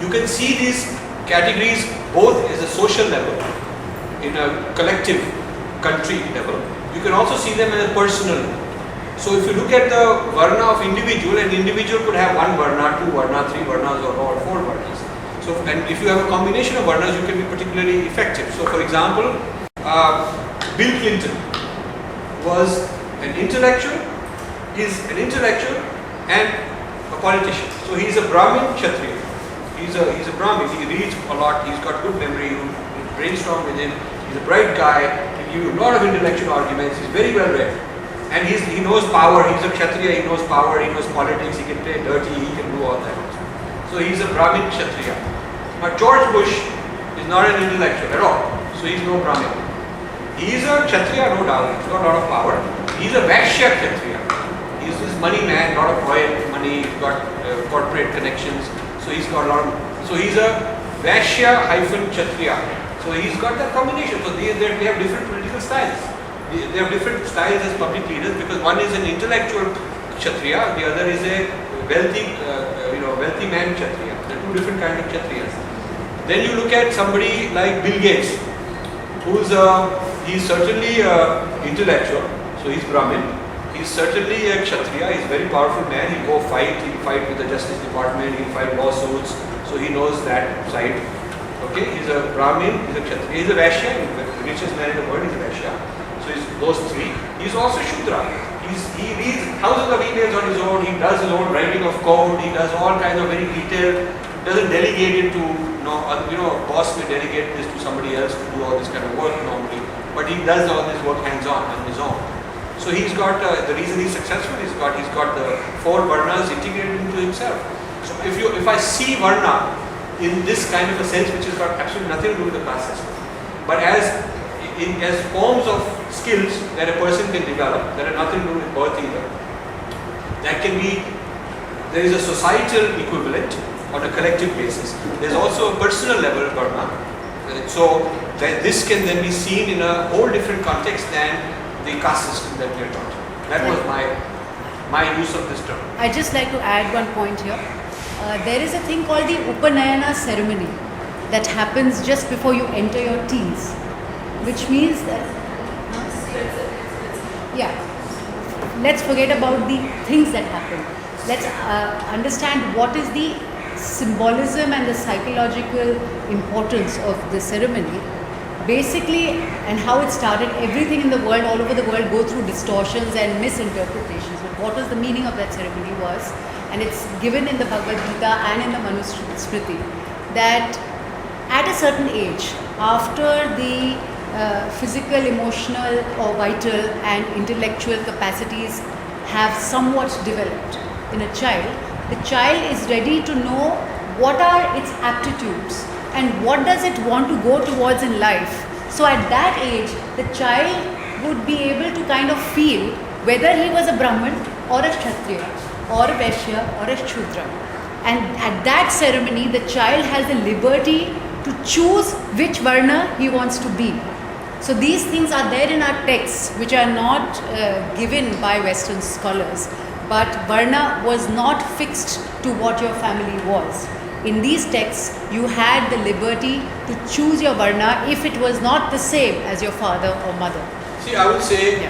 you can see these categories both as a social level, in a collective country level. You can also see them as a personal level. So if you look at the Varna of individual, an individual could have one Varna, two Varna, three Varnas or four Varnas. So, and if you have a combination of Varnas, you can be particularly effective. So for example, Bill Clinton was an intellectual, and a politician. So he's a Brahmin Kshatriya. He's a Brahmin. He reads a lot. He's got good memory. You brainstorm with him. He's a bright guy. He gives you a lot of intellectual arguments. He's very well read. And he knows power. He's a Kshatriya. He knows power. He knows politics. He can play dirty. He can do all that also. So he's a Brahmin Kshatriya. Now George Bush is not an intellectual at all. So he's no Brahmin. He's a Kshatriya, no doubt. He's got a lot of power. He's a Vaishya Kshatriya. He's this money man, a lot of royal money. He's got corporate connections. So he's got a lot of. So he's a Vaishya -Kshatriya. So he's got that combination. So they have different political styles. They have different styles as public leaders because one is an intellectual Kshatriya, the other is a wealthy man Kshatriya. There are two different kinds of Kshatriyas. Then you look at somebody like Bill Gates, he's certainly intellectual, so he's Brahmin. He's certainly a Kshatriya. He's a very powerful man. He'll fight with the Justice Department. He'll fight lawsuits. So he knows that side. Okay, he's a Brahmin. He's a Kshatriya. He's a Vaishya. The richest man in the world is a Vaishya. So he's those three. He's also Shudra. He reads thousands of emails on his own. He does his own writing of code. He does all kinds of very detailed. Doesn't delegate it to a boss may delegate this to somebody else to do all this kind of work normally. But he does all this work hands-on on his own. So he's got the reason he's successful. He's got the four Varnas integrated into himself. So if I see Varna in this kind of a sense, which has got absolutely nothing to do with the caste system, but as forms of skills that a person can develop that have nothing to do with birth either. That can be, there is a societal equivalent on a collective basis. There's also a personal level of Burma. So that this can then be seen in a whole different context than the caste system that we are taught. That was my use of this term. I just like to add one point here. There is a thing called the Upanayana ceremony that happens just before you enter your teens, which means that, let's forget about the things that happen. Let's understand what is the symbolism and the psychological importance of the ceremony. Basically, and how it started, everything in the world, all over the world, go through distortions and misinterpretations. But what was the meaning of that ceremony was, and it's given in the Bhagavad Gita and in the Manusmriti, that at a certain age, after the physical, emotional or vital and intellectual capacities have somewhat developed in a child, the child is ready to know what are its aptitudes and what does it want to go towards in life. So at that age, the child would be able to kind of feel whether he was a Brahmin or a Kshatriya or a Vaishya or a Shudra. And at that ceremony, the child has the liberty to choose which Varna he wants to be. So these things are there in our texts, which are not given by Western scholars. But Varna was not fixed to what your family was. In these texts, you had the liberty to choose your Varna if it was not the same as your father or mother. See, I would say,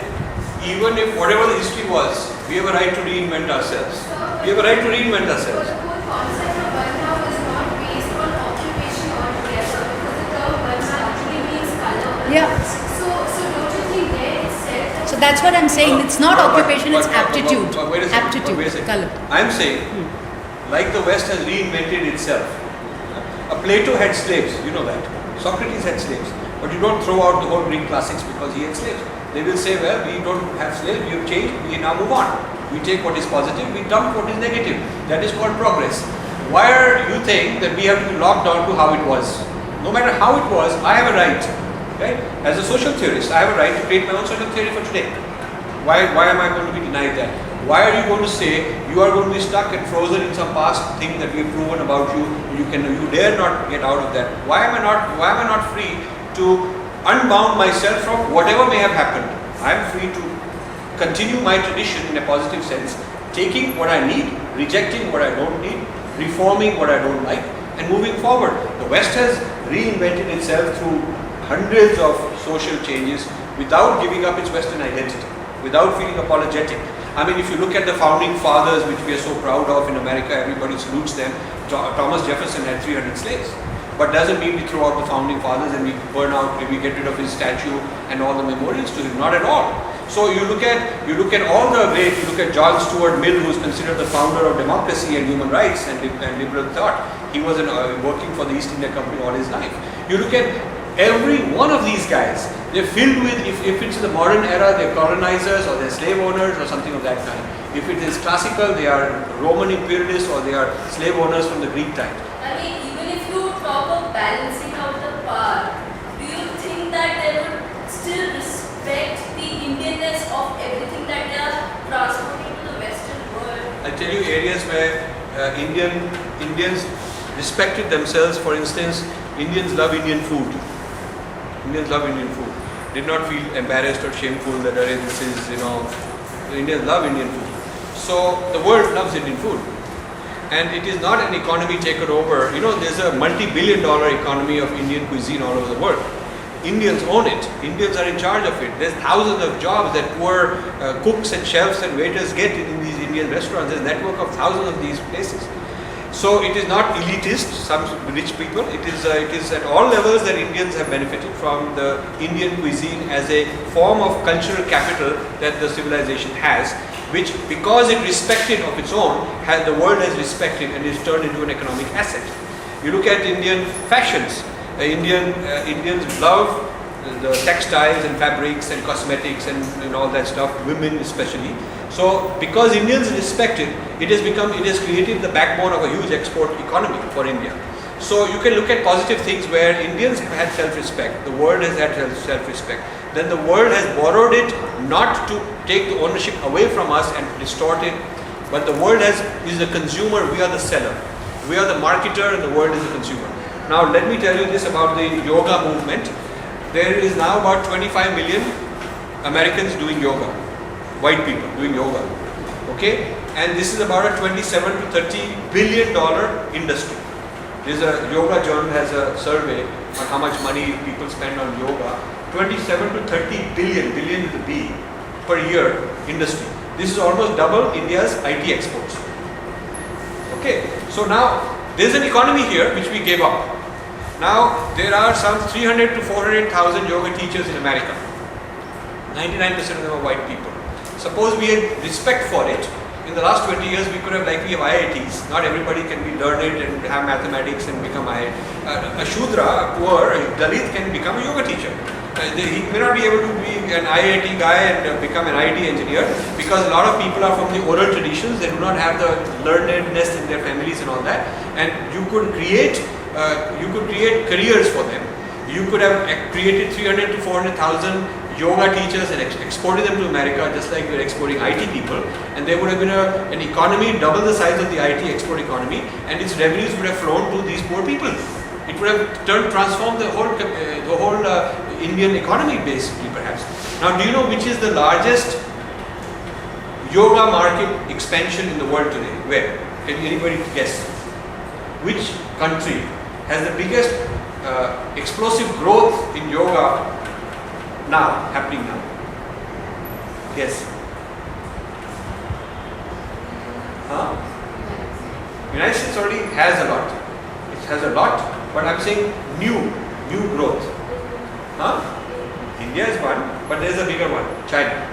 even if whatever the history was, we have a right to reinvent ourselves. We have a right to reinvent ourselves. The whole concept of Varna was not based on occupation altogether, because the term Varna actually means color. Yeah. So don't you think there it said? So that's what I'm saying. It's not occupation, it's aptitude. But wait a second, aptitude, wait a second. color. I'm saying, like the West has reinvented itself. Plato had slaves, you know that. Socrates had slaves. But you don't throw out the whole Greek classics because he had slaves. They will say, well, we don't have slaves, we have changed, we now move on. We take what is positive, we dump what is negative. That is called progress. Why are you think that we have to be locked down to how it was? No matter how it was, I have a right. Right? As a social theorist, I have a right to create my own social theory for today. Why am I going to be denied that? Why are you going to say you are going to be stuck and frozen in some past thing that we have proven about you? You dare not get out of that. Why am I not free to unbound myself from whatever may have happened? I am free to continue my tradition in a positive sense, taking what I need, rejecting what I don't need, reforming what I don't like, and moving forward. The West has reinvented itself through hundreds of social changes without giving up its Western identity, without feeling apologetic. I mean, if you look at the founding fathers, which we are so proud of in America, everybody salutes them. Thomas Jefferson had 300 slaves. But doesn't mean we throw out the founding fathers and we burn out, we get rid of his statue and all the memorials to him. Not at all. So you look at all the great, you look at John Stuart Mill, who is considered the founder of democracy and human rights and liberal thought. He was working for the East India Company all his life. You look at every one of these guys, they're filled with, if it's the modern era, they're colonizers or they're slave owners or something of that kind. If it is classical, they are Roman imperialists or they are slave owners from the Greek times. I mean, even if you talk of balancing out the power, do you think that they would still respect the Indianness of everything that they are transporting to the Western world? I tell you areas where Indians respected themselves. For instance, Indians love Indian food. Indians love Indian food. Did not feel embarrassed or shameful that this is, the Indians love Indian food. So the world loves Indian food. And it is not an economy taken over. There's a multi-billion-dollar economy of Indian cuisine all over the world. Indians own it. Indians are in charge of it. There's thousands of jobs that poor cooks and chefs and waiters get in these Indian restaurants. There's a network of thousands of these places. So it is not elitist, some rich people. It is at all levels that Indians have benefited from the Indian cuisine as a form of cultural capital that the civilization has, which, because it respected of its own, the world has respected and is turned into an economic asset. You look at Indian fashions. Indians love the textiles and fabrics and cosmetics and all that stuff, women especially. So because Indians respect it, it has created the backbone of a huge export economy for India. So you can look at positive things where Indians have had self-respect, the world has had self-respect. Then the world has borrowed it not to take the ownership away from us and distort it, but the world is the consumer, we are the seller. We are the marketer and the world is the consumer. Now let me tell you this about the yoga movement. There is now about 25 million Americans doing yoga, white people doing yoga. Okay? And this is about a 27 to 30 billion dollar industry. There's a yoga journal has a survey on how much money people spend on yoga. 27 to 30 billion, billion with a B, per year industry. This is almost double India's IT exports. Okay, so now there's an economy here which we gave up. Now there are some 300 to 400,000 yoga teachers in America. 99% of them are white people. Suppose we had respect for it. In the last 20 years, we could have, like we have IITs. Not everybody can be learned and have mathematics and become IIT. A Shudra, a poor, a Dalit can become a yoga teacher. He may not be able to be an IIT guy and become an IT engineer because a lot of people are from the oral traditions. They do not have the learnedness in their families and all that. And you could create careers for them. You could have created 300 to 400,000 yoga teachers and exported them to America just like we're exporting IT people, and there would have been an economy double the size of the IT export economy, and its revenues would have flown to these poor people. It would have transformed the whole Indian economy basically, perhaps. Now, do you know which is the largest yoga market expansion in the world today? Where? Can anybody guess? Which country has the biggest explosive growth in yoga happening now? Yes. Huh? United States already has a lot. It has a lot, but I'm saying new growth. Huh? India is one, but there's a bigger one, China.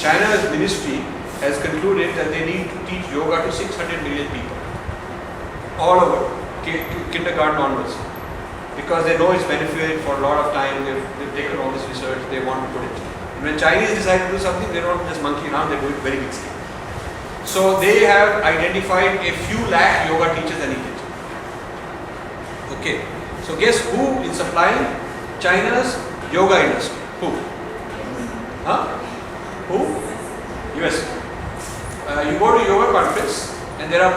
China's ministry has concluded that they need to teach yoga to 600 million people. All over, kindergarten onwards. Because they know its benefit for a lot of time, they've taken all this research, they want to put it. And when Chinese decide to do something, they don't just monkey around, they do it very big scale. So they have identified a few lakh yoga teachers and Egypt. Okay, so guess who is supplying China's yoga industry? Who? Huh? Who? US. You go to yoga conference and there are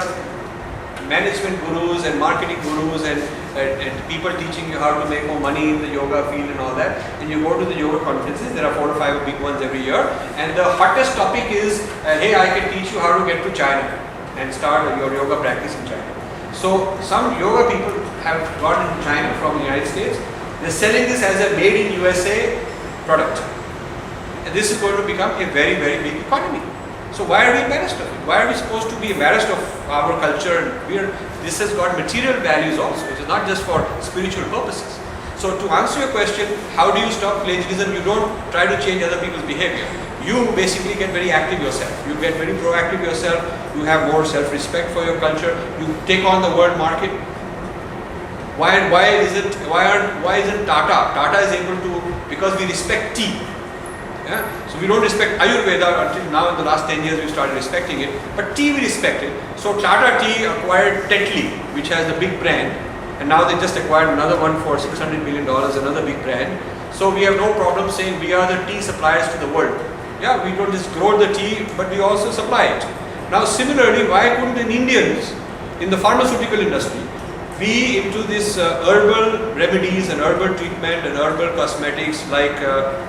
management gurus and marketing gurus and people teaching you how to make more money in the yoga field and all that. And you go to the yoga conferences, there are 4 or 5 big ones every year, and the hottest topic is, hey, I can teach you how to get to China and start your yoga practice in China. So some yoga people have gone into China from the United States. They're selling this as a made in USA product. And this is going to become a very, very big economy. So why are we embarrassed of it? Why are we supposed to be embarrassed of our culture? This has got material values also. It is not just for spiritual purposes. So to answer your question, how do you stop plagiarism? You don't try to change other people's behavior. You basically get very active yourself. You get very proactive yourself. You have more self-respect for your culture. You take on the world market. Why isn't Tata is able to, because we respect tea. Yeah? So we don't respect Ayurveda until now. In the last 10 years we started respecting it, but tea we respect it. So Tata Tea acquired Tetley, which has the big brand, and now they just acquired another one for $600 million, another big brand. So we have no problem saying we are the tea suppliers to the world. Yeah, we don't just grow the tea, but we also supply it. Now similarly, why couldn't Indians in the pharmaceutical industry be into this herbal remedies and herbal treatment and herbal cosmetics like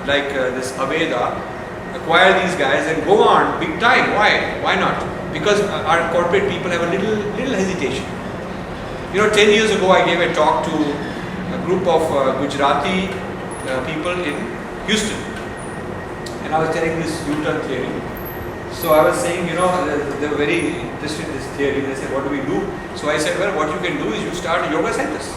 this Aveda, acquire these guys and go on big time? Why not? Because our corporate people have a little hesitation. 10 years ago I gave a talk to a group of Gujarati people in Houston, and I was telling this U-turn theory. So I was saying, they were very interested in this theory. They said, what do we do? So I said, well, what you can do is you start yoga centers.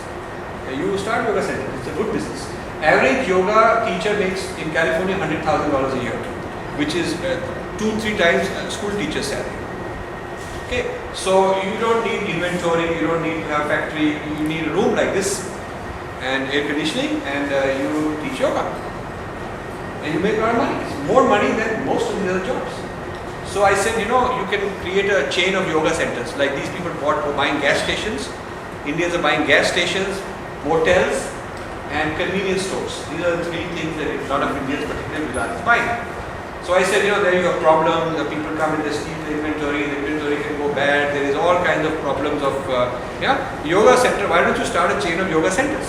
You start yoga centers. It's a good business. Average yoga teacher makes in California $100,000 a year, which is 2-3 times a school teacher's salary. Okay, so you don't need inventory, you don't need to have factory, you need a room like this and air conditioning, and you teach yoga. And you make a lot of money. It's more money than most of the other jobs. So I said, you can create a chain of yoga centers. Like these people buying gas stations Indians are buying gas stations, motels, and convenience stores. These are the three things that a lot of Indians, particularly Gujarati, buy. So I said, there is a problem, the people come and they steal the inventory can go bad, there is all kinds of problems of, yoga center, why don't you start a chain of yoga centers?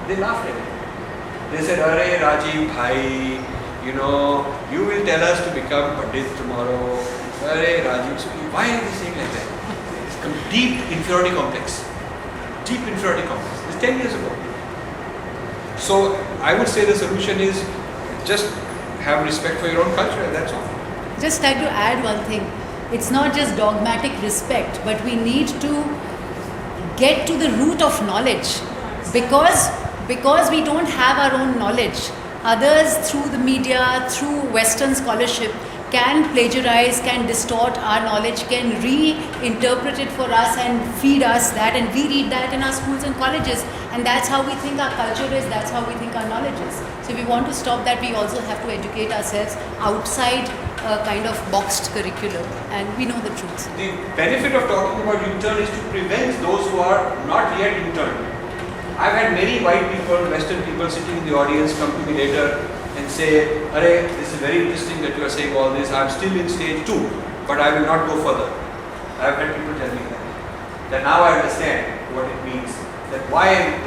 They laughed at it. They said, Arey Rajiv bhai, you will tell us to become Pandit tomorrow. Arey Rajiv, why are they saying like that? It's deep inferiority complex. Deep inferiority complex. It's 10 years ago. So I would say the solution is just have respect for your own culture, and that's all. Just like to add one thing. It's not just dogmatic respect, but we need to get to the root of knowledge. Because we don't have our own knowledge, others through the media, through Western scholarship, can plagiarize, can distort our knowledge, can reinterpret it for us and feed us that, and we read that in our schools and colleges, and that's how we think our culture is, that's how we think our knowledge is. So if we want to stop that, we also have to educate ourselves outside a kind of boxed curriculum, and we know the truth. The benefit of talking about U-turn is to prevent those who are not yet U-turned. I've had many white people, Western people sitting in the audience come to me later and say, Arey, this is very interesting that you are saying all this. I'm still in stage 2, but I will not go further. I've had people tell me that now I understand what it means, that why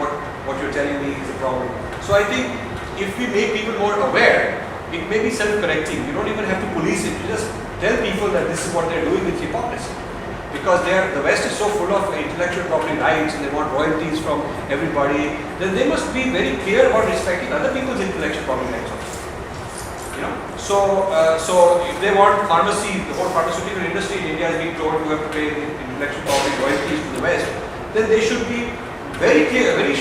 what you're telling me is a problem. So I think if we make people more aware, it may be self-correcting. You don't even have to police it. You just tell people that this is what they're doing with hypocrisy. Because the West is so full of intellectual property rights and they want royalties from everybody, then they must be very clear about respecting other people's intellectual property rights also. So if they want pharmacy, the whole pharmaceutical industry in India is being told you have to pay intellectual property royalties to the West, then they should be very clear, very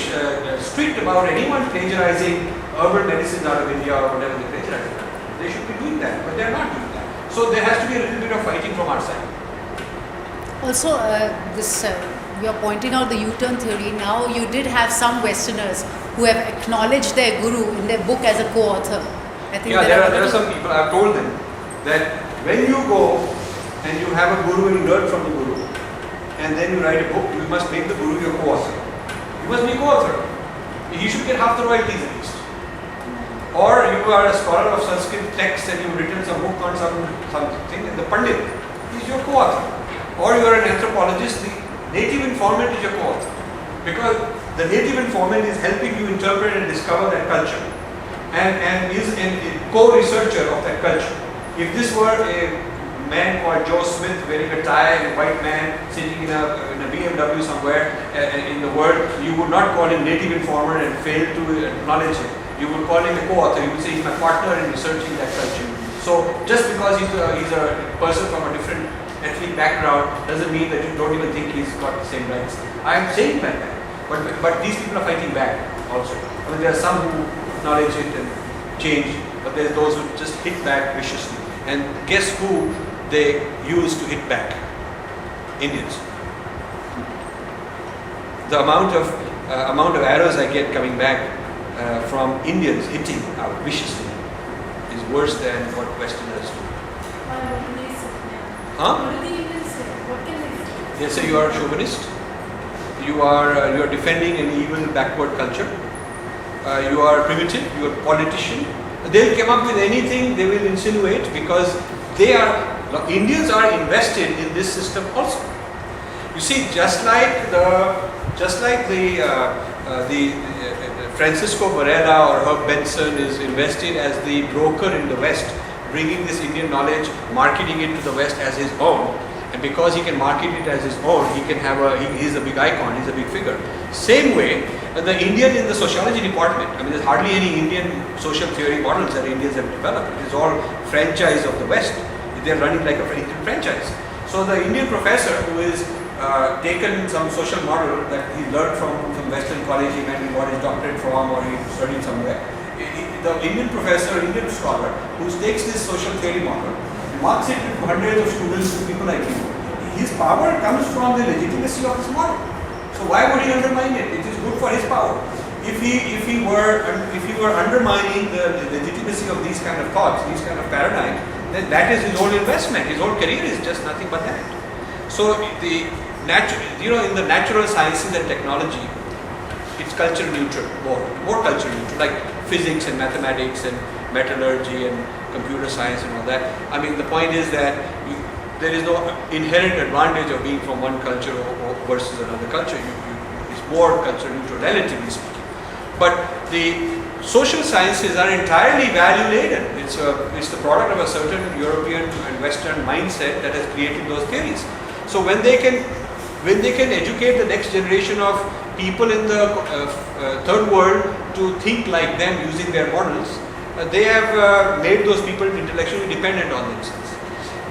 strict about anyone plagiarizing herbal medicines out of India or whatever they plagiarize. They should be doing that, but they are not doing that. So there has to be a little bit of fighting from our side. Also, you are pointing out the U-turn theory. Now, you did have some Westerners who have acknowledged their guru in their book as a co-author. I think there are some people, I've told them that when you go and you have a guru and you learn from the guru, and then you write a book, you must make the guru your co-author. You must be co-author. He should get half the royalties at least. Or you are a scholar of Sanskrit texts and you've written some book on something, and the Pandit is your co-author. Or you are an anthropologist, the native informant is your co-author. Because the native informant is helping you interpret and discover that culture and is a co-researcher of that culture. If this were a man called Joe Smith wearing a tie, a white man sitting in a BMW somewhere in the world, you would not call him native informant and fail to acknowledge him. You would call him a co-author. You would say he's my partner in researching that culture. So just because he's a person from a different ethnic background doesn't mean that you don't even think he's got the same rights. I am saying like that, but these people are fighting back also. I mean, there are some who acknowledge it and change, but there's those who just hit back viciously. And guess who they use to hit back? Indians. The amount of arrows I get coming back from Indians hitting out viciously is worse than what Westerners do. Huh? What do the Indians say? What can they say? They say you are a chauvinist. You are defending an evil backward culture. You are primitive. You are a politician. They'll come up with anything they will insinuate because Indians are invested in this system also. You see, just like the Francisco Varela or Herb Benson is invested as the broker in the West, bringing this Indian knowledge, marketing it to the West as his own, and because he can market it as his own, he's a big icon, he's a big figure. Same way, the Indian in the sociology department, I mean, there's hardly any Indian social theory models that Indians have developed. It is all franchise of the West. They're running like a Indian franchise. So the Indian professor who is taken some social model that he learned from Western college, he maybe got his doctorate from, or he studied somewhere. The Indian professor, Indian scholar, who takes this social theory model, marks it with hundreds of students, to people like him. His power comes from the legitimacy of his model. So why would he undermine it? It is good for his power. If he were undermining the legitimacy of these kind of thoughts, these kind of paradigms, then that is his whole investment. His whole career is just nothing but that. So in the natural sciences and technology, it's culture neutral, more culture neutral, like physics and mathematics and metallurgy and computer science and all that. I mean, the point is that there is no inherent advantage of being from one culture or versus another culture. It's more culture neutral, relatively speaking. But the social sciences are entirely value-laden. It's the product of a certain European and Western mindset that has created those theories. So when they can educate the next generation of people in the third world to think like them using their models, they have made those people intellectually dependent on themselves.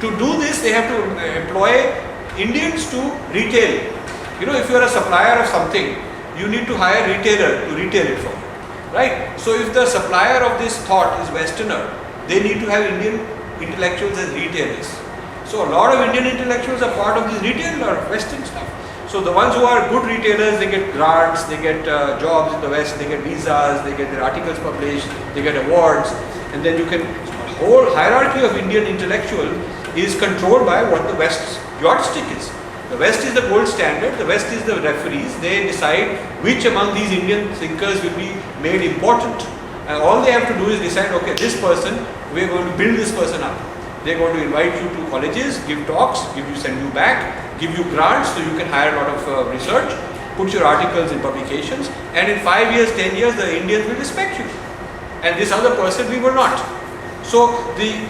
To do this, they have to employ Indians to retail. If you are a supplier of something, you need to hire a retailer to retail it for you, right? So if the supplier of this thought is Westerner, they need to have Indian intellectuals as retailers. So a lot of Indian intellectuals are part of this retail or Western stuff. So the ones who are good retailers, they get grants, they get jobs in the West, they get visas, they get their articles published, they get awards, and then the whole hierarchy of Indian intellectual is controlled by what the West's yardstick is. The West is the gold standard, the West is the referees, they decide which among these Indian thinkers will be made important. And all they have to do is decide, okay, this person, we are going to build this person up. They are going to invite you to colleges, give talks, send you back, give you grants so you can hire a lot of research, put your articles in publications, and in 5 years, 10 years, the Indians will respect you. And this other person, we will not. So the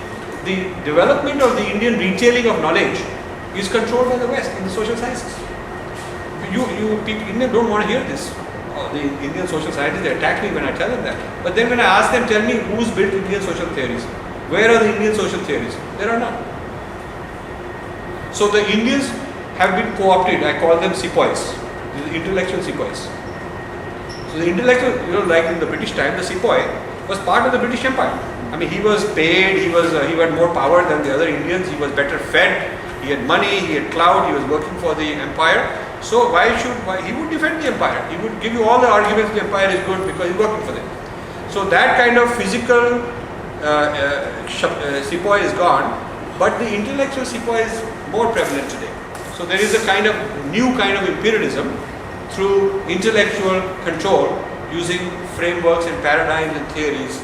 development of the Indian retailing of knowledge is controlled by the West in the social sciences. You people, Indians don't want to hear this. The Indian social scientists, they attack me when I tell them that. But then when I ask them, tell me who's built Indian social theories? Where are the Indian social theories? There are none. So the Indians have been co-opted. I call them sepoys, the intellectual sepoys. So the intellectual, like in the British time, the sepoy was part of the British Empire. I mean, he was paid, he had more power than the other Indians, he was better fed, he had money, he had clout, he was working for the empire. So why he would defend the empire? He would give you all the arguments the empire is good because he's working for them. So that kind of physical sepoy is gone, but the intellectual sepoy is more prevalent today. So there is a new kind of imperialism through intellectual control using frameworks and paradigms and theories,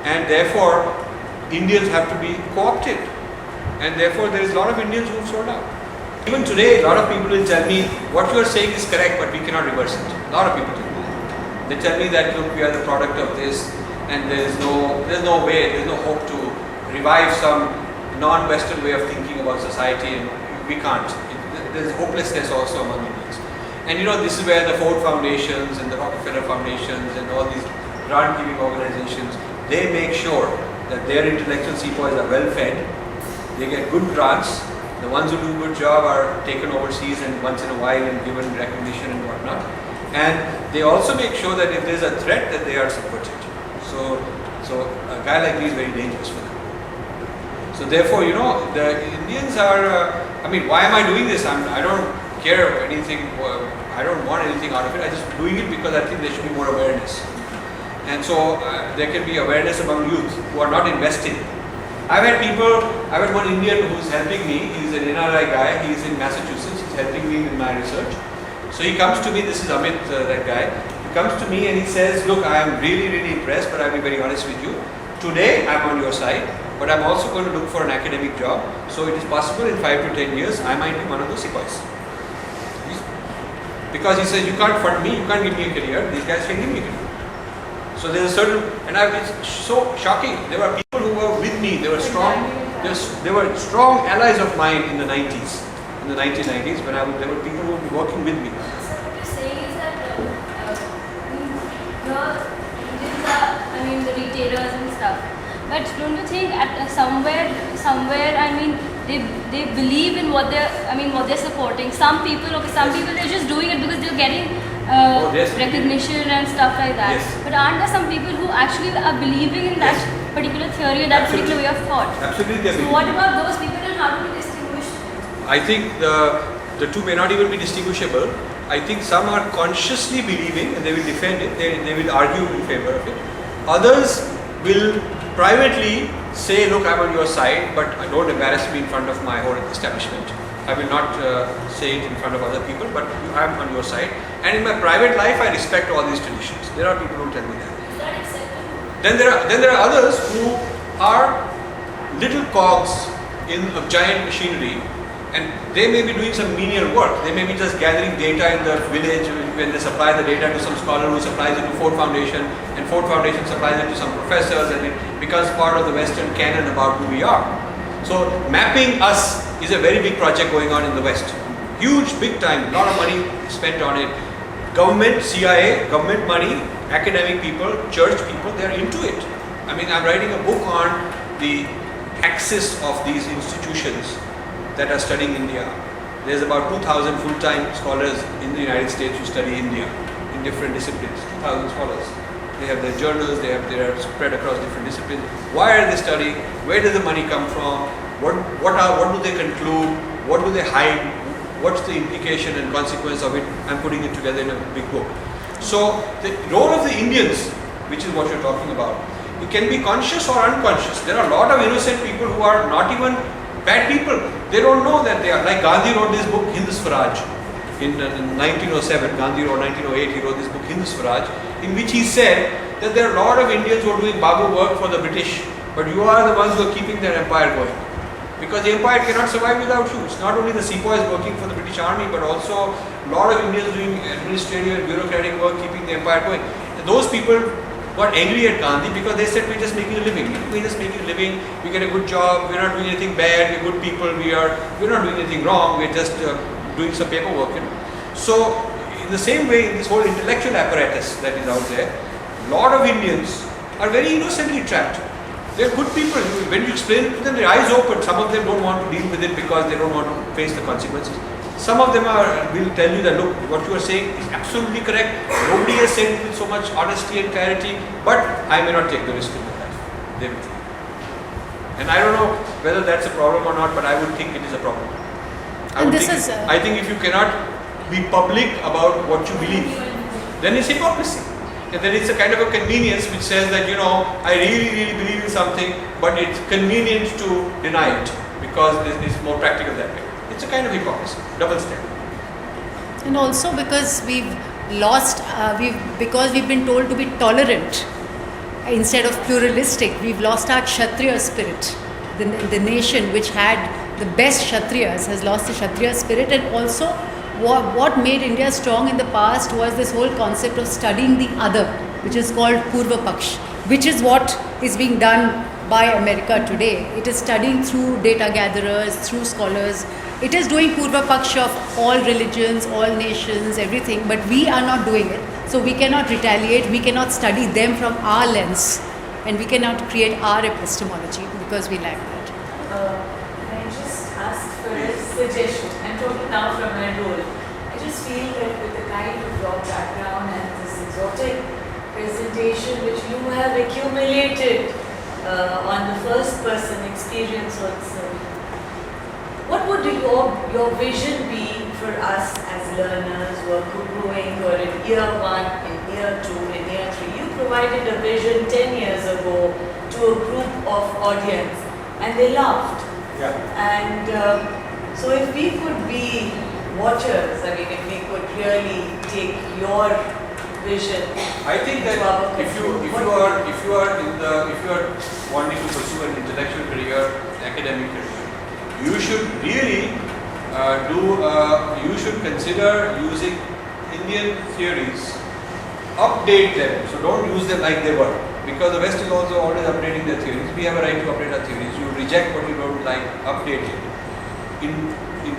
and therefore Indians have to be co-opted, and therefore there is a lot of Indians who have sold out. Even today, a lot of people will tell me what you are saying is correct, but we cannot reverse it. A lot of people tell me that. They tell me that, look, we are the product of this, and there's no way, there's no hope to revive some non-Western way of thinking about society, and we can't. There's hopelessness also among Indians. And this is where the Ford Foundations and the Rockefeller Foundations and all these grant-giving organizations, they make sure that their intellectual sepoys are well fed, they get good grants, the ones who do a good job are taken overseas and once in a while and given recognition and whatnot. And they also make sure that if there's a threat that they are supported. So a guy like me is very dangerous for them. So therefore, the Indians are, why am I doing this? I don't care anything, I don't want anything out of it. I'm just doing it because I think there should be more awareness. And so there can be awareness among youth who are not invested. I've had one Indian who's helping me. He's an NRI guy, he's in Massachusetts, he's helping me with my research. So he comes to me, this is Amit, that guy. He comes to me and he says, look, I am really, really impressed, but I'll be very honest with you. Today I'm on your side, but I'm also going to look for an academic job. So it is possible in 5 to 10 years I might be one of those sepoys. Because he says, you can't fund me, you can't give me a career, these guys can give me a career. So there's a certain, and it's so shocking. There were people who were with me, they were strong allies of mine in the 90s, in the 1990s, when there were people who were working with me. So what you're saying is that the Indians are, the retailers and stuff. But don't you think at somewhere, they believe in what they're supporting. Some people they're just doing it because they're getting recognition and stuff like that. Yes. But aren't there some people who actually are believing in that particular theory, that particular way of thought? Absolutely. So what about those people and how do we distinguish? I think the two may not even be distinguishable. I think some are consciously believing and they will defend it, they will argue in favor of it. Others will privately say, look, I'm on your side, but don't embarrass me in front of my whole establishment. I will not say it in front of other people, but I am on your side. And in my private life, I respect all these traditions. There are people who tell me that. Is that acceptable? Then there are others who are little cogs in a giant machinery, and they may be doing some menial work. They may be just gathering data in the village when they supply the data to some scholar who supplies it to Ford Foundation, and Ford Foundation supplies it to some professors, and it becomes part of the Western canon about who we are. So mapping us is a very big project going on in the West. Huge, big time, a lot of money spent on it. Government, CIA, government money, academic people, church people, they are into it. I mean, I'm writing a book on the axis of these institutions that are studying India. There's about 2,000 full-time scholars in the United States who study India in different disciplines. 2,000 scholars. They have their journals, they are spread across different disciplines. Why are they studying? Where does the money come from? What do they conclude? What do they hide? What's the implication and consequence of it? I'm putting it together in a big book. So the role of the Indians, which is what you're talking about, it can be conscious or unconscious. There are a lot of innocent people who are not even bad people. They don't know that they are. Like Gandhi wrote this book, Hind Swaraj. In 1907, Gandhi wrote 1908, he wrote this book, Hind Swaraj, in which he said that there are a lot of Indians who are doing Babu work for the British, but you are the ones who are keeping their empire going. Because the empire cannot survive without you. It's not only the sepoys working for the British army, but also a lot of Indians doing administrative and bureaucratic work, keeping the empire going. And those people got angry at Gandhi because they said, we're just making a living. We're just making a living, we get a good job, we're not doing anything bad, we're good people, we're not doing anything wrong, we're just doing some paperwork. So, in the same way, in this whole intellectual apparatus that is out there, a lot of Indians are very innocently trapped. They're good people. When you explain it to them, their eyes open. Some of them don't want to deal with it because they don't want to face the consequences. Some of them will tell you that, look, what you are saying is absolutely correct. Nobody has said it with so much honesty and clarity, but I may not take the risk in my life. They will think. And I don't know whether that's a problem or not, but I would think it is a problem. I think if you cannot be public about what you believe, then it's hypocrisy. And then it's a kind of a convenience which says that, I really, really believe in something, but it's convenient to deny it because it's more practical that way. It's a kind of hypocrisy, double standard. And also because we've lost, because we've been told to be tolerant instead of pluralistic, we've lost our Kshatriya spirit. The nation which had the best Kshatriyas has lost the Kshatriya spirit, and also what made India strong in the past was this whole concept of studying the other, which is called Purva Paksh, which is what is being done by America today. It is studying through data gatherers, through scholars. It is doing Purva Paksh of all religions, all nations, everything, but we are not doing it. So we cannot retaliate, we cannot study them from our lens, and we cannot create our epistemology because we lack that. I just asked for a suggestion. I'm talking now from my role. I just feel that with the kind of your background and this exotic presentation which you have accumulated on the first person experience also, what would your vision be for us as learners who are growing or in year 1, in year 2, in year 3? You provided a vision 10 years ago to a group of audience and they laughed. Yeah. And so if we could be watchers, I mean, if we could really take your vision. I think that if you are wanting to pursue an intellectual career, academic career, you should really you should consider using Indian theories, update them. So don't use them like they were, because the West is also always updating their theories. We have a right to update our theories. You reject what you don't like, update it. In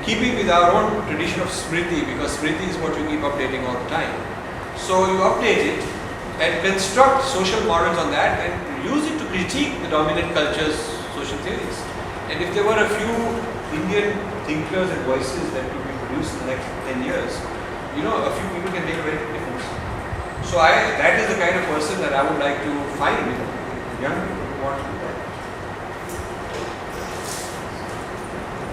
keeping with our own tradition of Smriti, because Smriti is what you keep updating all the time. So you update it and construct social models on that and use it to critique the dominant culture's social theories. And if there were a few Indian thinkers and voices that could be produced in the next 10 years, a few people can make a very big difference. So that is the kind of person that I would like to find in young people who want to do that.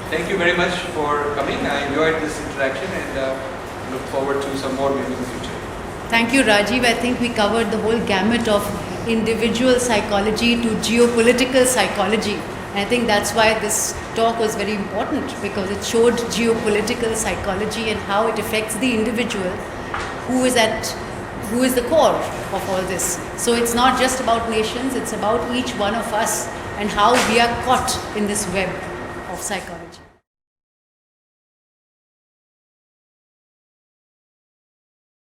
Thank you very much for coming. I enjoyed this interaction and look forward to some more maybe in the future. Thank you, Rajiv. I think we covered the whole gamut of individual psychology to geopolitical psychology. And I think that's why this talk was very important, because it showed geopolitical psychology and how it affects the individual who is the core of all this. So it's not just about nations, it's about each one of us and how we are caught in this web of psychology.